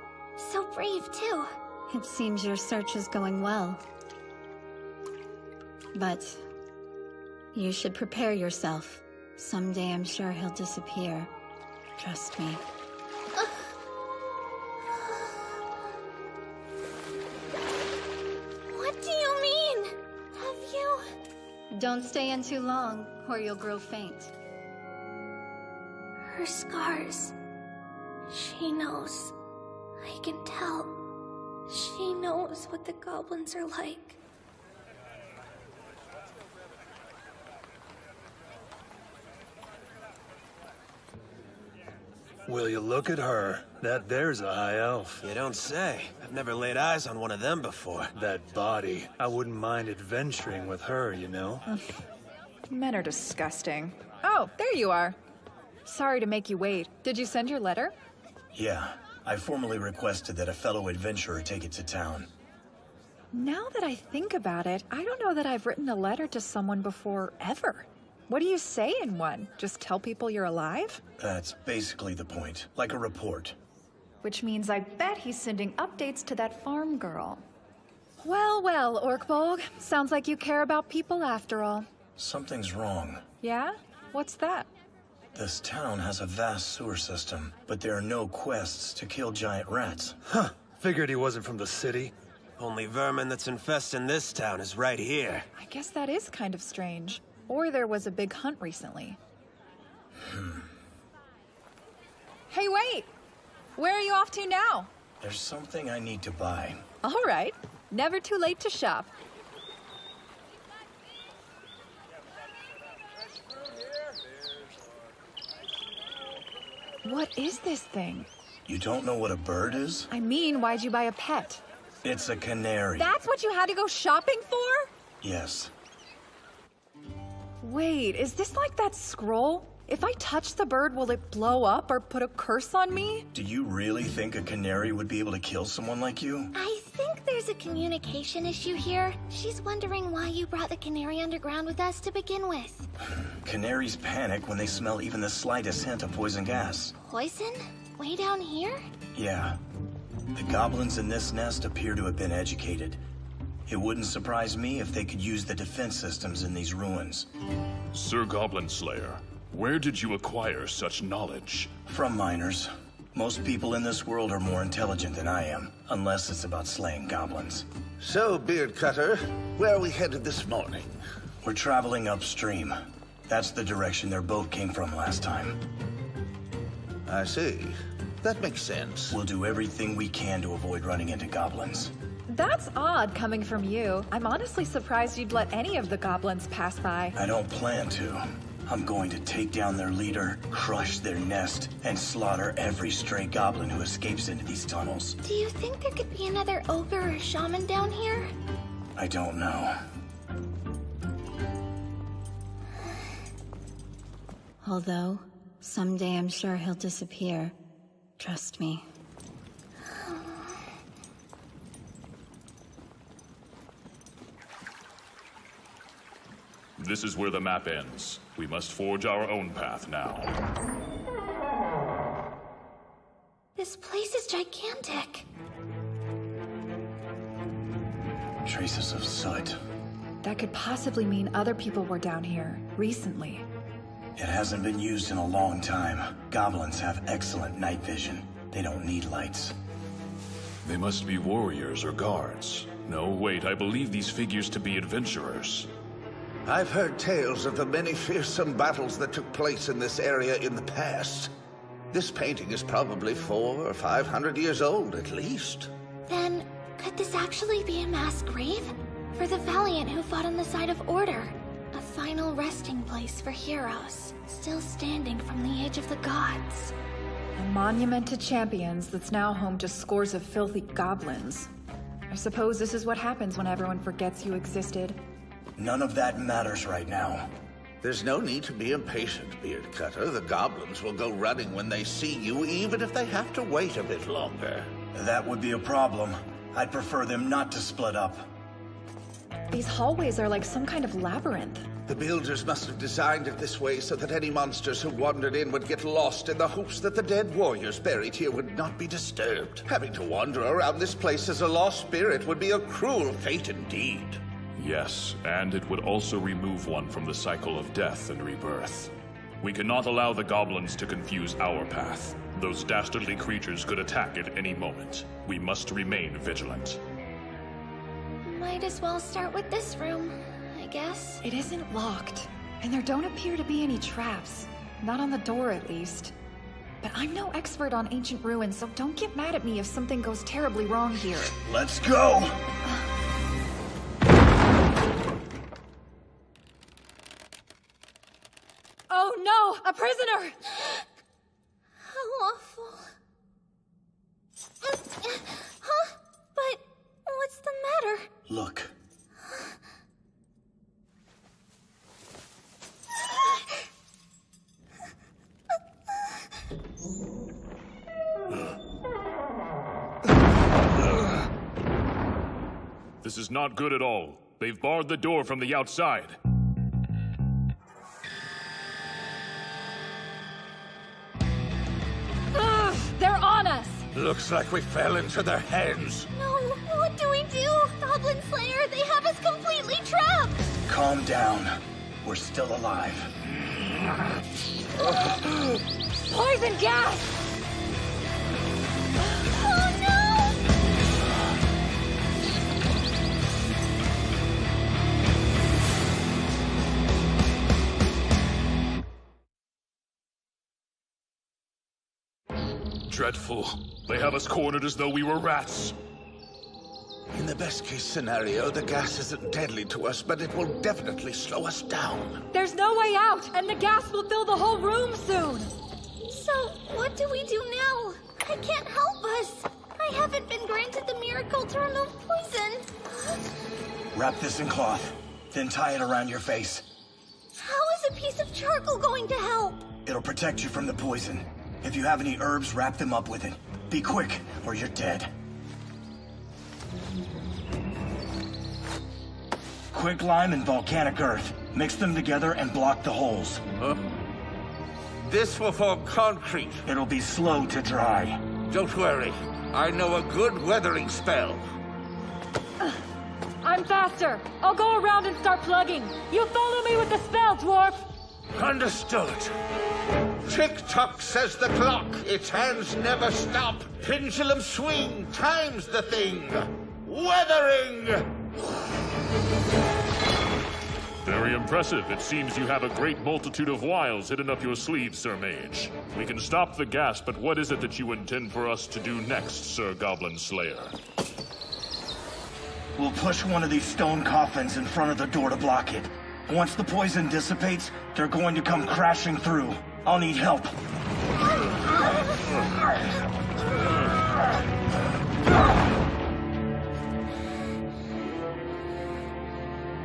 So brave, too. It seems your search is going well. But you should prepare yourself. Someday I'm sure he'll disappear. Trust me. What do you mean? Have you... Don't stay in too long, or you'll grow faint. Her scars. She knows. I can tell. She knows what the goblins are like. Will you look at her? That there's a high elf. You don't say. I've never laid eyes on one of them before. That body. I wouldn't mind adventuring with her, you know? Men are disgusting. Oh, there you are. Sorry to make you wait. Did you send your letter? Yeah. I formally requested that a fellow adventurer take it to town. Now that I think about it, I don't know that I've written a letter to someone before, ever. What do you say in one? Just tell people you're alive? That's basically the point. Like a report. Which means I bet he's sending updates to that farm girl. Well, well, Orkbolg. Sounds like you care about people after all. Something's wrong. Yeah? What's that? This town has a vast sewer system, but there are no quests to kill giant rats. Huh. Figured he wasn't from the city. Only vermin that's infesting this town is right here. I guess that is kind of strange. Or there was a big hunt recently. Hey, wait! Where are you off to now? There's something I need to buy. All right. Never too late to shop. What is this thing? You don't know what a bird is? I mean, why'd you buy a pet? It's a canary. That's what you had to go shopping for? Yes. Wait, is this like that scroll? If I touch the bird, will it blow up or put a curse on me? Do you really think a canary would be able to kill someone like you? I think there's a communication issue here. She's wondering why you brought the canary underground with us to begin with. Canaries panic when they smell even the slightest hint of poison gas. Poison? Way down here? Yeah. The goblins in this nest appear to have been educated. It wouldn't surprise me if they could use the defense systems in these ruins. Sir Goblin Slayer, where did you acquire such knowledge? From miners. Most people in this world are more intelligent than I am, unless it's about slaying goblins. So, Beard Cutter, where are we headed this morning? We're traveling upstream. That's the direction their boat came from last time. I see. That makes sense. We'll do everything we can to avoid running into goblins. That's odd coming from you. I'm honestly surprised you'd let any of the goblins pass by. I don't plan to. I'm going to take down their leader, crush their nest, and slaughter every stray goblin who escapes into these tunnels. Do you think there could be another ogre or shaman down here? I don't know. Although, someday I'm sure he'll disappear. Trust me. This is where the map ends. We must forge our own path now. This place is gigantic. Traces of soot. That could possibly mean other people were down here, recently. It hasn't been used in a long time. Goblins have excellent night vision. They don't need lights. They must be warriors or guards. No, wait, I believe these figures to be adventurers. I've heard tales of the many fearsome battles that took place in this area in the past. This painting is probably 400 or 500 years old, at least. Then, could this actually be a mass grave? For the valiant who fought on the side of order. A final resting place for heroes, still standing from the age of the gods. A monument to champions that's now home to scores of filthy goblins. I suppose this is what happens when everyone forgets you existed. None of that matters right now. There's no need to be impatient, Beard Cutter. The goblins will go running when they see you, even if they have to wait a bit longer. That would be a problem. I'd prefer them not to split up. These hallways are like some kind of labyrinth. The builders must have designed it this way so that any monsters who wandered in would get lost in the hopes that the dead warriors buried here would not be disturbed. Having to wander around this place as a lost spirit would be a cruel fate indeed. Yes, and it would also remove one from the cycle of death and rebirth. We cannot allow the goblins to confuse our path. Those dastardly creatures could attack at any moment. We must remain vigilant. Might as well start with this room, I guess. It isn't locked, and there don't appear to be any traps. Not on the door, at least. But I'm no expert on ancient ruins, so don't get mad at me if something goes terribly wrong here. Let's go! Oh no! A prisoner! How awful. Huh? But what's the matter? Look. This is not good at all. They've barred the door from the outside. They're on us! Looks like we fell into their hands. No, what do we do? Goblin Slayer, they have us completely trapped! Calm down. We're still alive. Poison gas! Oh no! Dreadful. They have us cornered as though we were rats. In the best case scenario, the gas isn't deadly to us, but it will definitely slow us down. There's no way out, and the gas will fill the whole room soon! So, what do we do now? I can't help us. I haven't been granted the miracle to remove poison. Wrap this in cloth, then tie it around your face. How is a piece of charcoal going to help? It'll protect you from the poison. If you have any herbs, wrap them up with it. Be quick, or you're dead. Quicklime and volcanic earth. Mix them together and block the holes. Huh? This will form concrete. It'll be slow to dry. Don't worry. I know a good weathering spell. I'm faster. I'll go around and start plugging. You follow me with the spell, dwarf. Understood. Tick-tock, says the clock. Its hands never stop. Pendulum swing, time's the thing. Weathering! Very impressive. It seems you have a great multitude of wiles hidden up your sleeve, Sir Mage. We can stop the gas, but what is it that you intend for us to do next, Sir Goblin Slayer? We'll push one of these stone coffins in front of the door to block it. Once the poison dissipates, they're going to come crashing through. I'll need help.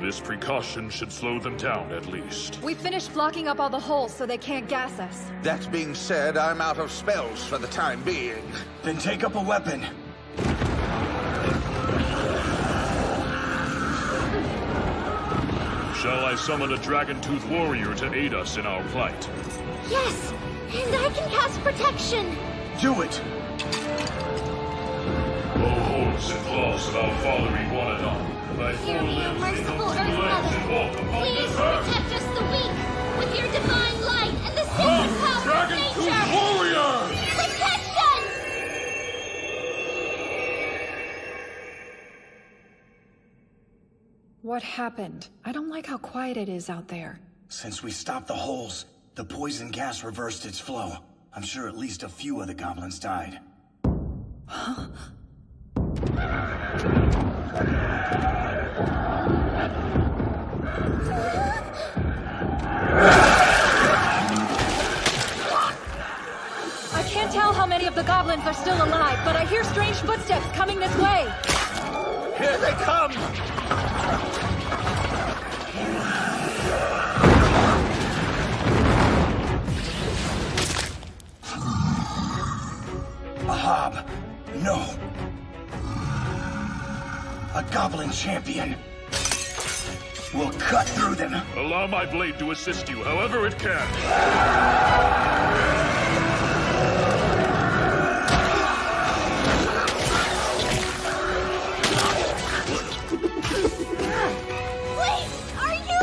This precaution should slow them down, at least. We finished blocking up all the holes so they can't gas us. That being said, I'm out of spells for the time being. Then take up a weapon. Shall I summon a dragon-tooth warrior to aid us in our plight? Yes, and I can cast protection. Do it. O horns and claws of our father Iguanodon, thy Hear me, O merciful Earth Mother. Please protect us the weak with your divine light and the sacred power of nature. Warrior! Protection! What happened? I don't like how quiet it is out there. Since we stopped the holes, the poison gas reversed its flow. I'm sure at least a few of the goblins died. Huh? I can't tell how many of the goblins are still alive, but I hear strange footsteps coming this way. Here they come! A hob. No. A goblin champion. We'll cut through them. Allow my blade to assist you however it can. Wait, are you?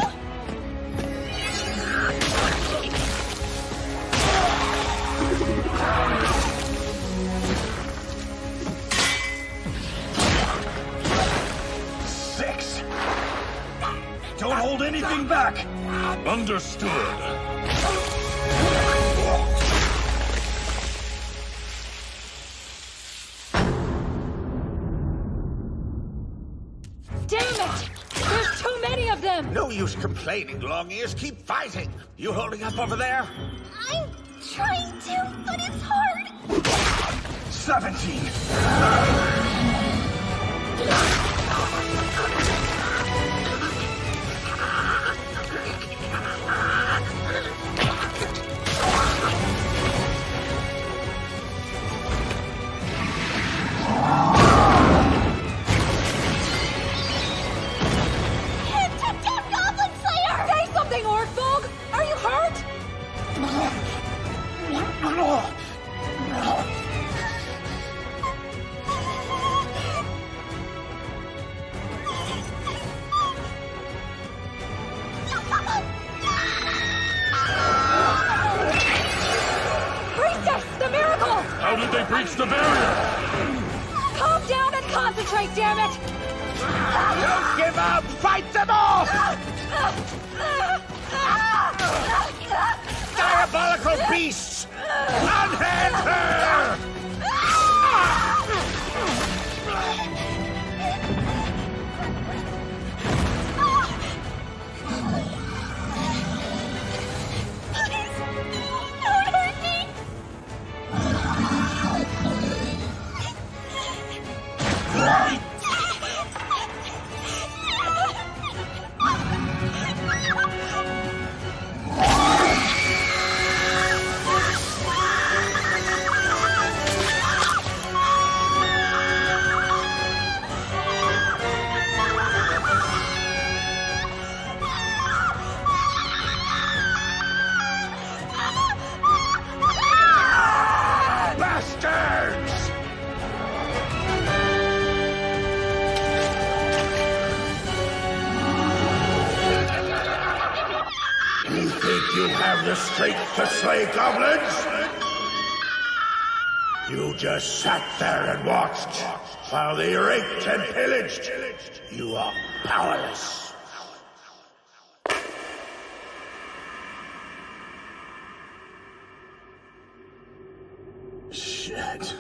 Don't hold anything back! Understood. Damn it! There's too many of them! No use complaining, Long Ears. Keep fighting. You holding up over there? I'm trying to, but it's hard. 17! Took down Goblin Slayer! Say something, Orkbog! Are you hurt? Priestess, the miracle! How did they breach the barrier? Calm down and concentrate, damn it! Don't give up! Fight them off! Diabolical beasts! Unhand her! Don't hurt me! Bastards! You think you have the strength to slay goblins? You just sat there and watched while they raped and pillaged. You are powerless. Shit.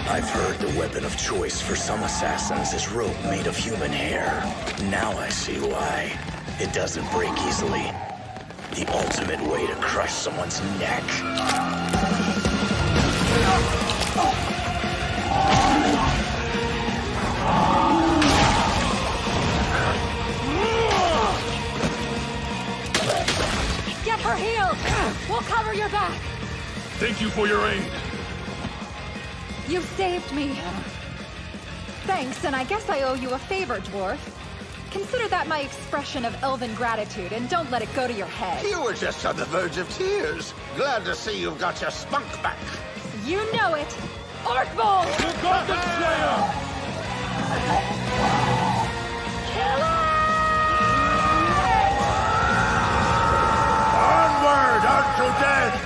I've heard the weapon of choice for some assassins is rope made of human hair. Now I see why. It doesn't break easily. The ultimate way to crush someone's neck. Get her healed! We'll cover your back! Thank you for your aid. You saved me. Thanks, and I guess I owe you a favor, dwarf. Consider that my expression of elven gratitude, and don't let it go to your head. You were just on the verge of tears. Glad to see you've got your spunk back. You know it! Orkball! The Goblin Slayer! Onward unto death!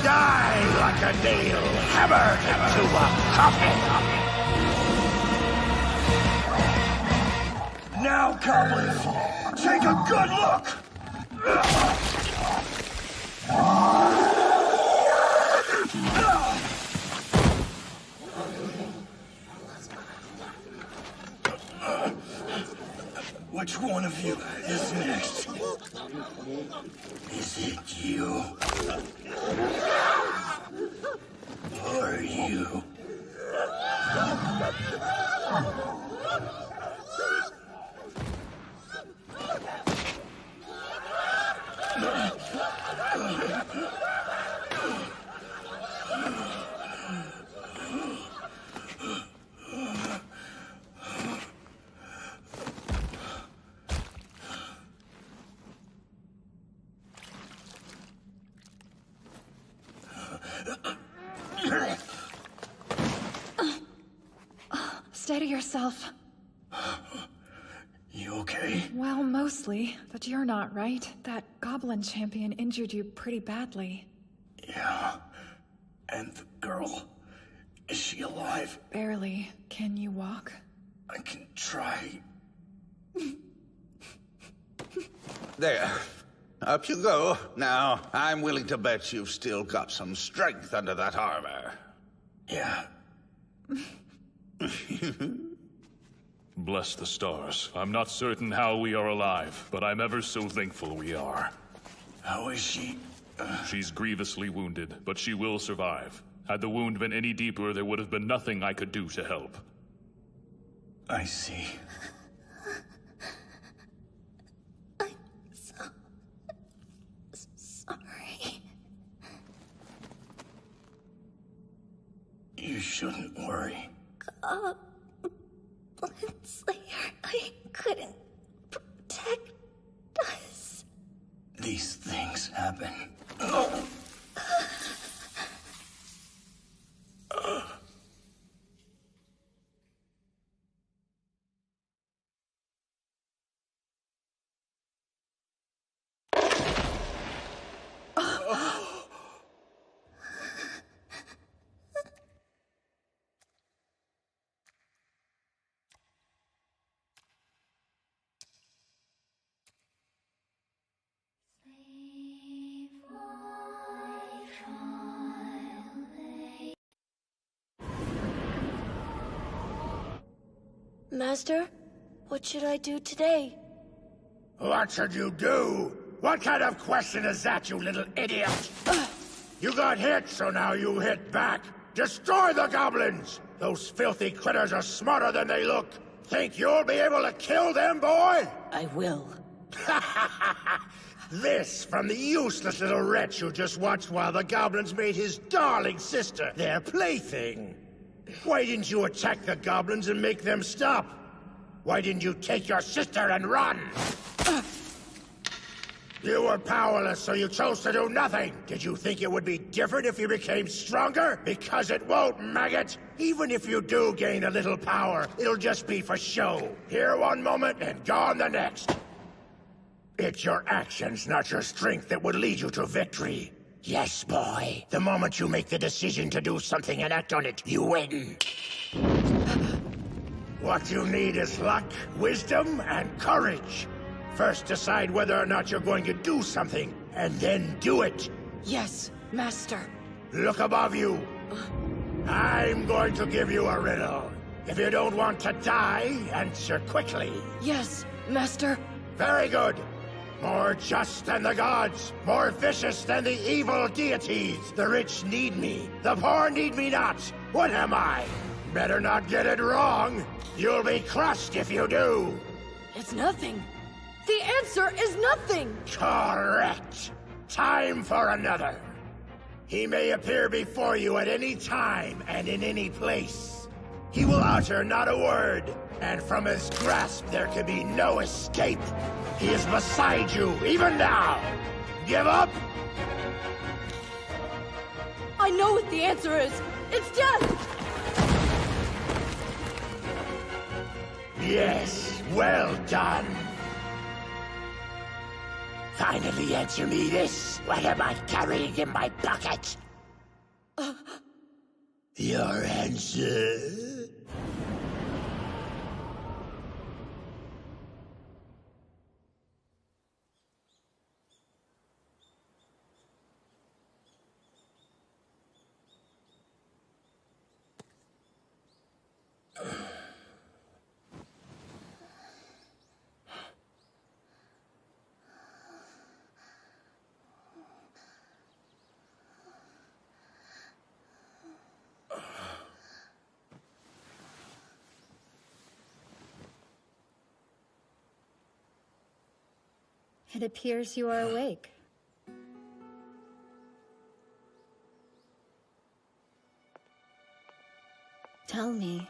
Die like a nail hammered into a coffin! Now, goblins, take a good look! Which one of you is next? Is it you? Or you? Steady yourself. You okay? Well, mostly, but you're not, right? That goblin champion injured you pretty badly. Yeah. And the girl, is she alive? Barely. Can you walk? I can try. There. Up you go. Now, I'm willing to bet you've still got some strength under that armor. Yeah. Bless the stars. I'm not certain how we are alive, but I'm ever so thankful we are. How is she? She's grievously wounded, but she will survive. Had the wound been any deeper, there would have been nothing I could do to help. I see. I'm so sorry. You shouldn't worry. Goblin Slayer, I couldn't protect us. These things happen. Master, what should I do today? What should you do? What kind of question is that, you little idiot? You got hit, so now you hit back. Destroy the goblins! Those filthy critters are smarter than they look. Think you'll be able to kill them, boy? I will. This from the useless little wretch who just watched while the goblins made his darling sister their plaything. Why didn't you attack the goblins and make them stop? Why didn't you take your sister and run? You were powerless, so you chose to do nothing. Did you think it would be different if you became stronger? Because it won't, maggot. Even if you do gain a little power, it'll just be for show. Here one moment and gone the next. It's your actions, not your strength, that would lead you to victory. Yes, boy. The moment you make the decision to do something and act on it, you win. What you need is luck, wisdom, and courage. First decide whether or not you're going to do something, and then do it. Yes, Master. Look above you. I'm going to give you a riddle. If you don't want to die, answer quickly. Yes, Master. Very good. More just than the gods, more vicious than the evil deities. The rich need me, the poor need me not. What am I? Better not get it wrong. You'll be crushed if you do. It's nothing. The answer is nothing! Correct. Time for another. He may appear before you at any time and in any place. He will utter not a word, and from his grasp there can be no escape. He is beside you, even now. Give up? I know what the answer is. It's death! Yes, well done. Finally answer me this. What am I carrying in my pocket? Your answer? It appears you are awake. Tell me,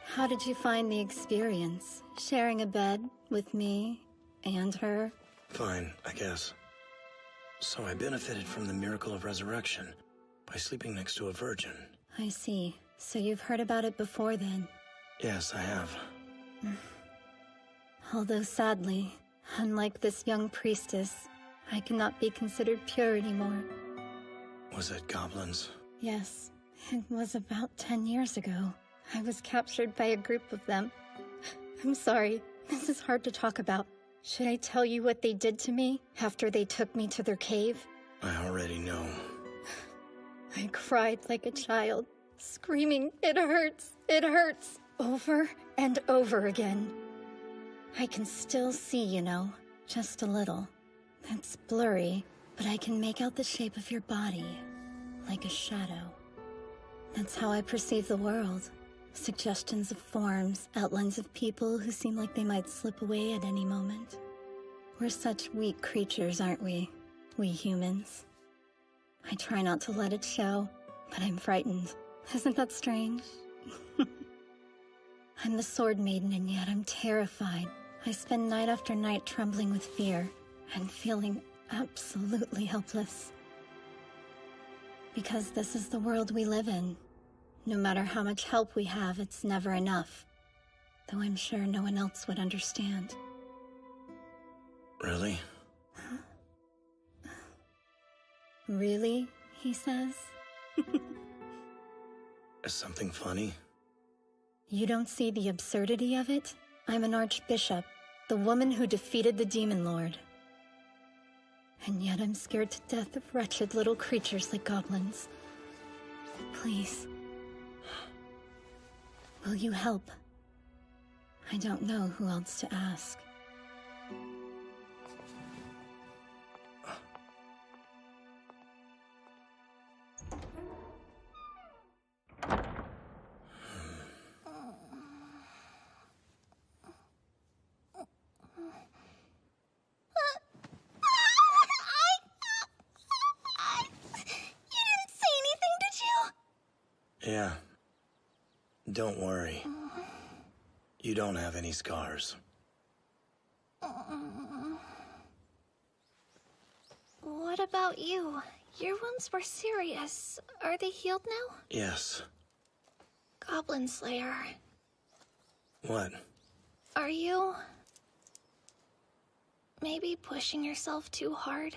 how did you find the experience? Sharing a bed with me and her? Fine, I guess. So I benefited from the miracle of resurrection by sleeping next to a virgin. I see. So you've heard about it before then? Yes, I have. Although sadly, unlike this young priestess, I cannot be considered pure anymore. Was it goblins? Yes, it was about 10 years ago. I was captured by a group of them. I'm sorry, this is hard to talk about. Should I tell you what they did to me after they took me to their cave? I already know. I cried like a child, screaming, "It hurts," over and over again. I can still see, you know, just a little. It's blurry, but I can make out the shape of your body, like a shadow. That's how I perceive the world. Suggestions of forms, outlines of people who seem like they might slip away at any moment. We're such weak creatures, aren't we? We humans. I try not to let it show, but I'm frightened. Isn't that strange? I'm the Sword Maiden, and yet I'm terrified. I spend night after night trembling with fear and feeling absolutely helpless. Because this is the world we live in. No matter how much help we have, it's never enough. Though I'm sure no one else would understand. Really? Really? He says. Is something funny? You don't see the absurdity of it? I'm an archbishop, the woman who defeated the demon lord. And yet I'm scared to death of wretched little creatures like goblins. Please. Will you help? I don't know who else to ask. Yeah. Don't worry. You don't have any scars. What about you? Your wounds were serious. Are they healed now? Yes. Goblin Slayer. What? Are you... maybe pushing yourself too hard?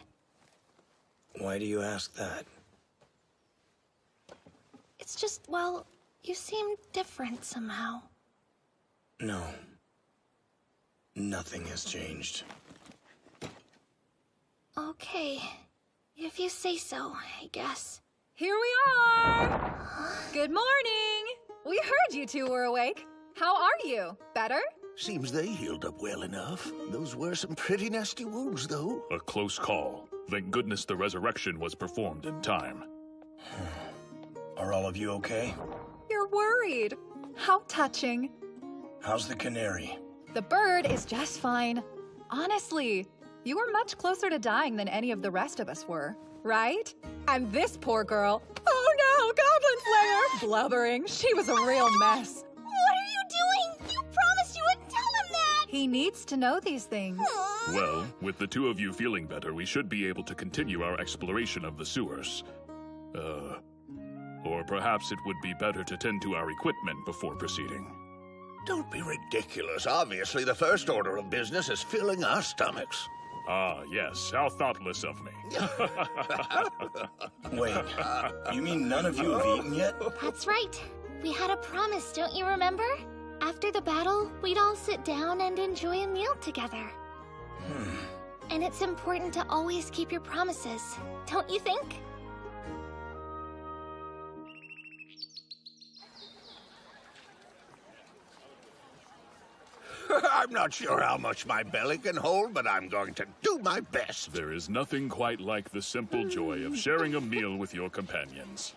Why do you ask that? It's just, well, you seem different somehow. No. Nothing has changed. Okay. If you say so, I guess. Here we are! Good morning! We heard you two were awake. How are you? Better? Seems they healed up well enough. Those were some pretty nasty wounds, though. A close call. Thank goodness the resurrection was performed in time. Are all of you okay? You're worried. How touching. How's the canary? The bird is just fine. Honestly, you were much closer to dying than any of the rest of us were, right? And this poor girl, oh no, Goblin Slayer, blubbering. She was a real mess. What are you doing? You promised you wouldn't tell him that! He needs to know these things. Well, with the two of you feeling better, we should be able to continue our exploration of the sewers. Or perhaps it would be better to tend to our equipment before proceeding. Don't be ridiculous. Obviously, the first order of business is filling our stomachs. Ah, yes. How thoughtless of me. Wait, you mean none of you have eaten yet? That's right. We had a promise, don't you remember? After the battle, we'd all sit down and enjoy a meal together. And it's important to always keep your promises, don't you think? I'm not sure how much my belly can hold, but I'm going to do my best. There is nothing quite like the simple joy of sharing a meal with your companions.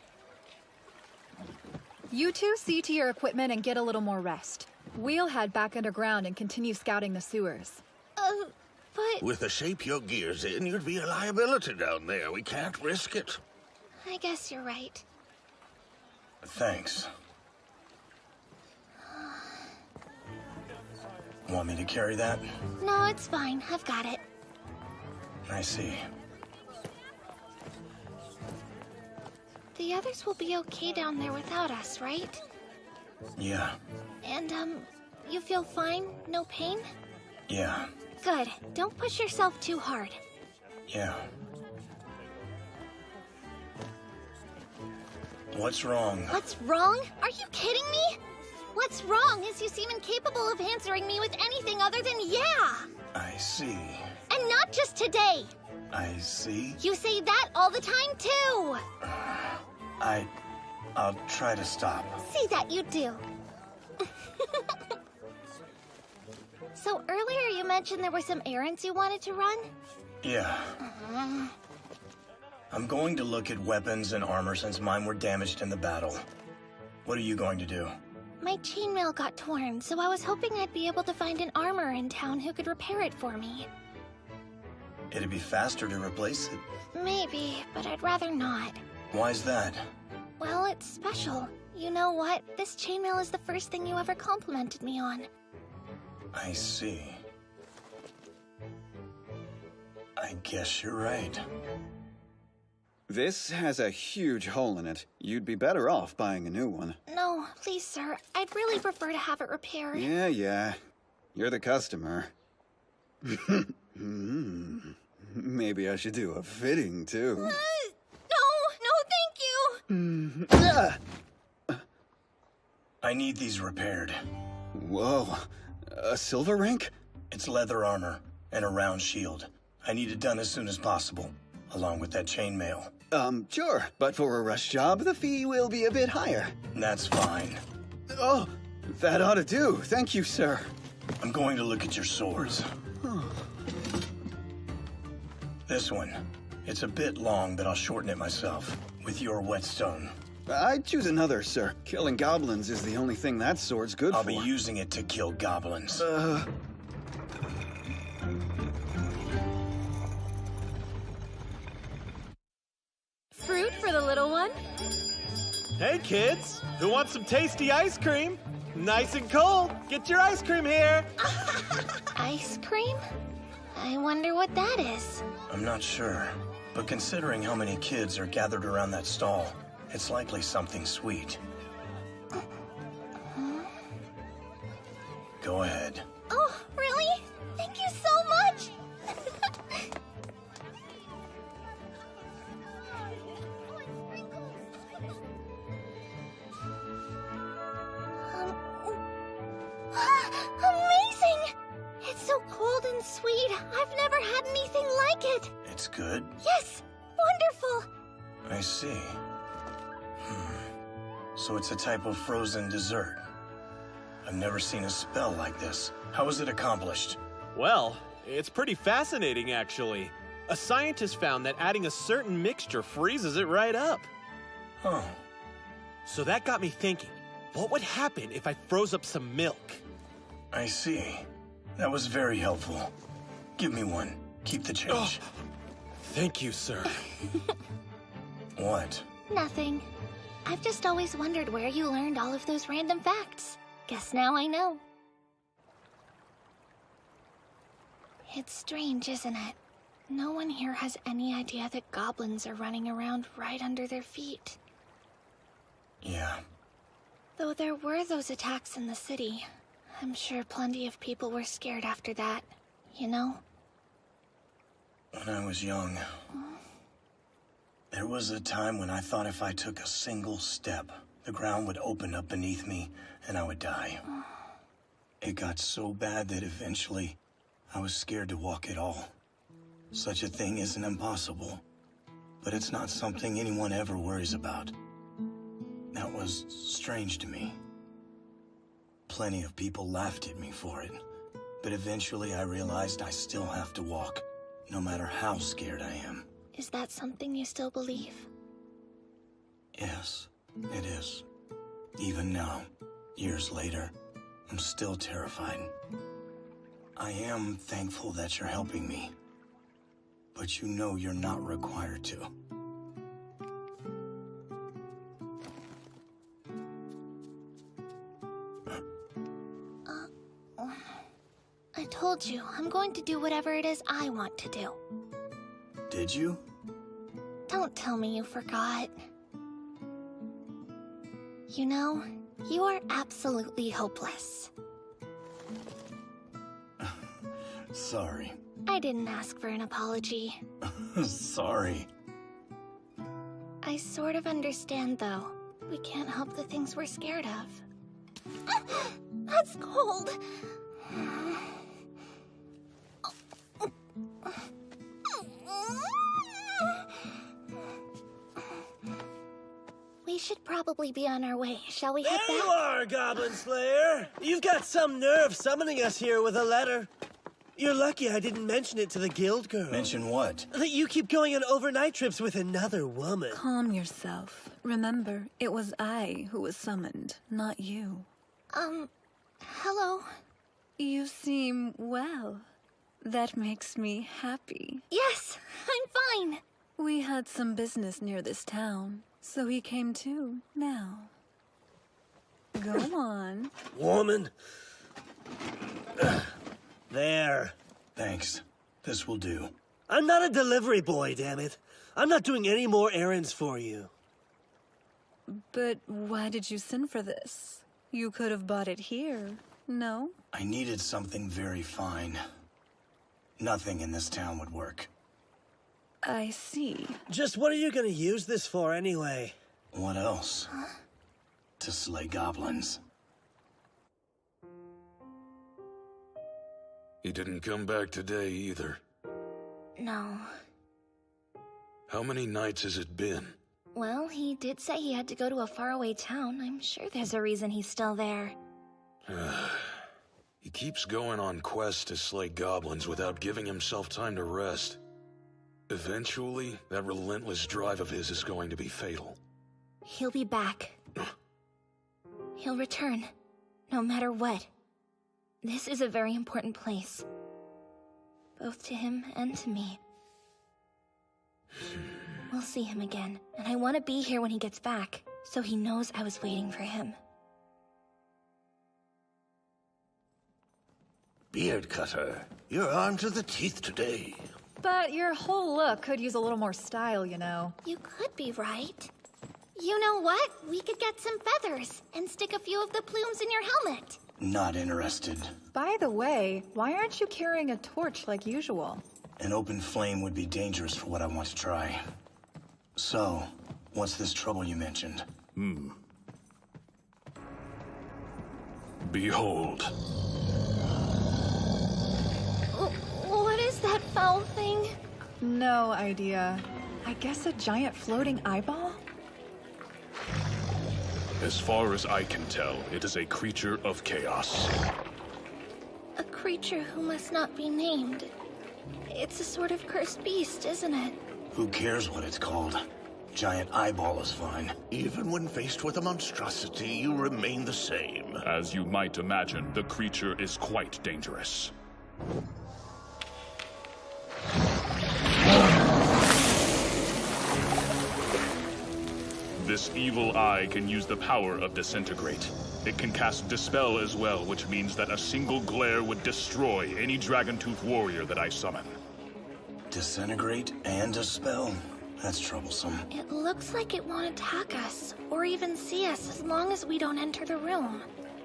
You two see to your equipment and get a little more rest. We'll head back underground and continue scouting the sewers. But... With the shape your gear's in, you'd be a liability down there. We can't risk it. I guess you're right. Thanks. Want me to carry that? No, it's fine. I've got it. I see. The others will be okay down there without us, right? Yeah. And, you feel fine? No pain? Yeah. Good. Don't push yourself too hard. Yeah. What's wrong? What's wrong? Are you kidding me? What's wrong is you seem incapable of answering me with anything other than yeah! I see. And not just today! I see. You say that all the time, too! I'll try to stop. See that you do. So earlier you mentioned there were some errands you wanted to run? Yeah. I'm going to look at weapons and armor since mine were damaged in the battle. What are you going to do? My chainmail got torn, so I was hoping I'd be able to find an armorer in town who could repair it for me. It'd be faster to replace it. Maybe, but I'd rather not. Why's that? Well, it's special. You know what? This chainmail is the first thing you ever complimented me on. I see. I guess you're right. This has a huge hole in it. You'd be better off buying a new one. No, please, sir. I'd really prefer to have it repaired. Yeah. You're the customer. Maybe I should do a fitting, too. No, thank you! I need these repaired. Whoa. A silver rank? It's leather armor and a round shield. I need it done as soon as possible, along with that chainmail. Sure. But for a rush job, the fee will be a bit higher. That's fine. Oh, that ought to do. Thank you, sir. I'm going to look at your swords. This one. It's a bit long, but I'll shorten it myself, with your whetstone. I'd choose another, sir. Killing goblins is the only thing that sword's good for. I'll be using it to kill goblins. Fruit for the little one? Hey, kids! Who wants some tasty ice cream? Nice and cold! Get your ice cream here! Ice cream? I wonder what that is. I'm not sure, but considering how many kids are gathered around that stall, it's likely something sweet. Go ahead. Oh, really? Thank you so much! Amazing! It's so cold and sweet. I've never had anything like it. It's good? Yes, wonderful. I see. So it's a type of frozen dessert. I've never seen a spell like this. How was it accomplished? Well, it's pretty fascinating, actually. A scientist found that adding a certain mixture freezes it right up. Oh. So that got me thinking, what would happen if I froze up some milk? I see. That was very helpful. Give me one. Keep the change. Oh, thank you, sir. What? Nothing. I've just always wondered where you learned all of those random facts. Guess now I know. It's strange, isn't it? No one here has any idea that goblins are running around right under their feet. Yeah. Though there were those attacks in the city, I'm sure plenty of people were scared after that, you know? When I was young, there was a time when I thought if I took a single step, the ground would open up beneath me and I would die. It got so bad that eventually I was scared to walk at all. Such a thing isn't impossible, but it's not something anyone ever worries about. That was strange to me. Plenty of people laughed at me for it, but eventually I realized I still have to walk, no matter how scared I am. Is that something you still believe? Yes, it is. Even now, years later, I'm still terrified. I am thankful that you're helping me, but you know you're not required to. I told you, I'm going to do whatever it is I want to do. Did you? Don't tell me you forgot. You know, you are absolutely hopeless. Sorry. I didn't ask for an apology. Sorry. I sort of understand, though. We can't help the things we're scared of. That's cold. We should probably be on our way. Shall we head back? There you are, Goblin Slayer! You've got some nerve summoning us here with a letter. You're lucky I didn't mention it to the guild girl. Mention what? That you keep going on overnight trips with another woman. Calm yourself. Remember, it was I who was summoned, not you. Hello? You seem well. That makes me happy. Yes, I'm fine. We had some business near this town, so he came too, now. Go on. Woman. There. Thanks. This will do. I'm not a delivery boy, damn it. I'm not doing any more errands for you. But why did you send for this? You could have bought it here, no? I needed something very fine. Nothing in this town would work. I see. Just what are you gonna use this for anyway? What else? To slay goblins. He didn't come back today either. No. How many nights has it been? Well, he did say he had to go to a faraway town. I'm sure there's a reason he's still there. He keeps going on quests to slay goblins without giving himself time to rest. Eventually, that relentless drive of his is going to be fatal. He'll be back. He'll return, no matter what. This is a very important place. Both to him and to me. We'll see him again, and I want to be here when he gets back, so he knows I was waiting for him. Beard cutter, you're armed to the teeth today. But your whole look could use a little more style, you know. You could be right. You know what? We could get some feathers and stick a few of the plumes in your helmet. Not interested. By the way, why aren't you carrying a torch like usual? An open flame would be dangerous for what I want to try. So, what's this trouble you mentioned? Behold. What is that foul thing? No idea. I guess a giant floating eyeball? As far as I can tell, it is a creature of chaos. A creature who must not be named. It's a sort of cursed beast, isn't it? Who cares what it's called? Giant eyeball is fine. Even when faced with a monstrosity, you remain the same. As you might imagine, the creature is quite dangerous. This evil eye can use the power of Disintegrate. It can cast Dispel as well, which means that a single glare would destroy any Dragontooth warrior that I summon. Disintegrate and Dispel? That's troublesome. It looks like it won't attack us, or even see us as long as we don't enter the room.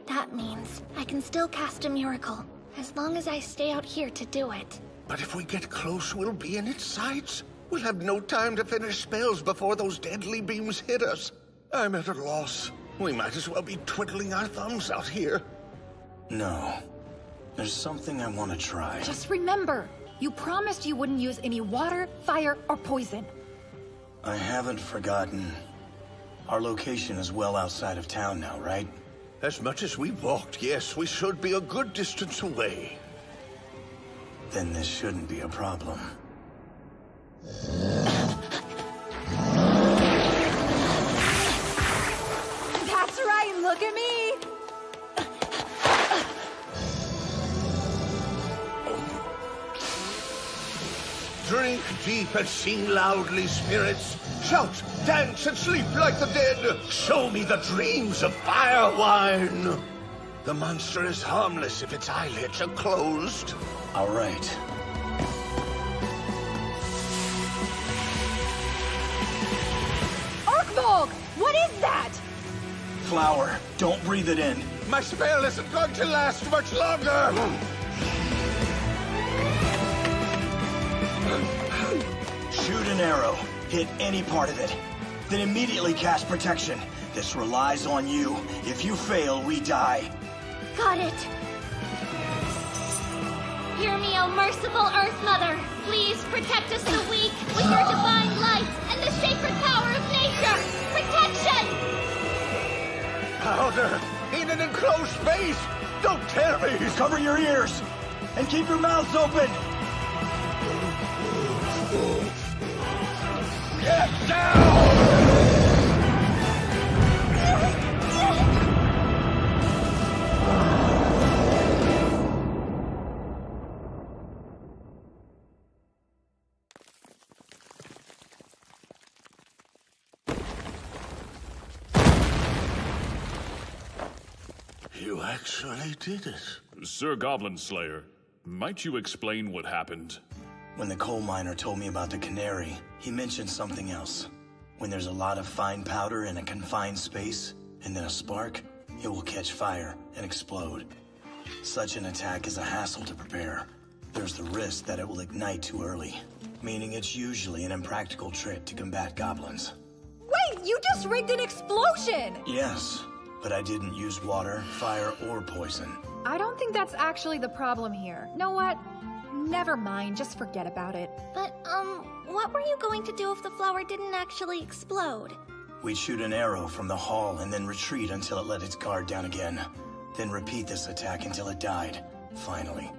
That means I can still cast a miracle, as long as I stay out here to do it. But if we get close, we'll be in its sights. We'll have no time to finish spells before those deadly beams hit us. I'm at a loss. We might as well be twiddling our thumbs out here. No. There's something I want to try. Just remember, you promised you wouldn't use any water, fire, or poison. I haven't forgotten. Our location is well outside of town now, right? As much as we walked, yes, we should be a good distance away. Then this shouldn't be a problem. That's right, look at me! Drink deep and sing loudly, spirits. Shout, dance, and sleep like the dead. Show me the dreams of fire wine. The monster is harmless if its eyelids are closed. All right. Arkvolg! What is that? Flower, don't breathe it in. My spell isn't going to last much longer. Shoot an arrow. Hit any part of it. Then immediately cast protection. This relies on you. If you fail, we die. Got it. Hear me, O merciful Earth Mother. Please protect us the weak with your divine light and the sacred power of nature. Protection! Powder! In an enclosed space! Don't tear me! Cover your ears! And keep your mouths open! Get down! You actually did it. Sir Goblin Slayer, might you explain what happened? When the coal miner told me about the canary, he mentioned something else. When there's a lot of fine powder in a confined space, and then a spark, it will catch fire and explode. Such an attack is a hassle to prepare. There's the risk that it will ignite too early, meaning it's usually an impractical trick to combat goblins. Wait, you just rigged an explosion! Yes, but I didn't use water, fire, or poison. I don't think that's actually the problem here. Know what? Never mind, just forget about it. But, what were you going to do if the flower didn't actually explode? We'd shoot an arrow from the hall and then retreat until it let its guard down again. Then repeat this attack until it died, finally.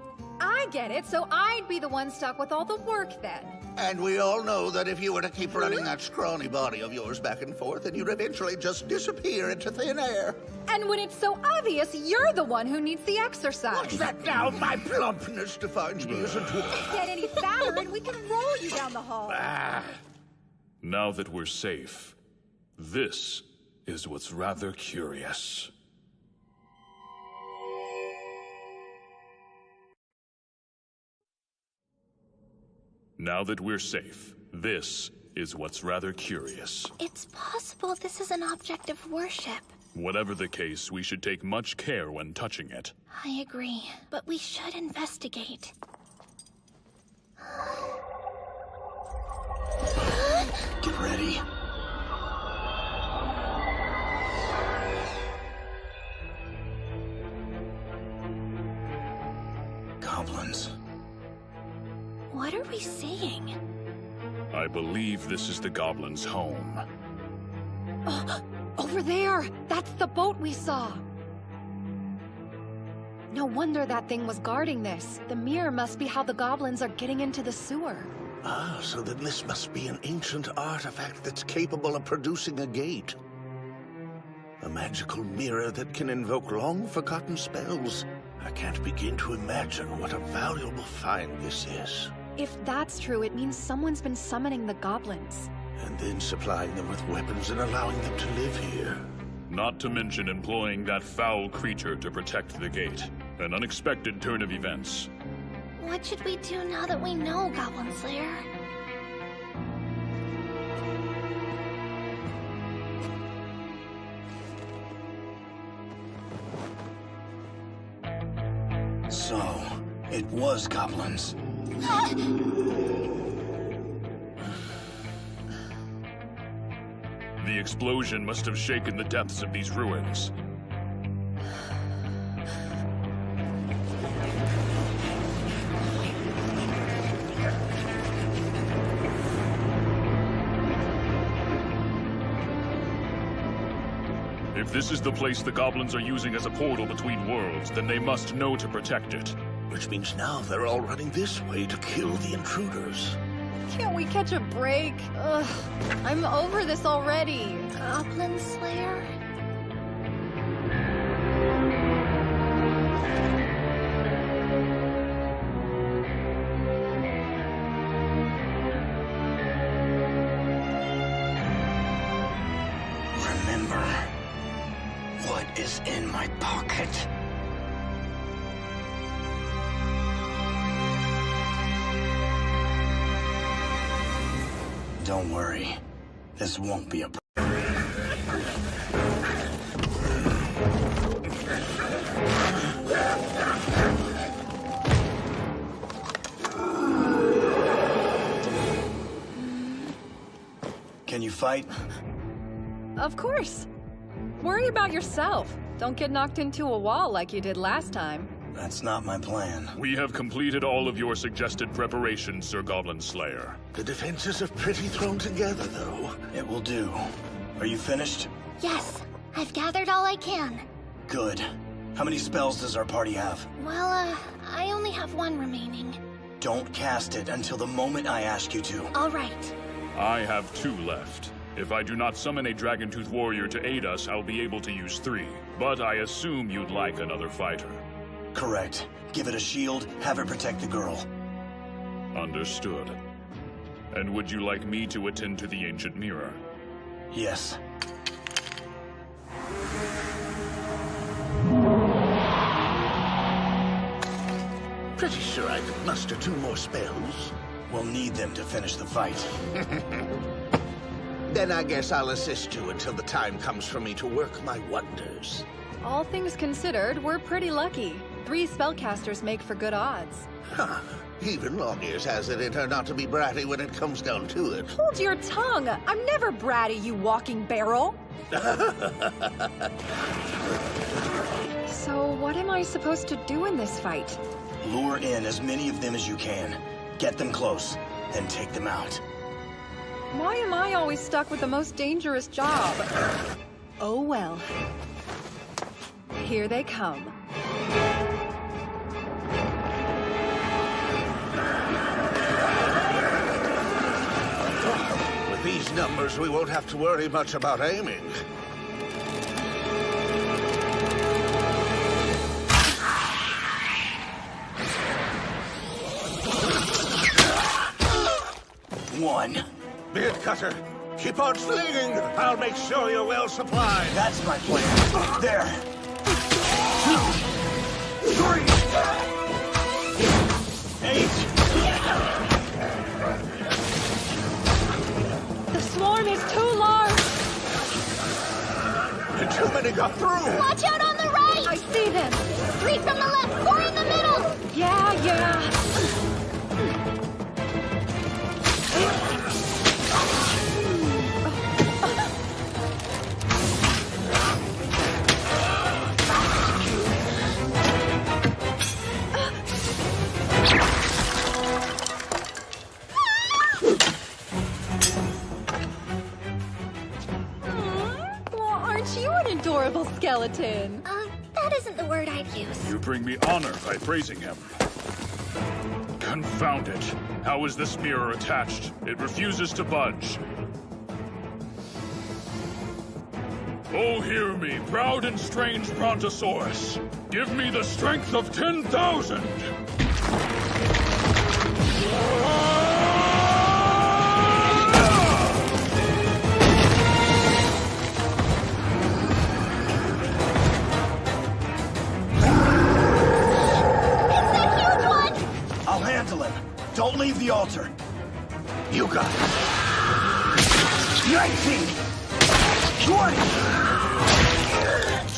I get it, so I'd be the one stuck with all the work then. And we all know that if you were to keep running that scrawny body of yours back and forth, then you'd eventually just disappear into thin air. And when it's so obvious, you're the one who needs the exercise. What's that now? My plumpness defines me as a dwarf. Get any fatter and we can roll you down the hall. Now that we're safe, this is what's rather curious. Now that we're safe, this is what's rather curious. It's possible this is an object of worship. Whatever the case, we should take much care when touching it. I agree, but we should investigate. Get ready. Goblins. What are we seeing? I believe this is the goblin's home. Oh, over there! That's the boat we saw! No wonder that thing was guarding this. The mirror must be how the goblins are getting into the sewer. Ah, so then this must be an ancient artifact that's capable of producing a gate. A magical mirror that can invoke long-forgotten spells. I can't begin to imagine what a valuable find this is. If that's true, it means someone's been summoning the goblins. And then supplying them with weapons and allowing them to live here. Not to mention employing that foul creature to protect the gate. An unexpected turn of events. What should we do now that we know, Goblin Slayer? It was goblins. The explosion must have shaken the depths of these ruins. If this is the place the goblins are using as a portal between worlds, then they must know to protect it. Which means now they're all running this way to kill the intruders. Can't we catch a break? Ugh, I'm over this already. Goblin Slayer? Remember what is in my pocket. Don't worry. This won't be a problem. Can you fight? Of course. Worry about yourself. Don't get knocked into a wall like you did last time. That's not my plan. We have completed all of your suggested preparations, Sir Goblin Slayer. The defenses are pretty thrown together, though. It will do. Are you finished? Yes, I've gathered all I can. Good. How many spells does our party have? Well, I only have one remaining. Don't cast it until the moment I ask you to. All right. I have 2 left. If I do not summon a Dragon-Tooth warrior to aid us, I'll be able to use 3. But I assume you'd like another fighter. Correct. Give it a shield, have it protect the girl. Understood. And would you like me to attend to the ancient mirror? Yes. Pretty sure I could muster 2 more spells. We'll need them to finish the fight. Then I guess I'll assist you until the time comes for me to work my wonders. All things considered, we're pretty lucky. 3 spellcasters make for good odds. Huh. Even Longears has it in her not to be bratty when it comes down to it. Hold your tongue! I'm never bratty, you walking barrel! So what am I supposed to do in this fight? Lure in as many of them as you can. Get them close, then take them out. Why am I always stuck with the most dangerous job? Oh well. Here they come. With these numbers, we won't have to worry much about aiming. One. Beard Cutter, keep on slinging. I'll make sure you're well supplied. That's my plan. There. 2, 3, 8. The swarm is too large. Too many got through. Watch out on the right! I see them. 3 from the left, 4 in the middle! Yeah. Adorable skeleton. That isn't the word I'd use. You bring me honor by praising him. Confound it. How is this mirror attached? It refuses to budge. Oh, hear me, proud and strange Brontosaurus. Give me the strength of 10,000! Don't leave the altar. You got it. 19! 20!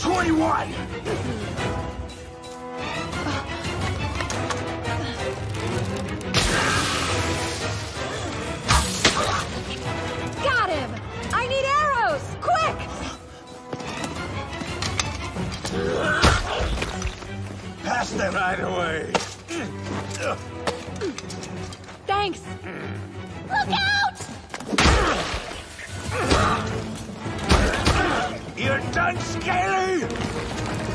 21! them! Right away! Thanks! Look out! You're done, Scaly!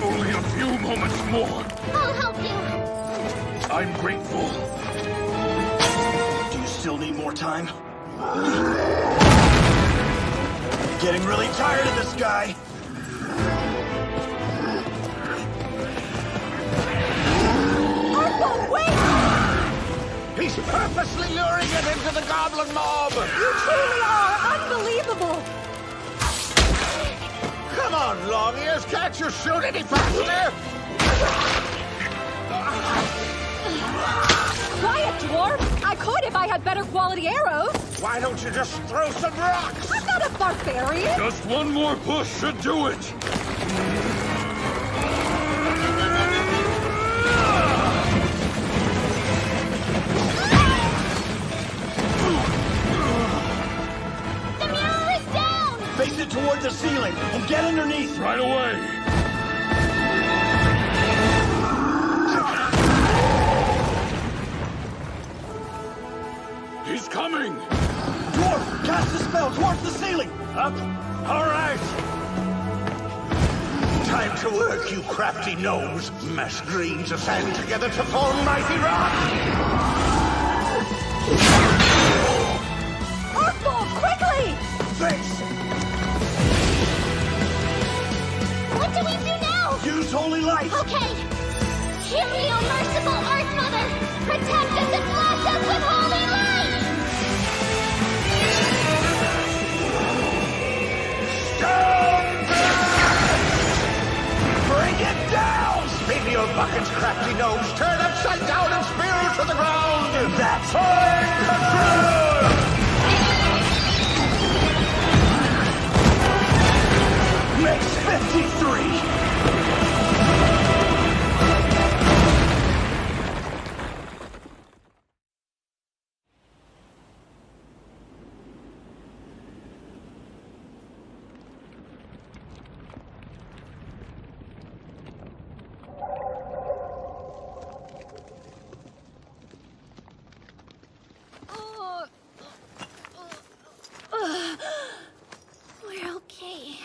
Only a few moments more. I'll help you. I'm grateful. Do you still need more time? Getting really tired of this guy. Arthur, wait! He's purposely luring it into the goblin mob! You truly are unbelievable! Come on, long ears, can't you shoot any faster? Quiet, dwarf! I could if I had better quality arrows! Why don't you just throw some rocks? I'm not a barbarian! Just one more push should do it. The mural is down! Face it toward the ceiling and get underneath. Right away. He's coming! Dwarf, cast a spell towards the ceiling! Up? All right. Time to work, you crafty gnomes. Mash grains of sand together to form mighty rock. Artful, quickly! Thanks! What do we do now? Use holy light! Okay. Hear me, O merciful Earth Mother! Protect us and bless us with holy light! Bring it down! Spin your buckets, crafty gnomes. Turn upside down and spear to the ground. That's Find control! makes 53! We're okay.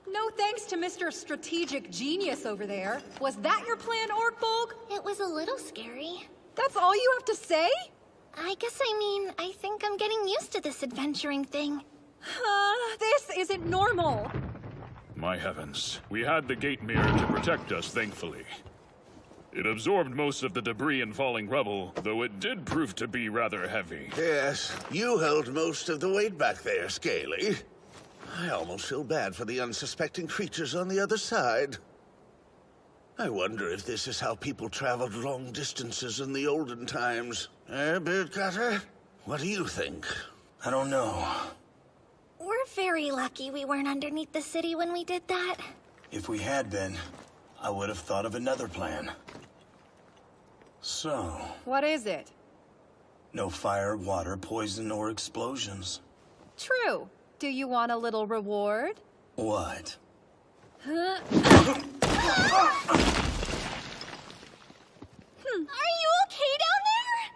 No thanks to Mr. Strategic Genius over there. Was that your plan, Orkbolg? It was a little scary. That's all you have to say? I think I'm getting used to this adventuring thing. This isn't normal. My heavens. We had the gate mirror to protect us, thankfully. It absorbed most of the debris and falling rubble, though it did prove to be rather heavy. Yes, you held most of the weight back there, Scaly. I almost feel bad for the unsuspecting creatures on the other side. I wonder if this is how people traveled long distances in the olden times. Beard Cutter? What do you think? I don't know. We're very lucky we weren't underneath the city when we did that. If we had been, I would have thought of another plan. So... What is it? no fire, water, poison, or explosions. True. Do you want a little reward? What? Are you okay down there?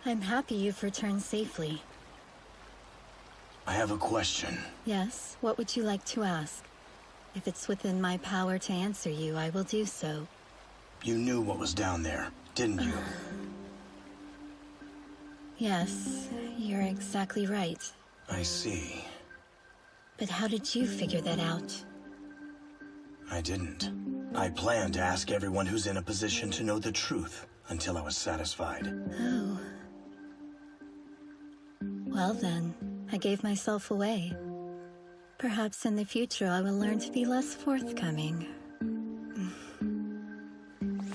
I'm happy you've returned safely. I have a question. Yes, what would you like to ask? If it's within my power to answer you, I will do so. You knew what was down there, didn't you? Yes, you're exactly right. I see. But how did you figure that out? I didn't. I planned to ask everyone who's in a position to know the truth until I was satisfied. Oh. Well then, I gave myself away. Perhaps in the future I will learn to be less forthcoming.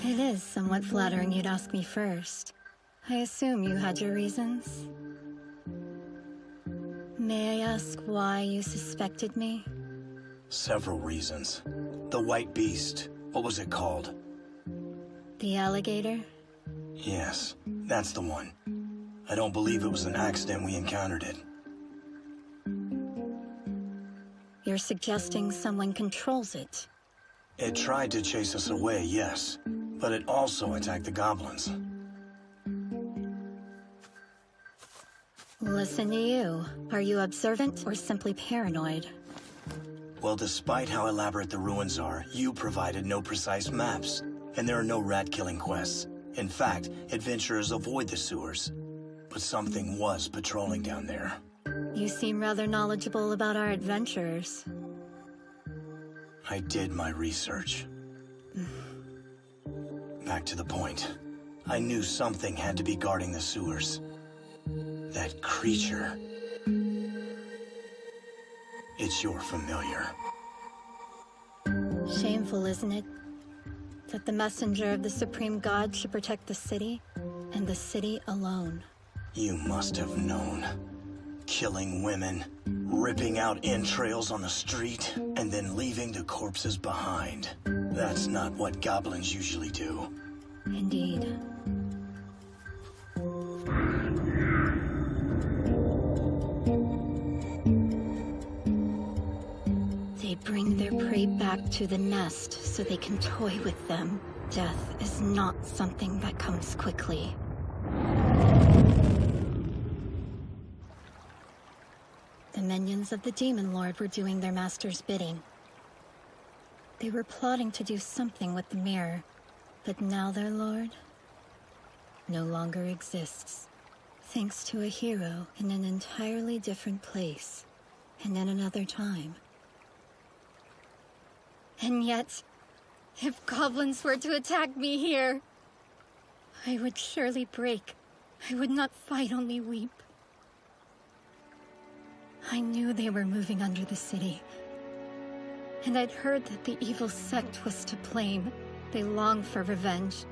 It is somewhat flattering you'd ask me first. I assume you had your reasons? May I ask why you suspected me? Several reasons. The White Beast. What was it called? The alligator? Yes, that's the one. I don't believe it was an accident we encountered it. You're suggesting someone controls it? It tried to chase us away, yes. But it also attacked the goblins. Listen to you. Are you observant or simply paranoid? Well, despite how elaborate the ruins are, you provided no precise maps. And there are no rat-killing quests. In fact, adventurers avoid the sewers. But something was patrolling down there. You seem rather knowledgeable about our adventurers. I did my research. Back to the point. I knew something had to be guarding the sewers. That creature. It's your familiar. Shameful, isn't it? That the messenger of the Supreme God should protect the city, and the city alone. You must have known. Killing women, ripping out entrails on the street, and then leaving the corpses behind. That's not what goblins usually do. Indeed. They bring their prey back to the nest so they can toy with them. Death is not something that comes quickly. The minions of the Demon Lord were doing their master's bidding. They were plotting to do something with the mirror, but now their lord no longer exists. Thanks to a hero in an entirely different place and in another time. And yet, if goblins were to attack me here, I would surely break. I would not fight, only weep. I knew they were moving under the city. And I'd heard that the evil sect was to blame. They longed for revenge.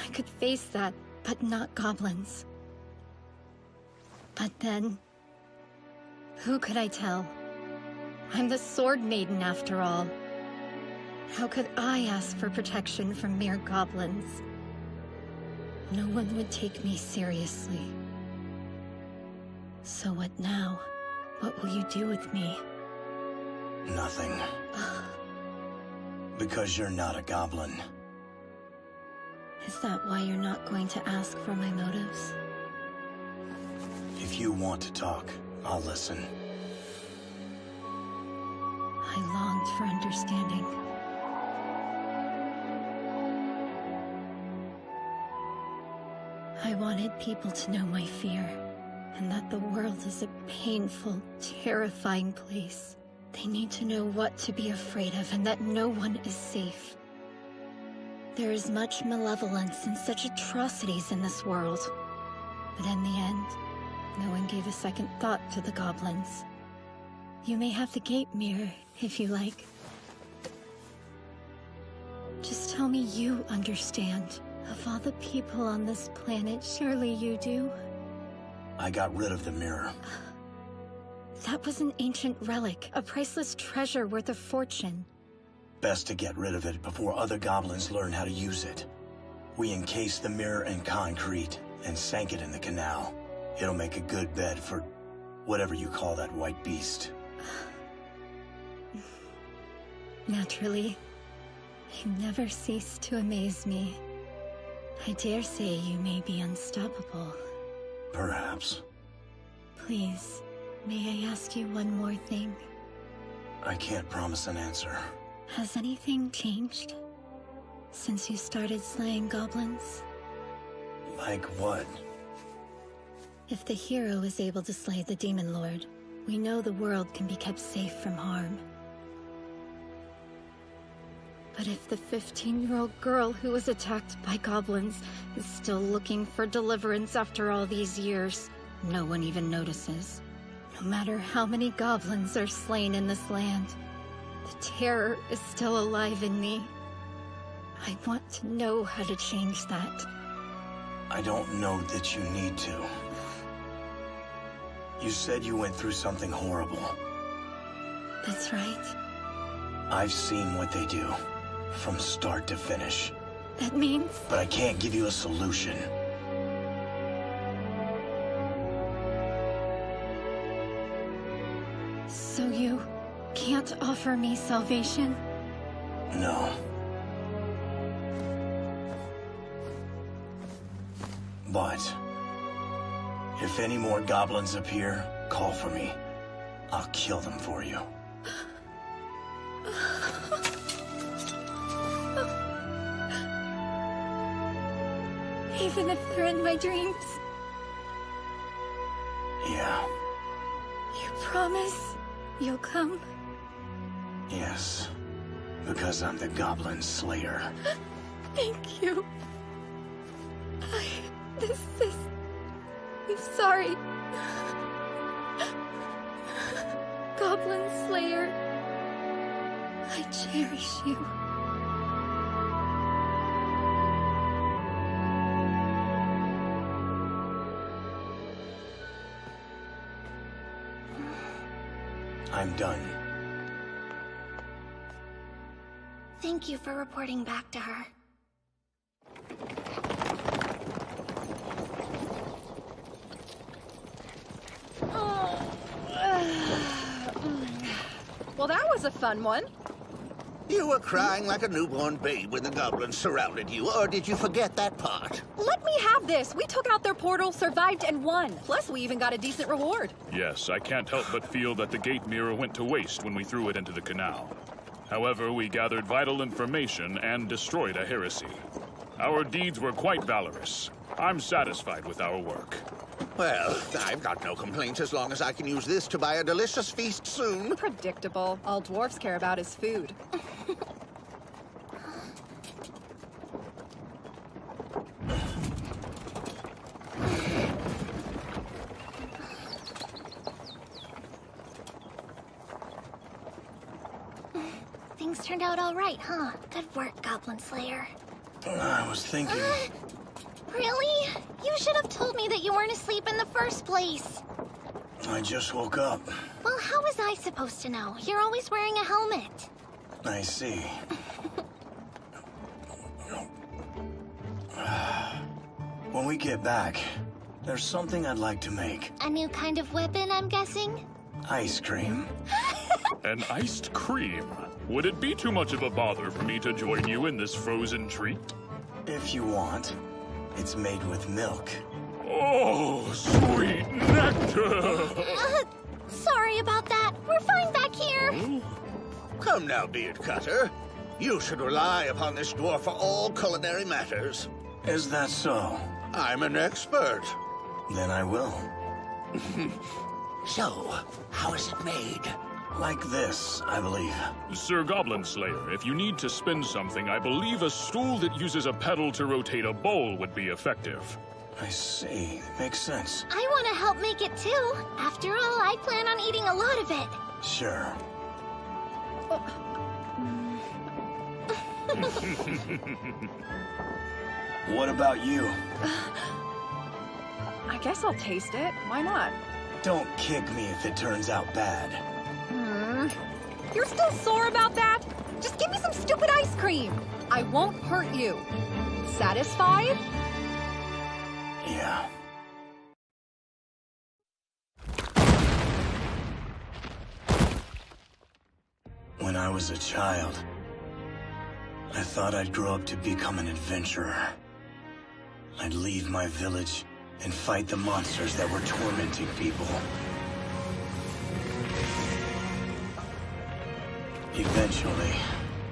I could face that, but not goblins. But then, who could I tell? I'm the Sword Maiden after all. How could I ask for protection from mere goblins? No one would take me seriously. So what now? What will you do with me? Nothing. Because you're not a goblin. Is that why you're not going to ask for my motives? If you want to talk, I'll listen. I longed for understanding. I wanted people to know my fear, and that the world is a painful, terrifying place. They need to know what to be afraid of, and that no one is safe. There is much malevolence and such atrocities in this world. But in the end, no one gave a second thought to the goblins. You may have the gate mirror, if you like. Just tell me you understand. Of all the people on this planet, surely you do? I got rid of the mirror. That was an ancient relic, a priceless treasure worth a fortune. Best to get rid of it before other goblins learn how to use it. We encased the mirror in concrete and sank it in the canal. It'll make a good bed for whatever you call that white beast. Naturally. You never cease to amaze me. I dare say you may be unstoppable. Perhaps. Please, may I ask you one more thing? I can't promise an answer. Has anything changed since you started slaying goblins? Like what? If the hero is able to slay the Demon Lord, we know the world can be kept safe from harm. But if the 15-year-old girl who was attacked by goblins is still looking for deliverance after all these years, no one even notices. No matter how many goblins are slain in this land, the terror is still alive in me. I want to know how to change that. I don't know that you need to. You said you went through something horrible. That's right. I've seen what they do, from start to finish. That means... But I can't give you a solution. So you can't offer me salvation? No. But if any more goblins appear, call for me. I'll kill them for you. Even if they're in my dreams? Yeah. You promise you'll come? Yes. Because I'm the Goblin Slayer. Thank you. I'm sorry. Goblin Slayer, I cherish you. I'm done. Thank you for reporting back to her. Well, that was a fun one. You were crying like a newborn babe when the goblins surrounded you, or did you forget that part? Let me have this. We took out their portal, survived, and won. Plus, we even got a decent reward. Yes, I can't help but feel that the gate mirror went to waste when we threw it into the canal. However, we gathered vital information and destroyed a heresy. Our deeds were quite valorous. I'm satisfied with our work. Well, I've got no complaints as long as I can use this to buy a delicious feast soon. Predictable. All dwarfs care about is food. Things turned out all right, huh? Good work, Goblin Slayer. I was thinking... Really? You should have told me that you weren't asleep in the first place. I just woke up. Well, how was I supposed to know? You're always wearing a helmet. I see. When we get back, there's something I'd like to make. A new kind of weapon, I'm guessing? Ice cream. An iced cream? Would it be too much of a bother for me to join you in this frozen treat? If you want. It's made with milk. Oh, sweet nectar! Sorry about that. We're fine back here. Come now, Beard Cutter. You should rely upon this dwarf for all culinary matters. Is that so? I'm an expert. Then I will. So, how is it made? Like this, I believe. Sir Goblin Slayer, if you need to spin something, I believe a stool that uses a pedal to rotate a bowl would be effective. I see. Makes sense. I want to help make it too. After all, I plan on eating a lot of it. Sure. What about you? I guess I'll taste it. Why not? Don't kick me if it turns out bad. You're still sore about that? Just give me some stupid ice cream. I won't hurt you. Satisfied? Yeah. When I was a child, I thought I'd grow up to become an adventurer. I'd leave my village and fight the monsters that were tormenting people. Eventually,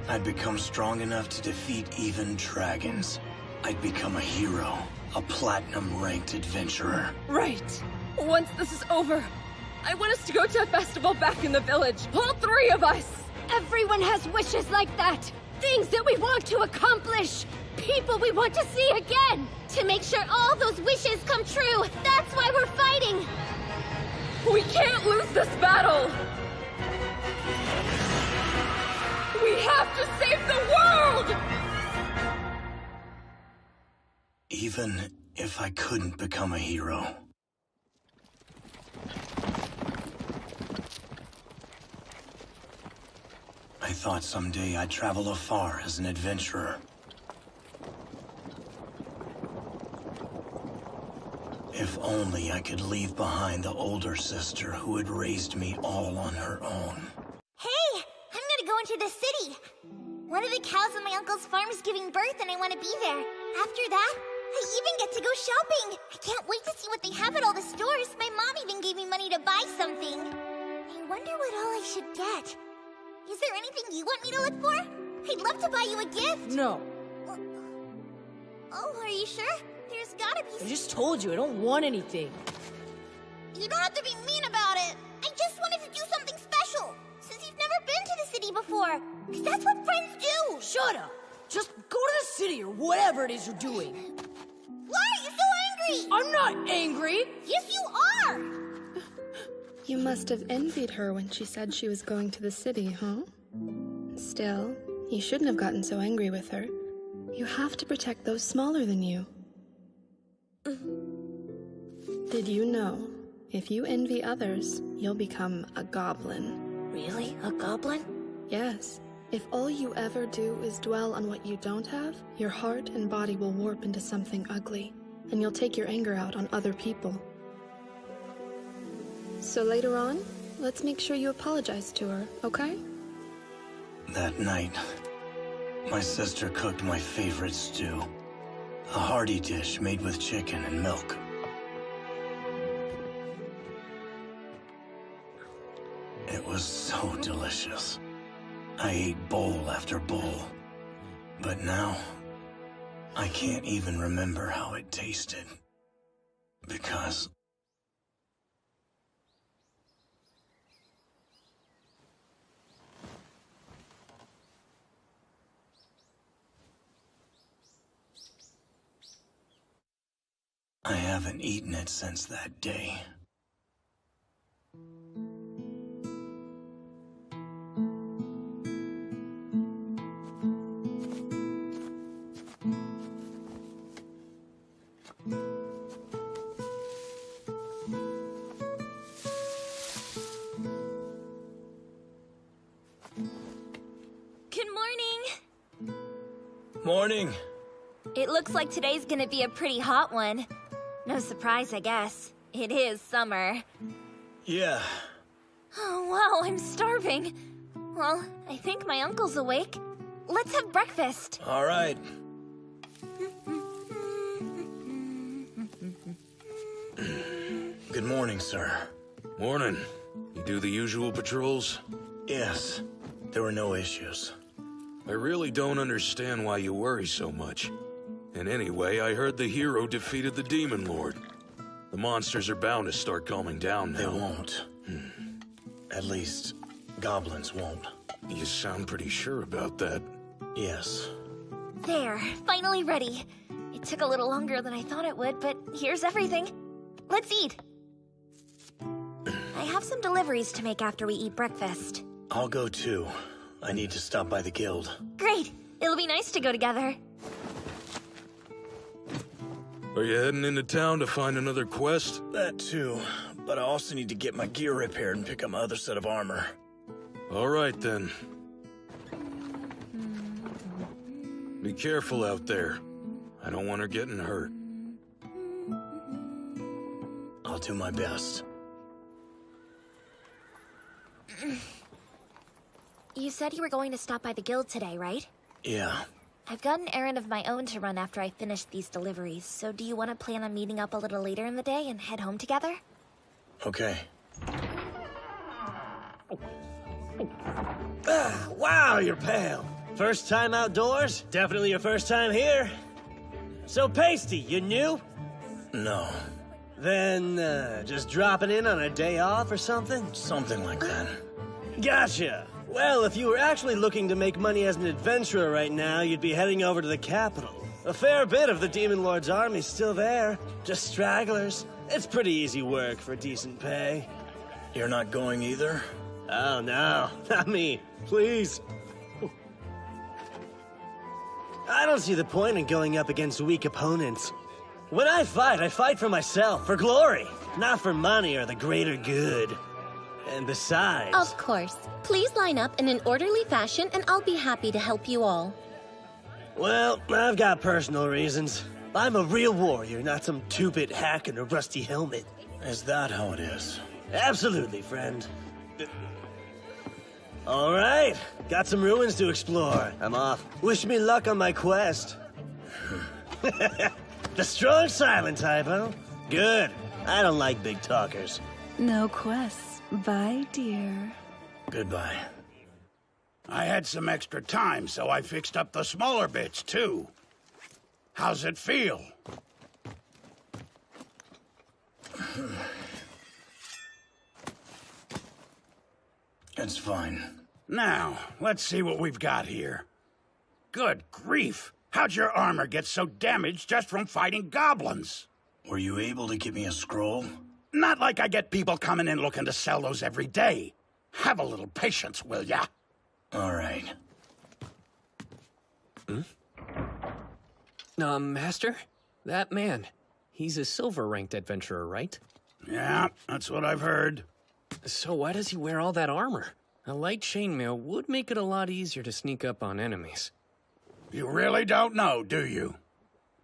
I'd become strong enough to defeat even dragons. I'd become a hero, a platinum-ranked adventurer. Right. Once this is over, I want us to go to a festival back in the village. All three of us. Everyone has wishes like that. Things that we want to accomplish. People we want to see again. To make sure all those wishes come true. That's why we're fighting. We can't lose this battle. We have to save the world! Even if I couldn't become a hero. I thought someday I'd travel afar as an adventurer. If only I could leave behind the older sister who had raised me all on her own. Hey, I'm gonna go into the city. One of the cows on my uncle's farm is giving birth and I want to be there. After that, I even get to go shopping. I can't wait to see what they have at all the stores. My mom even gave me money to buy something. I wonder what all I should get. Is there anything you want me to look for? I'd love to buy you a gift. No. Oh, are you sure? There's gotta be... I just told you, I don't want anything. You don't have to be mean about it. I just wanted to do something special, since you've never been to the city before. Because that's what friends do. Shut up. Just go to the city or whatever it is you're doing. Why are you so angry? I'm not angry. Yes, you are. You must have envied her when she said she was going to the city, huh? Still, you shouldn't have gotten so angry with her. You have to protect those smaller than you. Did you know, if you envy others, you'll become a goblin? Really? A goblin? Yes. If all you ever do is dwell on what you don't have, your heart and body will warp into something ugly, and you'll take your anger out on other people. So later on, let's make sure you apologize to her, okay? That night, my sister cooked my favorite stew. A hearty dish made with chicken and milk. It was so delicious. I ate bowl after bowl. But now, I can't even remember how it tasted. Because... I haven't eaten it since that day. Good morning. Morning. It looks like today's gonna be a pretty hot one. No surprise, I guess. It is summer. Yeah. Oh, wow, I'm starving. Well, I think my uncle's awake. Let's have breakfast. All right. Good morning, sir. Morning. You do the usual patrols? Yes. There were no issues. I really don't understand why you worry so much. And anyway, I heard the hero defeated the Demon Lord. The monsters are bound to start calming down now. They won't. At least, goblins won't. You sound pretty sure about that. Yes. There, finally ready. It took a little longer than I thought it would, but here's everything. Let's eat. I have some deliveries to make after we eat breakfast. I'll go too. I need to stop by the guild. Great. It'll be nice to go together. Are you heading into town to find another quest? That too, but I also need to get my gear repaired and pick up my other set of armor. All right, then. Be careful out there. I don't want her getting hurt. I'll do my best. You said you were going to stop by the guild today, right? Yeah. I've got an errand of my own to run after I finish these deliveries, so do you want to plan on meeting up a little later in the day and head home together? Okay. Wow, you're pale. First time outdoors? Definitely your first time here. So, Pasty, you new? No. Then, just dropping in on a day off or something? Something like that. Gotcha. Well, if you were actually looking to make money as an adventurer right now, you'd be heading over to the capital. A fair bit of the Demon Lord's army's still there. Just stragglers. It's pretty easy work for decent pay. You're not going either? Oh, no. Not me. Please. I don't see the point in going up against weak opponents. When I fight for myself, for glory, not for money or the greater good. And besides... Of course. Please line up in an orderly fashion and I'll be happy to help you all. Well, I've got personal reasons. I'm a real warrior, not some two-bit hack in a rusty helmet. Is that how it is? Absolutely, friend. All right, got some ruins to explore. I'm off. Wish me luck on my quest. The strong silent type, huh? Good. I don't like big talkers. No quests. Bye, dear. Goodbye. I had some extra time, so I fixed up the smaller bits, too. How's it feel? It's fine. Now, let's see what we've got here. Good grief! How'd your armor get so damaged just from fighting goblins? Were you able to give me a scroll? Not like I get people coming in looking to sell those every day. Have a little patience, will ya? All right. Master? That man, he's a silver-ranked adventurer, right? Yeah, that's what I've heard. So why does he wear all that armor? A light chainmail would make it a lot easier to sneak up on enemies. You really don't know, do you?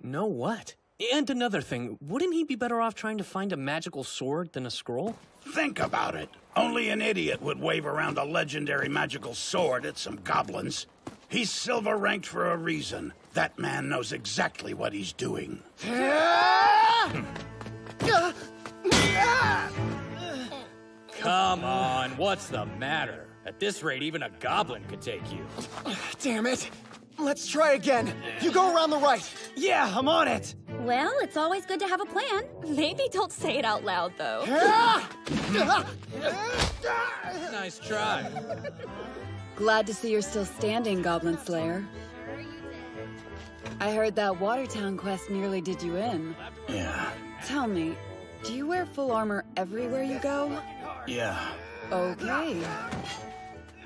Know what? And another thing, wouldn't he be better off trying to find a magical sword than a scroll? Think about it. Only an idiot would wave around a legendary magical sword at some goblins. He's silver-ranked for a reason. That man knows exactly what he's doing. Come on, what's the matter? At this rate, even a goblin could take you. Damn it! Let's try again. You go around the right. Yeah, I'm on it. Well, it's always good to have a plan. Maybe don't say it out loud, though. Nice try. Glad to see you're still standing, Goblin Slayer. I heard that Watertown quest nearly did you in. Yeah. Tell me, do you wear full armor everywhere you go? Yeah. Okay.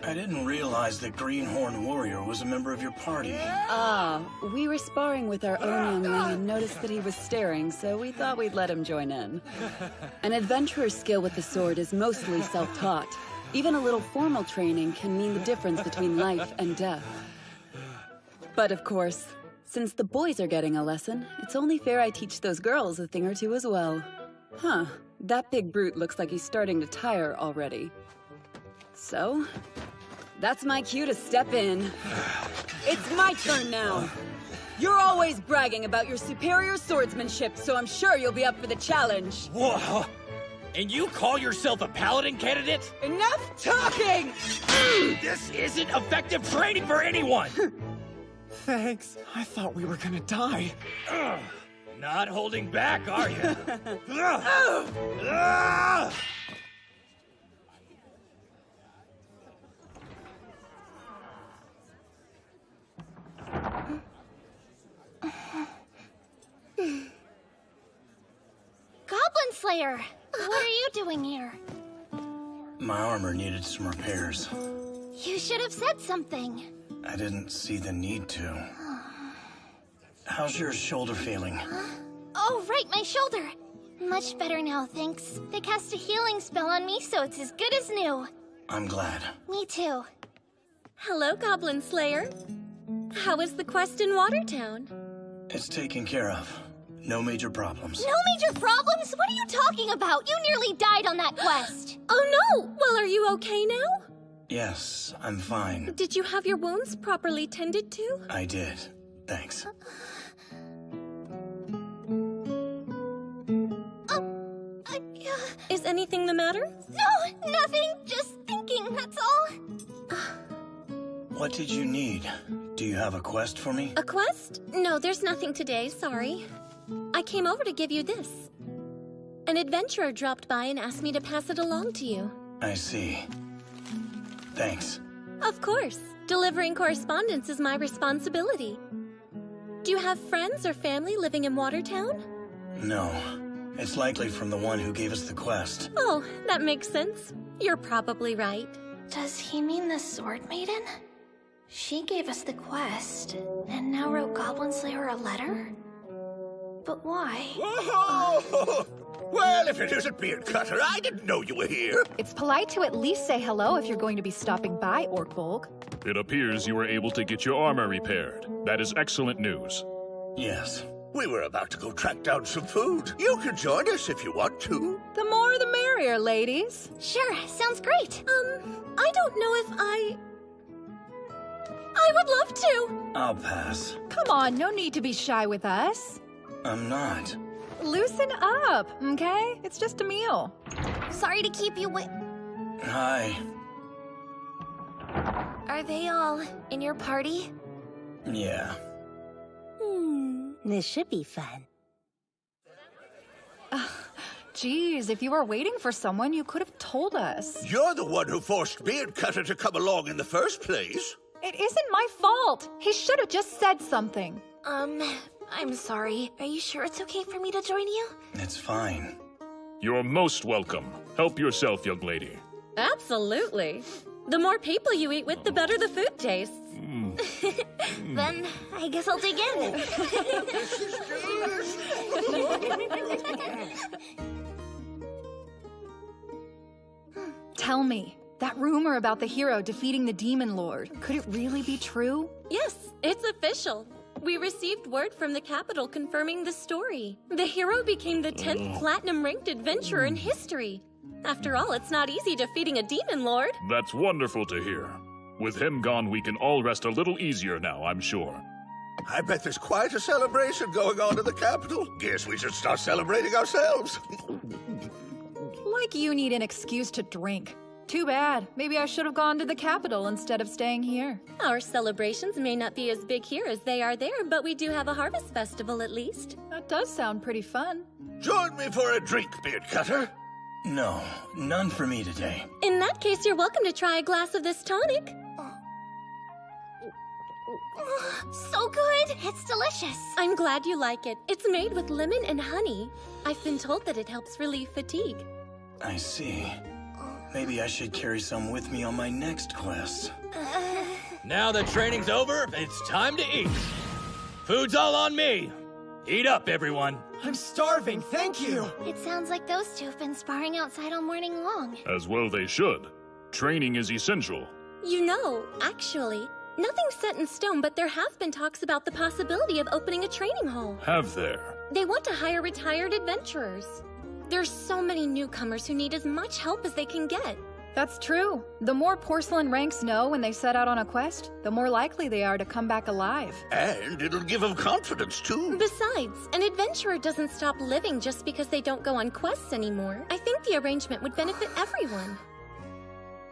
I didn't realize that Greenhorn Warrior was a member of your party. Ah, we were sparring with our own youngling and noticed that he was staring, so we thought we'd let him join in. An adventurer's skill with the sword is mostly self-taught. Even a little formal training can mean the difference between life and death. But of course, since the boys are getting a lesson, it's only fair I teach those girls a thing or two as well. Huh, that big brute looks like he's starting to tire already. So, that's my cue to step in. It's my turn now. You're always bragging about your superior swordsmanship, so I'm sure you'll be up for the challenge. Whoa! And you call yourself a paladin candidate? Enough talking! This isn't effective training for anyone! Thanks. I thought we were gonna die. Not holding back, are you? Goblin Slayer! What are you doing here? My armor needed some repairs. You should have said something. I didn't see the need to. How's your shoulder feeling? Oh, right, my shoulder. Much better now, thanks. They cast a healing spell on me, so it's as good as new. I'm glad. Me too. Hello, Goblin Slayer. How is the quest in Watertown? It's taken care of. No major problems. No major problems? What are you talking about? You nearly died on that quest. Oh no! Well, are you okay now? Yes, I'm fine. Did you have your wounds properly tended to? I did. Thanks. Is anything the matter? No, nothing. Just thinking, that's all. What did you need? Do you have a quest for me? A quest? No, there's nothing today, sorry. I came over to give you this. An adventurer dropped by and asked me to pass it along to you. I see. Thanks. Of course. Delivering correspondence is my responsibility. Do you have friends or family living in Watertown? No. It's likely from the one who gave us the quest. Oh, that makes sense. You're probably right. Does he mean the Sword Maiden? She gave us the quest, and now wrote Goblin Slayer a letter? But why? Whoa! Well, if it isn't Beard Cutter, I didn't know you were here. It's polite to at least say hello if you're going to be stopping by, Orkbolg. It appears you were able to get your armor repaired. That is excellent news. Yes. We were about to go track down some food. You can join us if you want to. The more the merrier, ladies. Sure, sounds great. I don't know if I would love to. I'll pass. Come on, no need to be shy with us. I'm not. Loosen up, okay? It's just a meal. Sorry to keep you wait. Hi. Are they all in your party? Yeah. This should be fun. Geez, if you were waiting for someone, you could have told us. You're the one who forced Beardcutter to come along in the first place. It isn't my fault. He should have just said something. I'm sorry. Are you sure it's okay for me to join you? It's fine. You're most welcome. Help yourself, young lady. Absolutely. The more people you eat with, the better the food tastes. Then I guess I'll dig in. Tell me, that rumor about the hero defeating the Demon Lord, could it really be true? Yes, it's official. We received word from the capital confirming the story. The hero became the 10th platinum-ranked adventurer in history. After all, it's not easy defeating a demon lord. That's wonderful to hear. With him gone, we can all rest a little easier now, I'm sure. I bet there's quite a celebration going on in the capital. Guess we should start celebrating ourselves. Like you need an excuse to drink. Too bad. Maybe I should have gone to the capital instead of staying here. Our celebrations may not be as big here as they are there, but we do have a harvest festival at least. That does sound pretty fun. Join me for a drink, Beardcutter. No, none for me today. In that case, you're welcome to try a glass of this tonic. So good! It's delicious. I'm glad you like it. It's made with lemon and honey. I've been told that it helps relieve fatigue. I see. Maybe I should carry some with me on my next quest. Now that training's over, it's time to eat. Food's all on me. Eat up, everyone. I'm starving, thank you. It sounds like those two have been sparring outside all morning long. As well they should. Training is essential. You know, actually, nothing's set in stone, but there have been talks about the possibility of opening a training hall. Have there? They want to hire retired adventurers. There's so many newcomers who need as much help as they can get. That's true. The more porcelain ranks know when they set out on a quest, the more likely they are to come back alive. And it'll give them confidence, too. Besides, an adventurer doesn't stop living just because they don't go on quests anymore. I think the arrangement would benefit everyone.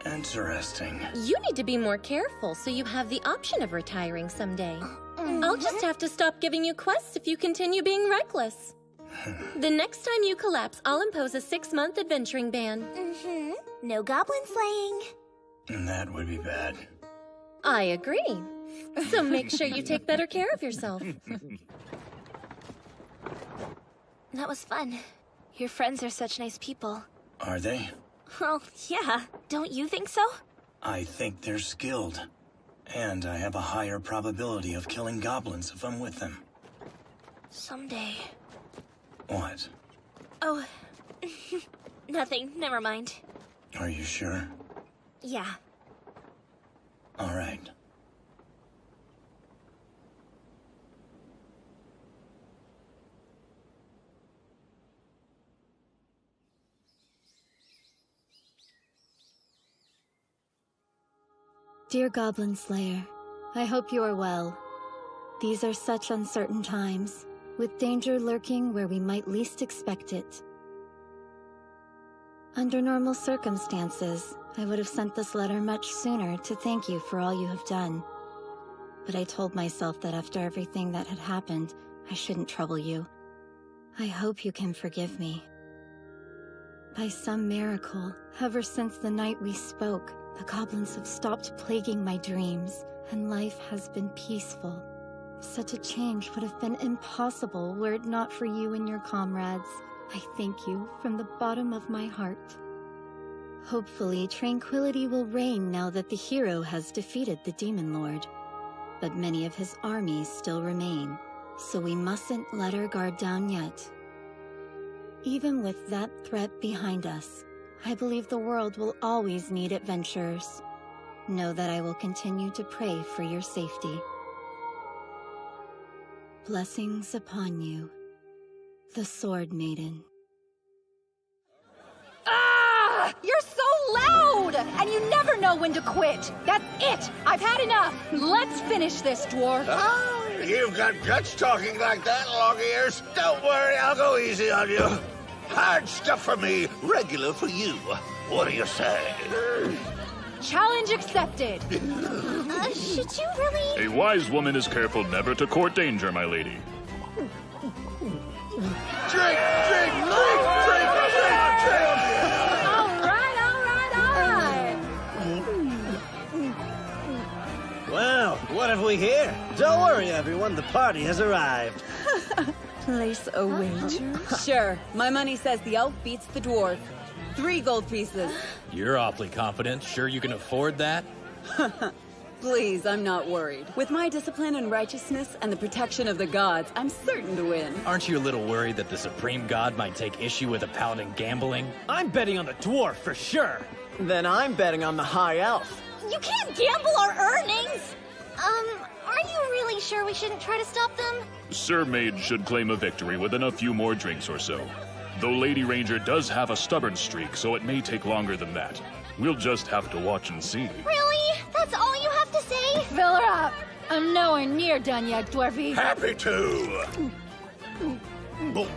Interesting. You need to be more careful so you have the option of retiring someday. I'll just have to stop giving you quests if you continue being reckless. The next time you collapse, I'll impose a 6-month adventuring ban. No goblin slaying. That would be bad. I agree. So make sure you take better care of yourself. That was fun. Your friends are such nice people. Are they? Well, yeah. Don't you think so? I think they're skilled. And I have a higher probability of killing goblins if I'm with them. Someday. What? Oh, nothing. Never mind. Are you sure? Yeah. All right. Dear Goblin Slayer, I hope you are well. These are such uncertain times, with danger lurking where we might least expect it. Under normal circumstances, I would have sent this letter much sooner to thank you for all you have done. But I told myself that after everything that had happened, I shouldn't trouble you. I hope you can forgive me. By some miracle, ever since the night we spoke, the goblins have stopped plaguing my dreams, and life has been peaceful. Such a change would have been impossible were it not for you and your comrades. I thank you from the bottom of my heart. Hopefully, tranquility will reign now that the hero has defeated the Demon Lord. But many of his armies still remain, so we mustn't let our guard down yet. Even with that threat behind us, I believe the world will always need adventurers. Know that I will continue to pray for your safety. Blessings upon you, the Sword Maiden. Ah! You're so loud! And you never know when to quit. That's it! I've had enough! Let's finish this, dwarf. Oh, you've got guts talking like that, long ears. Don't worry, I'll go easy on you. Hard stuff for me, regular for you. What do you say? Challenge accepted. Should you really? A wise woman is careful never to court danger, my lady. Drink! Well, what have we here? Don't worry, everyone. The party has arrived. Place a wager? Sure. My money says the elf beats the dwarf. 3 gold pieces. You're awfully confident. Sure you can afford that? Please, I'm not worried. With my discipline and righteousness and the protection of the gods, I'm certain to win. Aren't you a little worried that the supreme god might take issue with a paladin gambling? I'm betting on the dwarf for sure. Then I'm betting on the high elf. You can't gamble our earnings! Are you really sure we shouldn't try to stop them? Sir Mage should claim a victory within a few more drinks or so. Though Lady Ranger does have a stubborn streak, so it may take longer than that. We'll just have to watch and see. Really? That's all you have to say? Fill her up. I'm nowhere near done yet, dwarfy. Happy to. One more!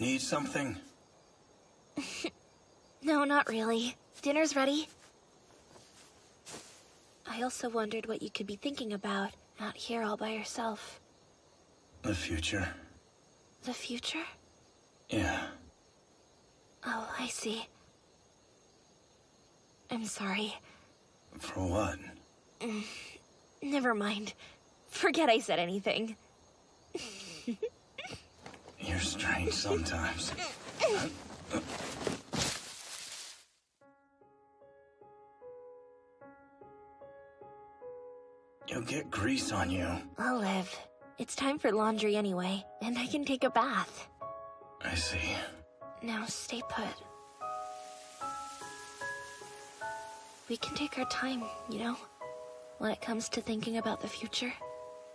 Need something? No, not really. Dinner's ready. I also wondered what you could be thinking about, not here all by yourself. The future. The future? Yeah. Oh, I see. I'm sorry. For what? Never mind. Forget I said anything. You're strange sometimes. You'll get grease on you. I'll live. It's time for laundry anyway, and I can take a bath. I see. Now stay put. We can take our time, you know? When it comes to thinking about the future.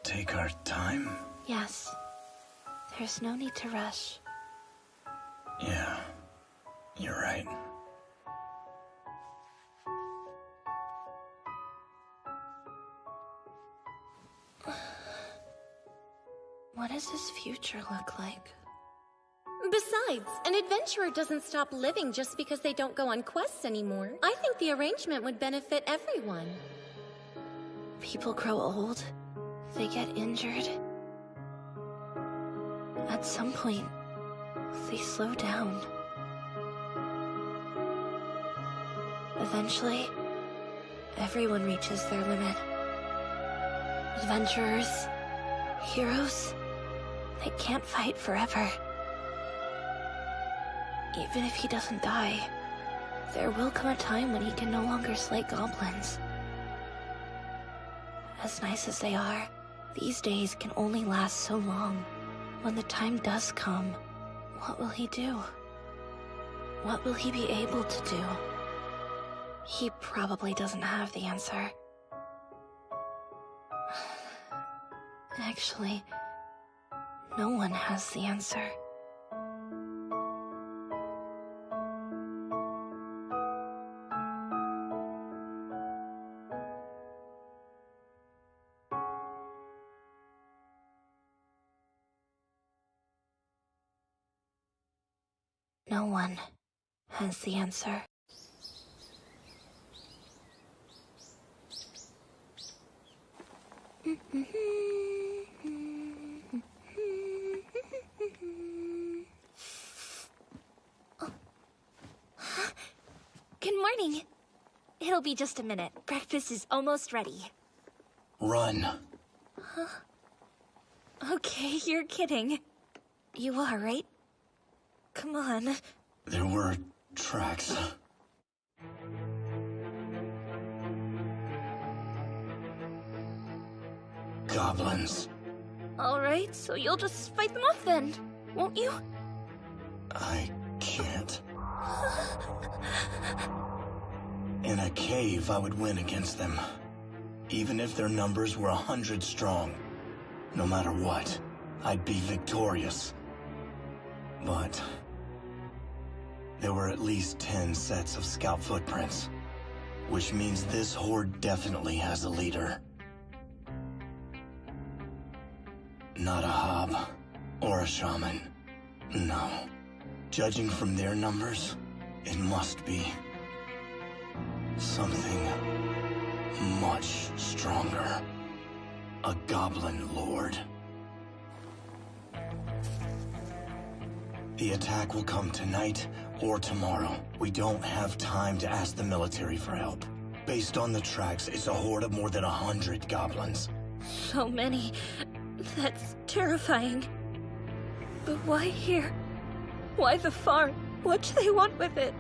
Take our time? Yes. There's no need to rush. Yeah. You're right. What does this future look like? Besides, an adventurer doesn't stop living just because they don't go on quests anymore. I think the arrangement would benefit everyone. People grow old. They get injured. At some point, they slow down. Eventually, everyone reaches their limit. Adventurers, heroes, they can't fight forever. Even if he doesn't die, there will come a time when he can no longer slay goblins. As nice as they are, these days can only last so long. When the time does come, what will he do? What will he be able to do? He probably doesn't have the answer. Actually, no one has the answer. No one has the answer. Good morning. It'll be just a minute. Breakfast is almost ready. Run. Huh? Okay, you're kidding. You are, right? Come on. There were tracks. goblins. Alright, so you'll just fight them off then, won't you? I can't. In a cave, I would win against them. Even if their numbers were 100 strong. No matter what, I'd be victorious. But there were at least 10 sets of scout footprints, which means this horde definitely has a leader. Not a hob or a shaman. No. Judging from their numbers, it must be something much stronger. A goblin lord. The attack will come tonight or tomorrow. We don't have time to ask the military for help. Based on the tracks, it's a horde of more than 100 goblins. So many. That's terrifying. But why here? Why the farm? What do they want with it?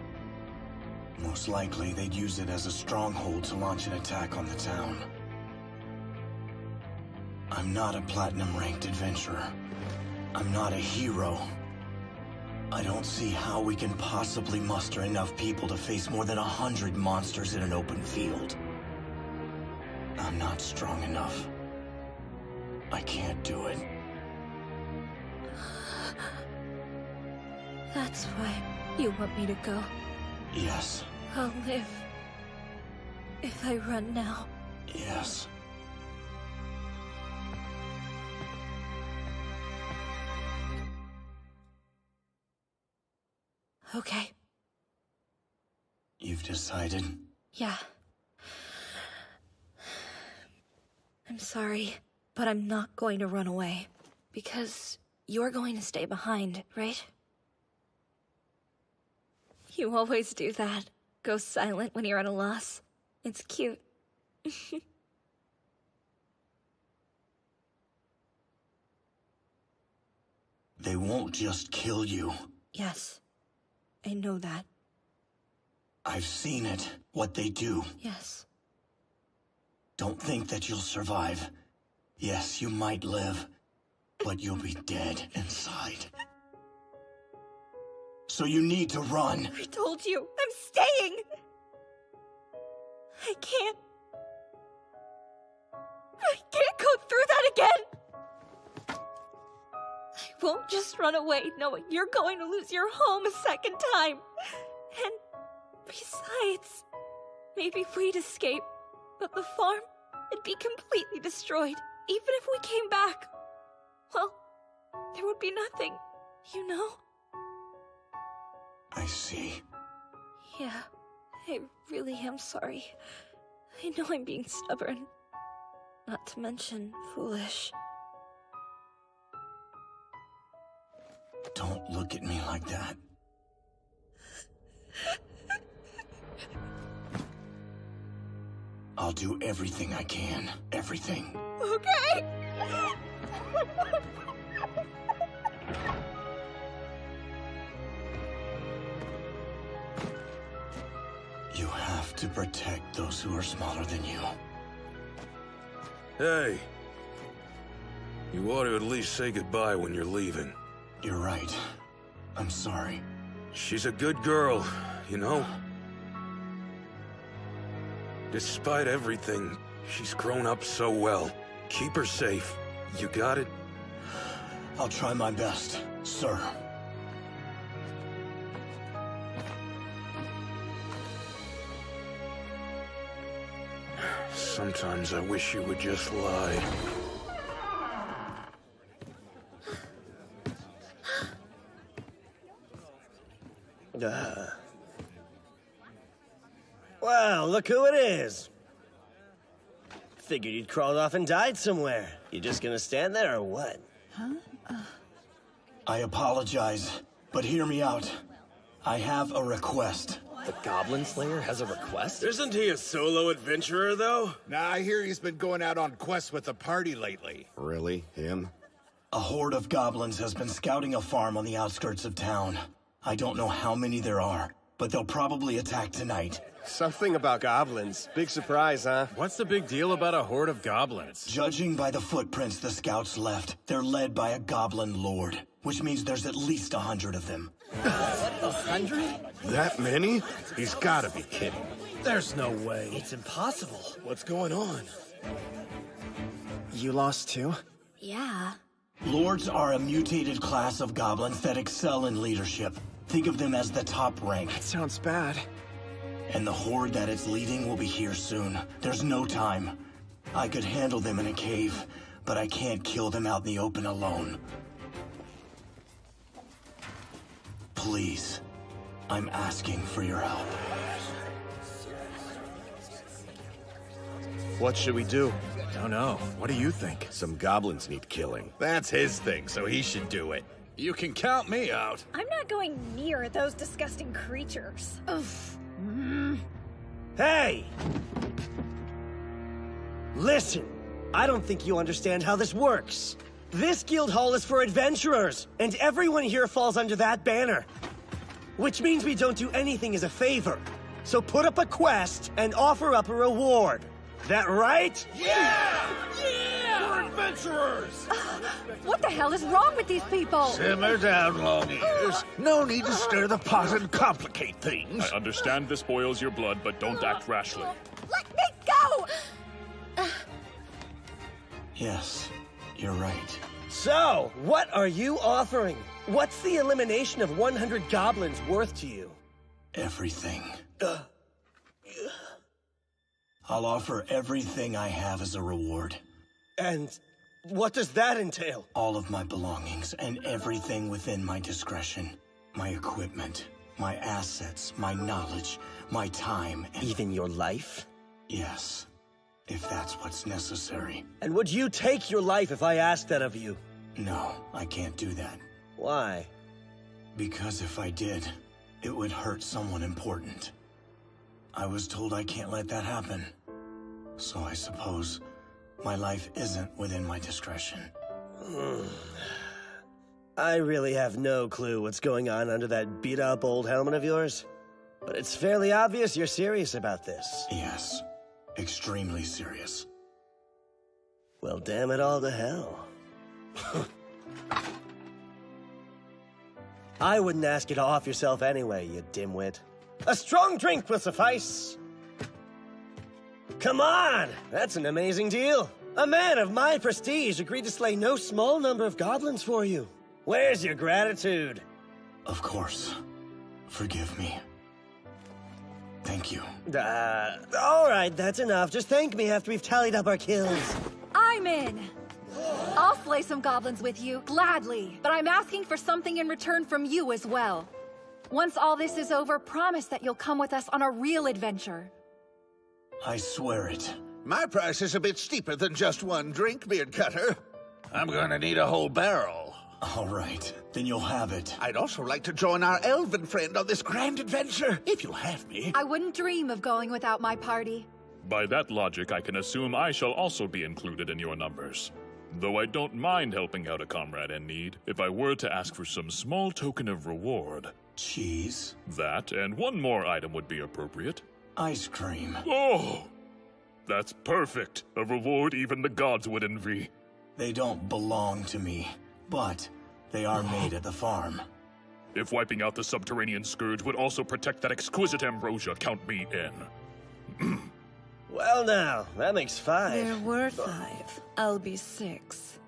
Most likely, they'd use it as a stronghold to launch an attack on the town. I'm not a platinum-ranked adventurer. I'm not a hero. I don't see how we can possibly muster enough people to face more than 100 monsters in an open field. I'm not strong enough. I can't do it. That's why you want me to go. Yes. I'll live. If I run now. Yes. Okay. You've decided? Yeah. I'm sorry, but I'm not going to run away. Because you're going to stay behind, right? You always do that. Go silent when you're at a loss. It's cute. They won't just kill you. Yes. I know that. I've seen it, what they do. Yes. Don't think that you'll survive. Yes, you might live, but you'll be dead inside. So you need to run. I told you, I'm staying! I can't go through that again! I won't just run away knowing you're going to lose your home a second time. And besides, maybe we'd escape, but the farm, it'd be completely destroyed. Even if we came back, well, there would be nothing, you know? I see. Yeah, I really am sorry. I know I'm being stubborn. Not to mention foolish. Don't look at me like that. I'll do everything I can. Everything. Okay! You have to protect those who are smaller than you. Hey. You ought to at least say goodbye when you're leaving. You're right. I'm sorry. She's a good girl, you know? Despite everything, she's grown up so well. Keep her safe. You got it? I'll try my best, sir. Sometimes I wish you would just lie. Wow, look who it is. Figured you'd crawled off and died somewhere. You just gonna stand there or what? Huh? I apologize, but hear me out. I have a request. The Goblin Slayer has a request? Isn't he a solo adventurer, though? Nah, I hear he's been going out on quests with the party lately. Really? Him? A horde of goblins has been scouting a farm on the outskirts of town. I don't know how many there are, but they'll probably attack tonight. Something about goblins. Big surprise, huh? What's the big deal about a horde of goblins? Judging by the footprints the scouts left, they're led by a goblin lord, which means there's at least 100 of them. 100? That many? He's gotta be kidding. There's no way. It's impossible. What's going on? You lost too? Yeah. Lords are a mutated class of goblins that excel in leadership. Think of them as the top rank. That sounds bad. And the horde that it's leading will be here soon. There's no time. I could handle them in a cave, but I can't kill them out in the open alone. Please, I'm asking for your help. What should we do? Don't know. What do you think? Some goblins need killing. That's his thing, so he should do it. You can count me out. I'm not going near those disgusting creatures. Hey! Listen, I don't think you understand how this works. This guild hall is for adventurers, and everyone here falls under that banner. Which means we don't do anything as a favor. So put up a quest and offer up a reward. That right? Yeah! We're adventurers! What the hell is wrong with these people? Simmer down, Long Ears. No need to stir the pot and complicate things. I understand this boils your blood, but don't act rashly. Let me go! Yes, you're right. So, what are you offering? What's the elimination of 100 goblins worth to you? Everything. I'll offer everything I have as a reward. And what does that entail? All of my belongings and everything within my discretion. My equipment, my assets, my knowledge, my time, and... Even your life? Yes, if that's what's necessary. And would you take your life if I asked that of you? No, I can't do that. Why? Because if I did, it would hurt someone important. I was told I can't let that happen. So I suppose my life isn't within my discretion. I really have no clue what's going on under that beat-up old helmet of yours. But it's fairly obvious you're serious about this. Yes, extremely serious. Well, damn it all to hell. I wouldn't ask you to off yourself anyway, you dimwit. A strong drink will suffice. Come on! That's an amazing deal. A man of my prestige agreed to slay no small number of goblins for you. Where's your gratitude? Of course. Forgive me. Thank you. All right, that's enough. Just thank me after we've tallied up our kills. I'm in. I'll slay some goblins with you, gladly. But I'm asking for something in return from you as well. Once all this is over, promise that you'll come with us on a real adventure. I swear it. My price is a bit steeper than just one drink, Beard Cutter. I'm gonna need a whole barrel. All right, then you'll have it. I'd also like to join our elven friend on this grand adventure, if you'll have me. I wouldn't dream of going without my party. By that logic, I can assume I shall also be included in your numbers. Though I don't mind helping out a comrade in need, if I were to ask for some small token of reward. Cheese? That and one more item would be appropriate. Ice cream. Oh! That's perfect. A reward even the gods would envy. They don't belong to me, but they are made at the farm. If wiping out the subterranean scourge would also protect that exquisite ambrosia, count me in. Well now, that makes 5. There were 5. I'll be 6.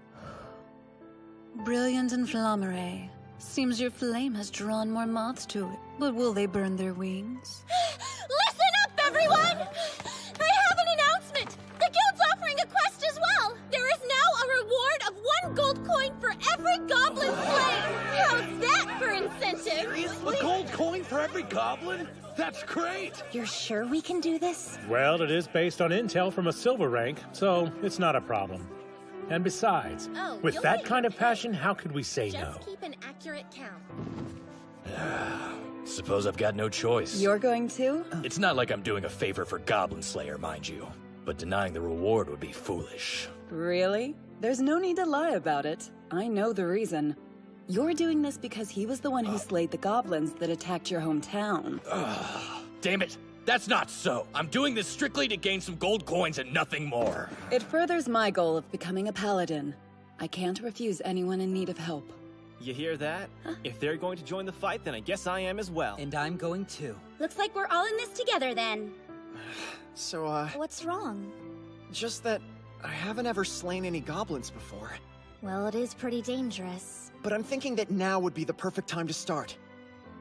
Brilliant and Flammare. Seems your flame has drawn more moths to it. But will they burn their wings? Listen up, everyone! I have an announcement! The guild's offering a quest as well! There is now a reward of 1 gold coin for every goblin slain! How's that for incentive? Seriously? A gold coin for every goblin? That's great! You're sure we can do this? Well, it is based on intel from a silver rank, so it's not a problem. And besides, with that kind of passion, how could we say no? Just keep an accurate count. Suppose I've got no choice. You're going to? It's not like I'm doing a favor for Goblin Slayer, mind you. But denying the reward would be foolish. Really? There's no need to lie about it. I know the reason. You're doing this because he was the one who slayed the goblins that attacked your hometown. Damn it! That's not so! I'm doing this strictly to gain some gold coins and nothing more. It furthers my goal of becoming a paladin. I can't refuse anyone in need of help. You hear that? If they're going to join the fight, then I guess I am as well. And I'm going too. Looks like we're all in this together then. So, What's wrong? just that I haven't ever slain any goblins before. Well, it is pretty dangerous. But I'm thinking that now would be the perfect time to start.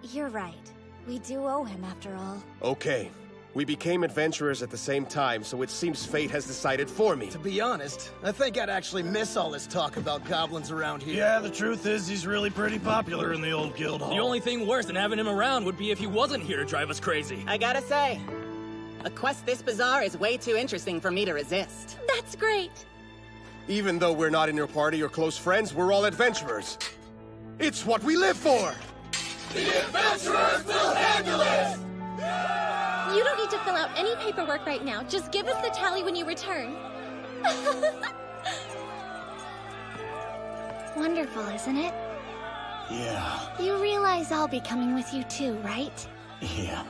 You're right. We do owe him after all. Okay. We became adventurers at the same time, so it seems fate has decided for me. To be honest, I think I'd actually miss all this talk about goblins around here. Yeah, the truth is he's really pretty popular in the old guild hall. The only thing worse than having him around would be if he wasn't here to drive us crazy. I gotta say, a quest this bizarre is way too interesting for me to resist. That's great! Even though we're not in your party or close friends, we're all adventurers. It's what we live for! The adventurers will handle it! You don't need to fill out any paperwork right now. Just give us the tally when you return. Wonderful, isn't it? Yeah. You realize I'll be coming with you too, right? Yeah.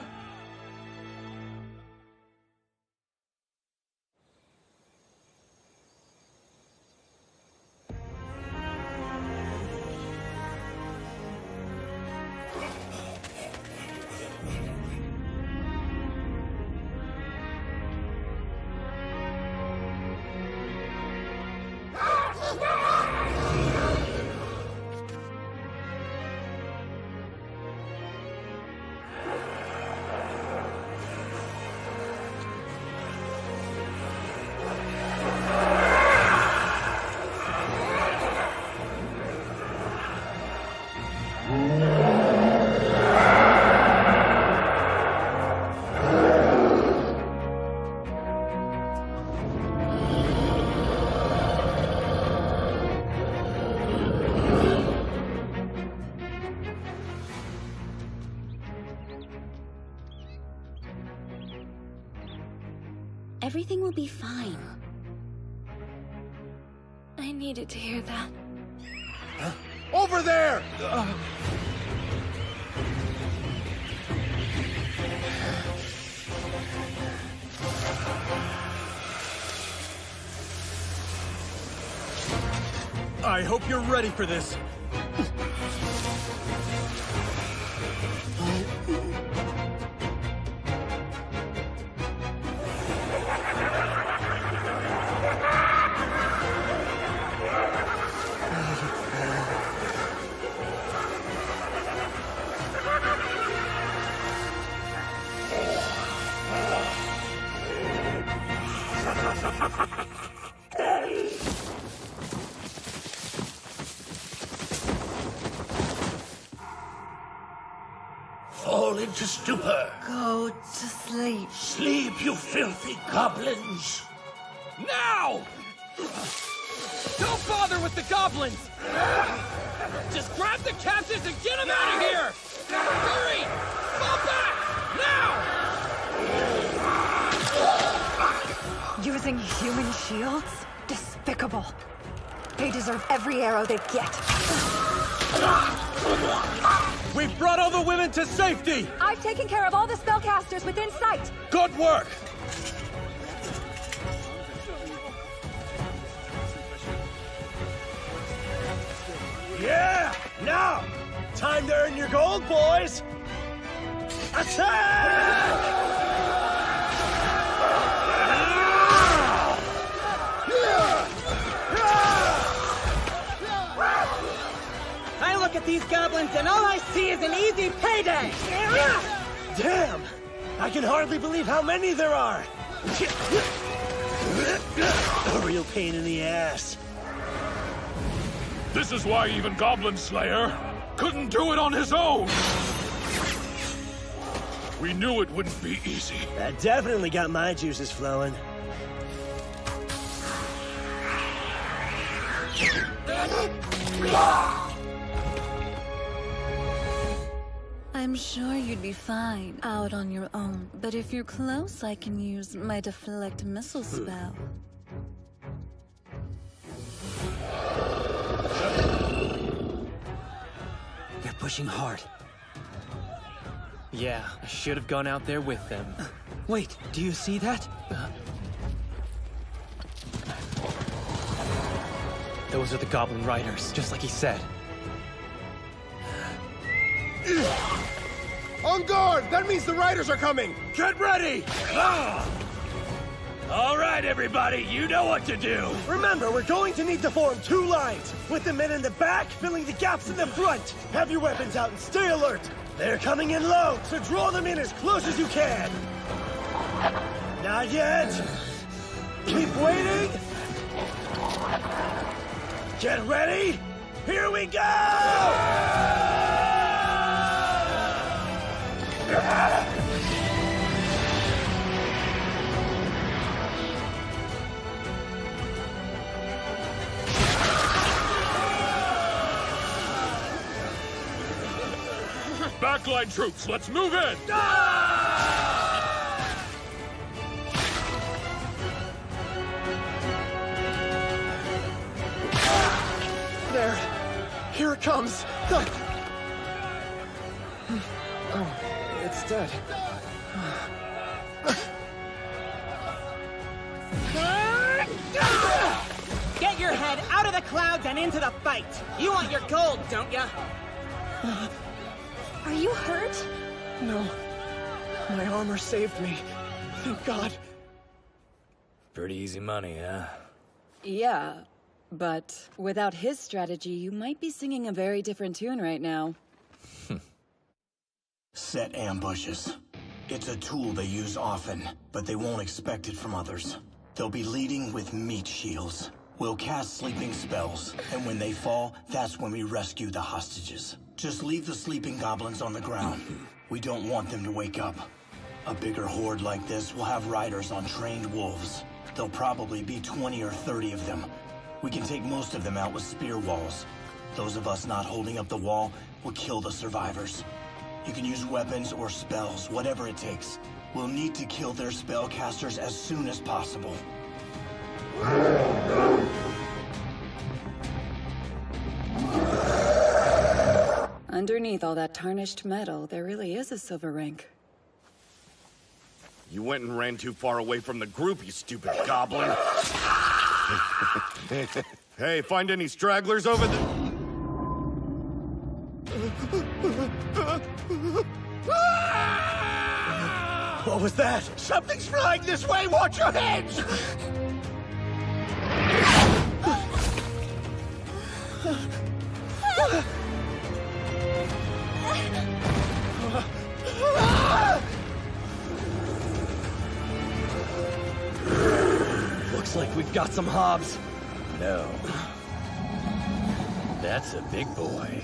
Everything will be fine. I needed to hear that. Over there! I hope you're ready for this. Fall into stupor. Go to sleep. Sleep, you filthy goblins. Now! Don't bother with the goblins! Just grab the captives and get them out of here! Hurry! Fall back! Now! Using human shields? Despicable. They deserve every arrow they get. We've brought all the women to safety! I've taken care of all the spellcasters within sight. Good work! Yeah! Now! Time to earn your gold, boys! Attack! I look at these goblins and all I see is an easy payday! Damn! I can hardly believe how many there are! A real pain in the ass. This is why even Goblin Slayer couldn't do it on his own! We knew it wouldn't be easy. That definitely got my juices flowing. I'm sure you'd be fine out on your own, but if you're close, I can use my deflect missile spell. pushing hard. Yeah, I should have gone out there with them. Wait, do you see that? Those are the Goblin Riders, just like he said. On guard! That means the riders are coming! Get ready! Ah! All right, everybody, you know what to do. Remember, we're going to need to form 2 lines, with the men in the back filling the gaps in the front. Have your weapons out and stay alert. They're coming in low, so draw them in as close as you can. Not yet. Keep waiting. Get ready. Here we go! Backline troops, let's move in! There. Here it comes. Oh, it's dead. Get your head out of the clouds and into the fight! You want your gold, don't ya? Are you hurt? No. My armor saved me. Thank God. Pretty easy money, huh? Yeah, but without his strategy, you might be singing a very different tune right now. Set ambushes. It's a tool they use often, but they won't expect it from others. They'll be leading with meat shields. We'll cast sleeping spells, and when they fall, that's when we rescue the hostages. Just leave the sleeping goblins on the ground. We don't want them to wake up. A bigger horde like this will have riders on trained wolves. There'll probably be 20 or 30 of them. We can take most of them out with spear walls. Those of us not holding up the wall will kill the survivors. You can use weapons or spells, whatever it takes. We'll need to kill their spellcasters as soon as possible. Underneath all that tarnished metal, there really is a silver rank. You went and ran too far away from the group, you stupid goblin. Hey, find any stragglers over there? What was that? Something's flying this way! Watch your heads! Looks like we've got some hobs. No. That's a big boy.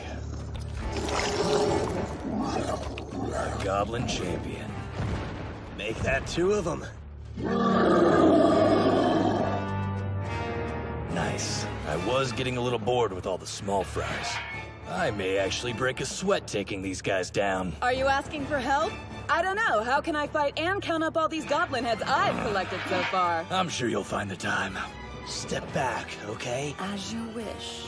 A Goblin champion. Make that 2 of them. Nice. I was getting a little bored with all the small fries. I may actually break a sweat taking these guys down. Are you asking for help? I don't know. How can I fight and count up all these goblin heads I've collected so far? I'm sure you'll find the time. Step back, okay? As you wish.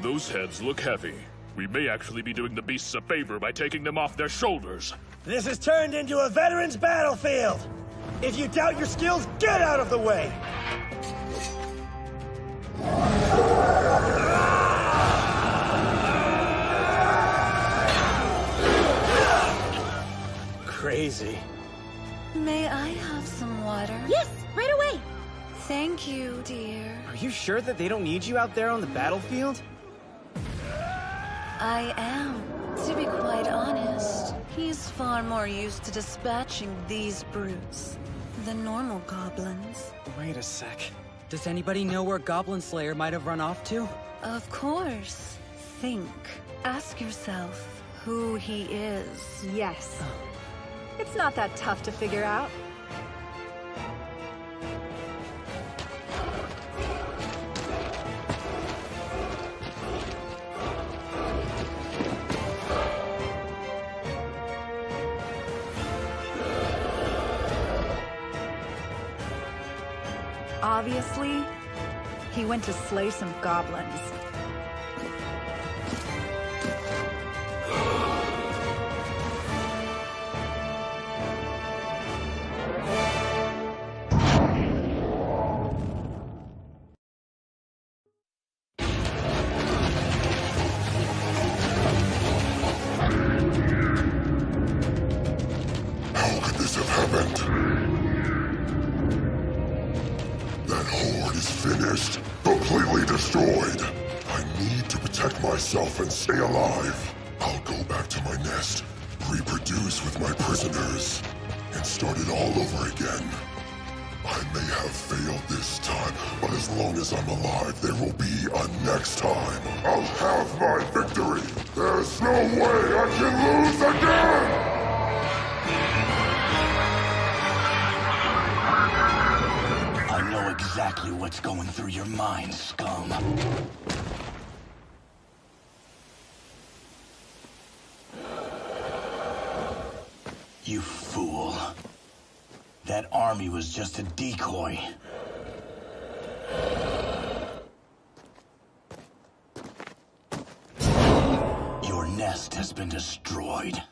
Those heads look heavy. We may actually be doing the beasts a favor by taking them off their shoulders. This has turned into a veteran's battlefield. If you doubt your skills, get out of the way. Crazy. May I have some water? Yes, right away. Thank you, dear. Are you sure that they don't need you out there on the battlefield? I am, to be quite honest. He's far more used to dispatching these brutes than normal goblins. Wait a sec. Does anybody know where Goblin Slayer might have run off to? Of course. Think. Ask yourself who he is. Yes. It's not that tough to figure out. Obviously, he went to slay some goblins. have happened. That horde is finished, completely destroyed. I need to protect myself and stay alive. I'll go back to my nest, reproduce with my prisoners, and start it all over again. I may have failed this time, but as long as I'm alive, there will be a next time. I'll have my victory. There's no way I can lose again! I know exactly what's going through your mind, scum. You fool. That army was just a decoy. Your nest has been destroyed.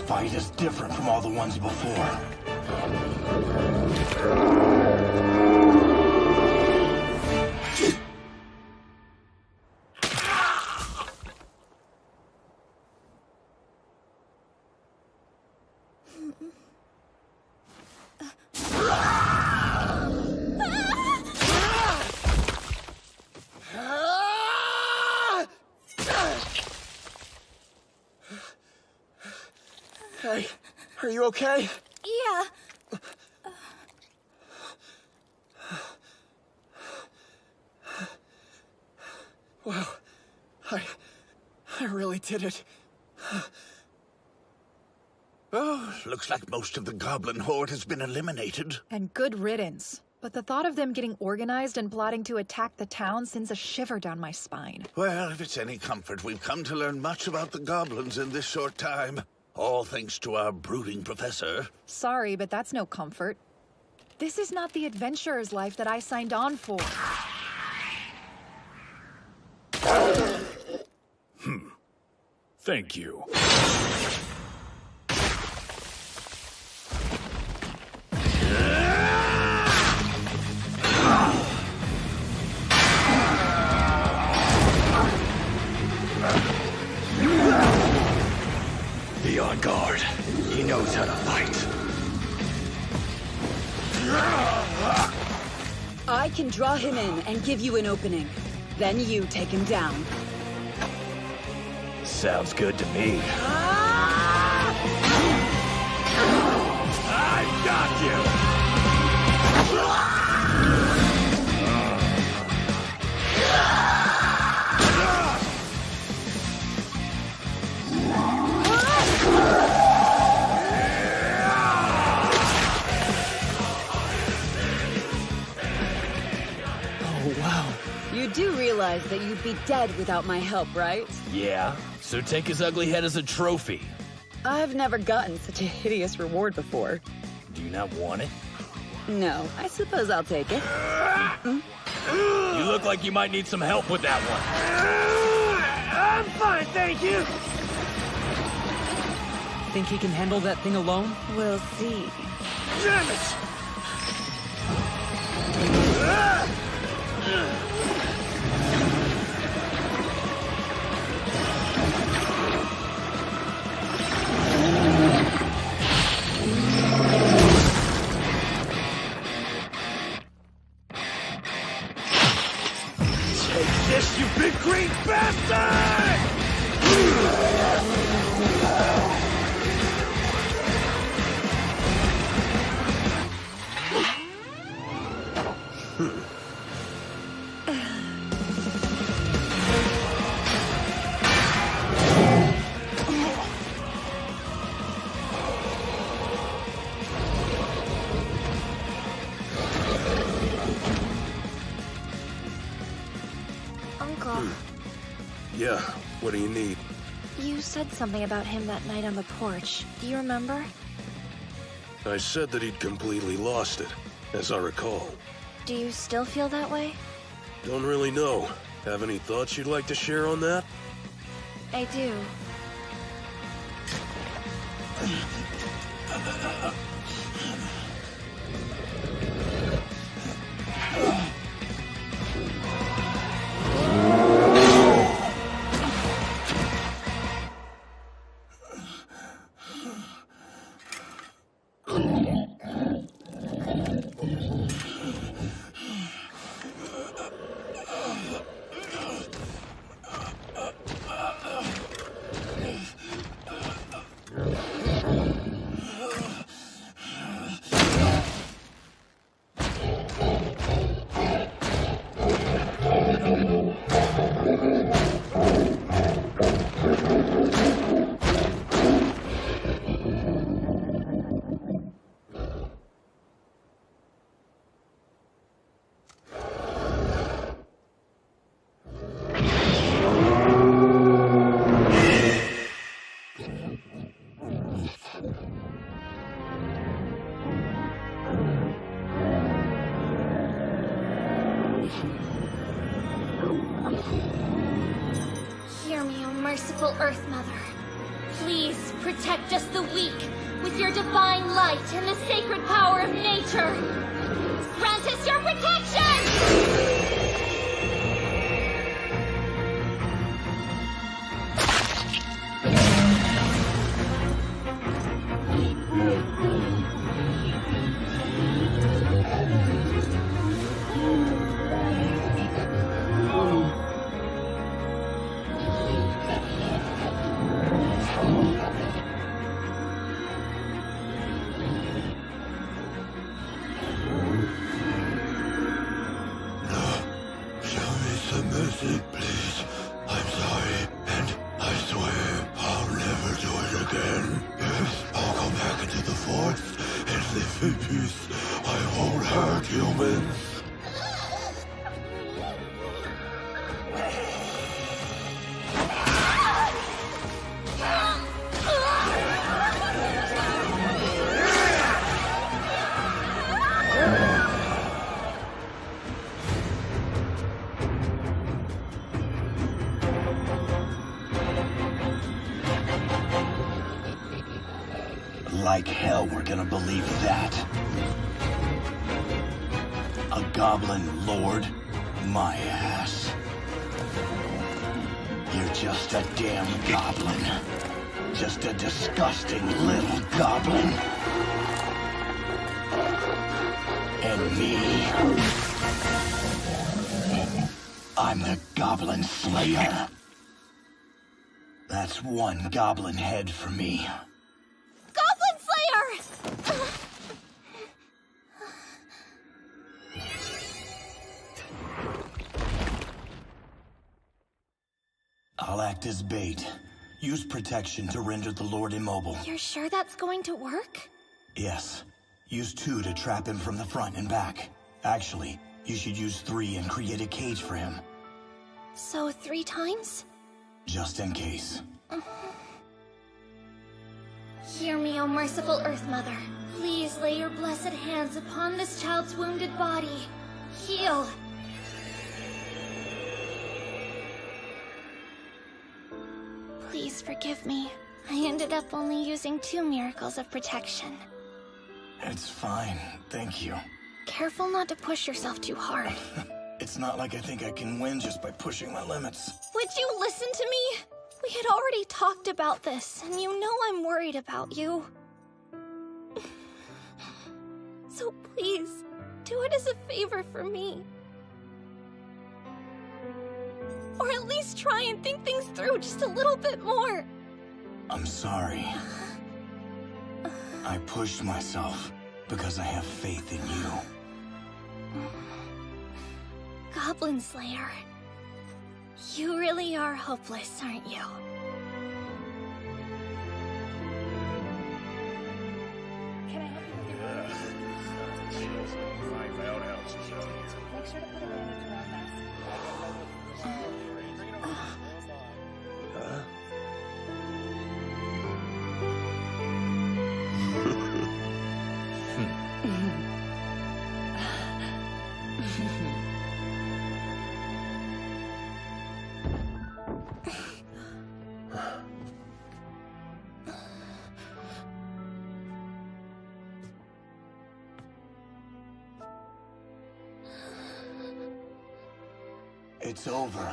Fight is different from all the ones before. Hey, are you okay? Yeah. Wow. I really did it. Oh, looks like most of the Goblin Horde has been eliminated. And good riddance. But the thought of them getting organized and plotting to attack the town sends a shiver down my spine. Well, if it's any comfort, we've come to learn much about the goblins in this short time. All thanks to our brooding professor. Sorry, but that's no comfort. This is not the adventurer's life that I signed on for. Thank you. Be on guard. He knows how to fight. I can draw him in and give you an opening. Then you take him down. Sounds good to me. I got you! You do realize that you'd be dead without my help, right? Yeah, so take his ugly head as a trophy. I've never gotten such a hideous reward before. Do you not want it? No, I suppose I'll take it. You look like you might need some help with that one. I'm fine, thank you! Think he can handle that thing alone? We'll see. Damn it! Take this, you big green bastard! Yeah, what do you need? You said something about him that night on the porch. Do you remember? I said that he'd completely lost it, as I recall. Do you still feel that way? Don't really know. Have any thoughts you'd like to share on that? I do. Hear me, O merciful Earth Mother. Please protect us the weak with your divine light and the sacred power of nature. Grant us your protection! Mercy, please. I'm sorry, and I swear I'll never do it again. Yes, I'll go back into the forest and live in peace. I won't hurt humans. Like hell we're gonna believe that. A goblin lord? My ass. You're just a damn goblin. Just a disgusting little goblin. And me? I'm the Goblin Slayer. That's one goblin head for me. I'll act as bait. Use protection to render the Lord immobile. You're sure that's going to work? Yes. Use 2 to trap him from the front and back. Actually, you should use 3 and create a cage for him. So 3 times? Just in case. Hear me, O merciful Earth Mother. Please lay your blessed hands upon this child's wounded body. Heal. Please forgive me. I ended up only using 2 miracles of protection. It's fine, thank you. Careful not to push yourself too hard. It's not like I think I can win just by pushing my limits. Would you listen to me? We had already talked about this, and you know I'm worried about you. So please, do it as a favor for me. Or at least try and think things through just a little bit more. I'm sorry. I pushed myself because I have faith in you. Goblin Slayer. You really are hopeless, aren't you? Can I help you with your orders? Make sure to put a bandage around that. It's over.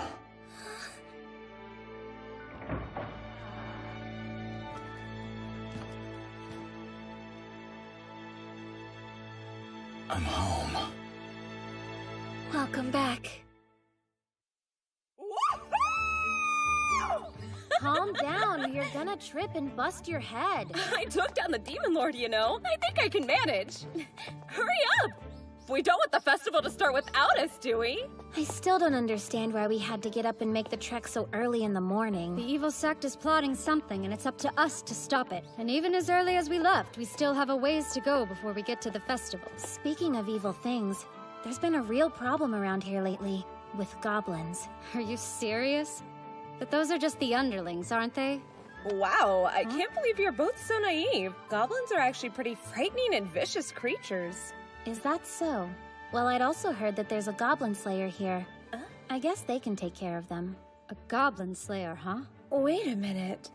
I'm home. Welcome back. Calm down, or you're gonna trip and bust your head. I took down the Demon Lord, you know. I think I can manage. Hurry up! We don't want the festival to start without us, do we? I still don't understand why we had to get up and make the trek so early in the morning. The evil sect is plotting something, and it's up to us to stop it. And even as early as we left, we still have a ways to go before we get to the festival. Speaking of evil things, there's been a real problem around here lately, with goblins. Are you serious? But those are just the underlings, aren't they? Wow, I can't believe you're both so naive. Goblins are actually pretty frightening and vicious creatures. Is that so? Well, I'd also heard that there's a Goblin Slayer here. I guess they can take care of them. A Goblin Slayer, huh? Wait a minute.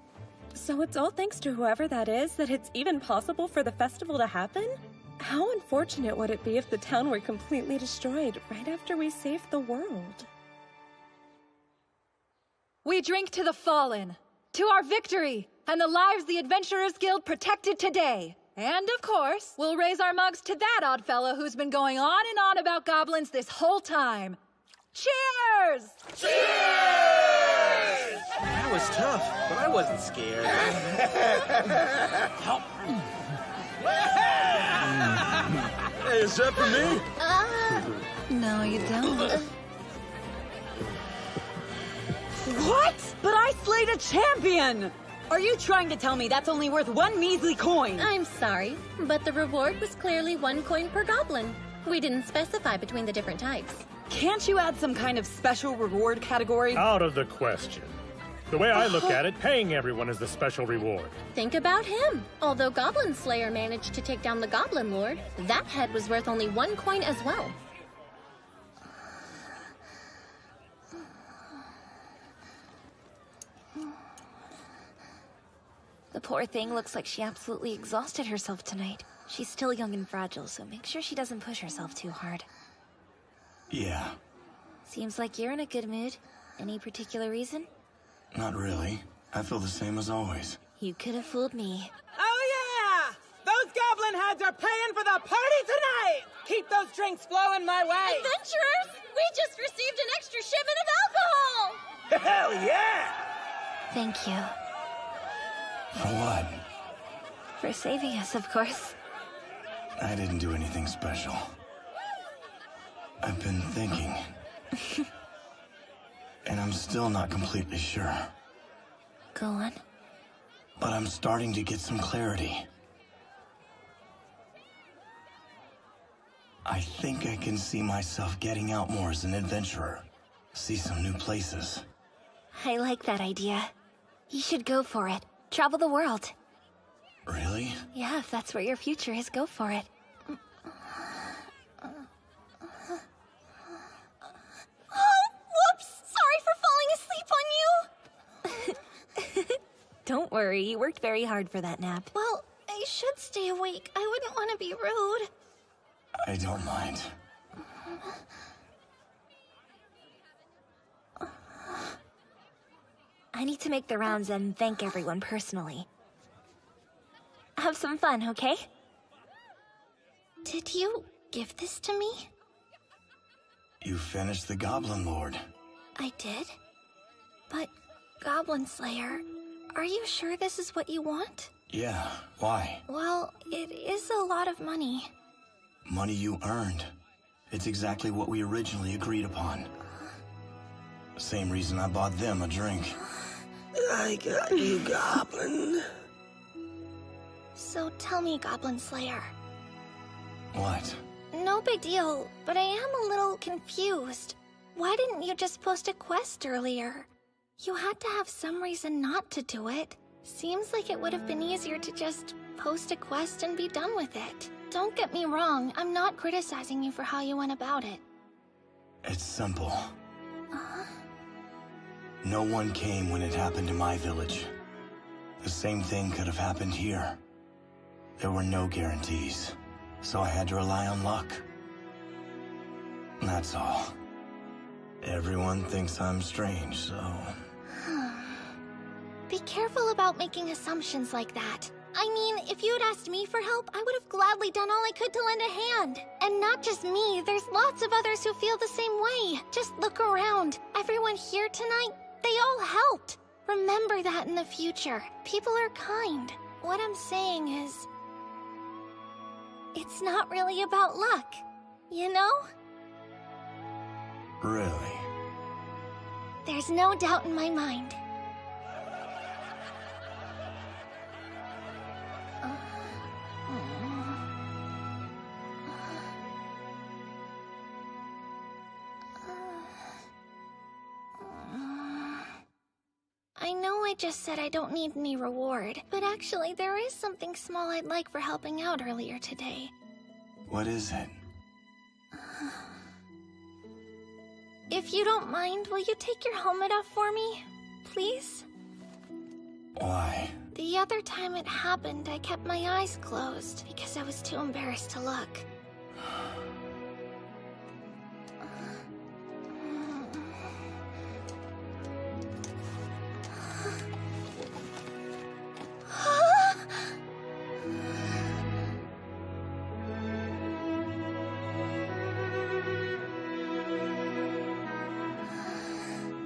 So it's all thanks to whoever that is that it's even possible for the festival to happen? How unfortunate would it be if the town were completely destroyed right after we saved the world? We drink to the fallen, to our victory, and the lives the Adventurers Guild protected today. And of course, we'll raise our mugs to that odd fellow who's been going on and on about goblins this whole time. Cheers! Cheers! That was tough, but I wasn't scared. Hey, is that for me? No, you don't. What? But I slayed a champion! Are you trying to tell me that's only worth one measly coin? I'm sorry, but the reward was clearly 1 coin per goblin. We didn't specify between the different types. Can't you add some kind of special reward category? Out of the question. The way I look at it, paying everyone is the special reward. Think about him. Although Goblin Slayer managed to take down the Goblin Lord, that head was worth only 1 coin as well. The poor thing looks like she absolutely exhausted herself tonight. She's still young and fragile, so make sure she doesn't push herself too hard. Yeah. Seems like you're in a good mood. Any particular reason? Not really. I feel the same as always. You could have fooled me. Oh yeah! Those goblin heads are paying for the party tonight! Keep those drinks flowing my way! Adventurers! We just received an extra shipment of alcohol! Hell yeah! Thank you. For what? For saving us, of course. I didn't do anything special. I've been thinking. And I'm still not completely sure. Go on. But I'm starting to get some clarity. I think I can see myself getting out more as an adventurer. See some new places. I like that idea. You should go for it. Travel the world. Really? Yeah, if that's where your future is, go for it. Oh, whoops! Sorry for falling asleep on you! Don't worry, you worked very hard for that nap. Well, I should stay awake. I wouldn't want to be rude. I don't mind. I need to make the rounds and thank everyone personally. Have some fun, okay? Did you give this to me? You finished the Goblin Lord. I did? But, Goblin Slayer, are you sure this is what you want? Yeah, why? Well, it is a lot of money. Money you earned. It's exactly what we originally agreed upon. Same reason I bought them a drink. I got you, Goblin. So tell me, Goblin Slayer. What? No big deal, but I am a little confused. Why didn't you just post a quest earlier? You had to have some reason not to do it. Seems like it would have been easier to just post a quest and be done with it. Don't get me wrong, I'm not criticizing you for how you went about it. It's simple. No one came when it happened in my village. The same thing could have happened here. There were no guarantees, so I had to rely on luck. That's all. Everyone thinks I'm strange, so... Be careful about making assumptions like that. I mean, if you had asked me for help, I would have gladly done all I could to lend a hand. And not just me, there's lots of others who feel the same way. Just look around. Everyone here tonight, they all helped. Remember that in the future. People are kind. What I'm saying is... it's not really about luck, you know? Really? There's no doubt in my mind. I know I just said I don't need any reward, but actually there is something small I'd like for helping out earlier today. What is it? If you don't mind, will you take your helmet off for me? Please? Why? The other time it happened, I kept my eyes closed because I was too embarrassed to look.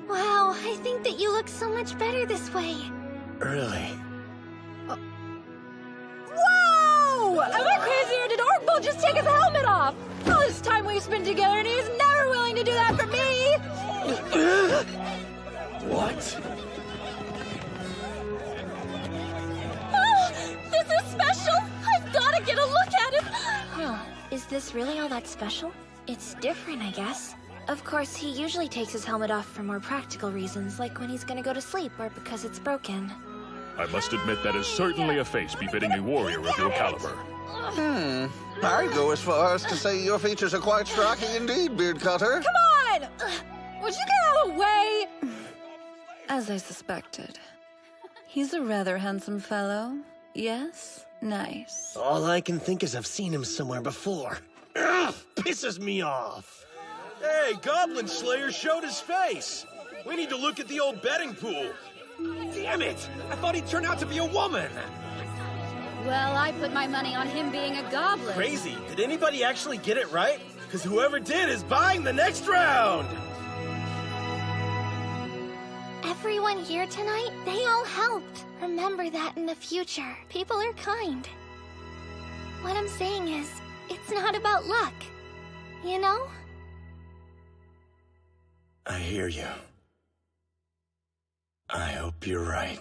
Wow, I think that you look so much better this way. Really? Whoa! Am I crazy or did Orkbull just take his helmet off? All this time we've spent together and he's never willing to do that for me! What? Oh, this is special! I've gotta get a look at it! Huh, is this really all that special? It's different, I guess. Of course, he usually takes his helmet off for more practical reasons, like when he's gonna go to sleep or because it's broken. I must admit that is certainly a face befitting a warrior of your caliber. I'd go as far as to say your features are quite striking indeed, Beard Cutter. Come on! Would you get out of the way? As I suspected. He's a rather handsome fellow. Yes? Nice. All I can think is I've seen him somewhere before. Ugh, pisses me off. Hey, Goblin Slayer showed his face. We need to look at the old betting pool. Damn it! I thought he'd turn out to be a woman! Well, I put my money on him being a goblin. Crazy. Did anybody actually get it right? Because whoever did is buying the next round! Everyone here tonight, they all helped. Remember that in the future. People are kind. What I'm saying is, it's not about luck. You know? I hear you. I hope you're right.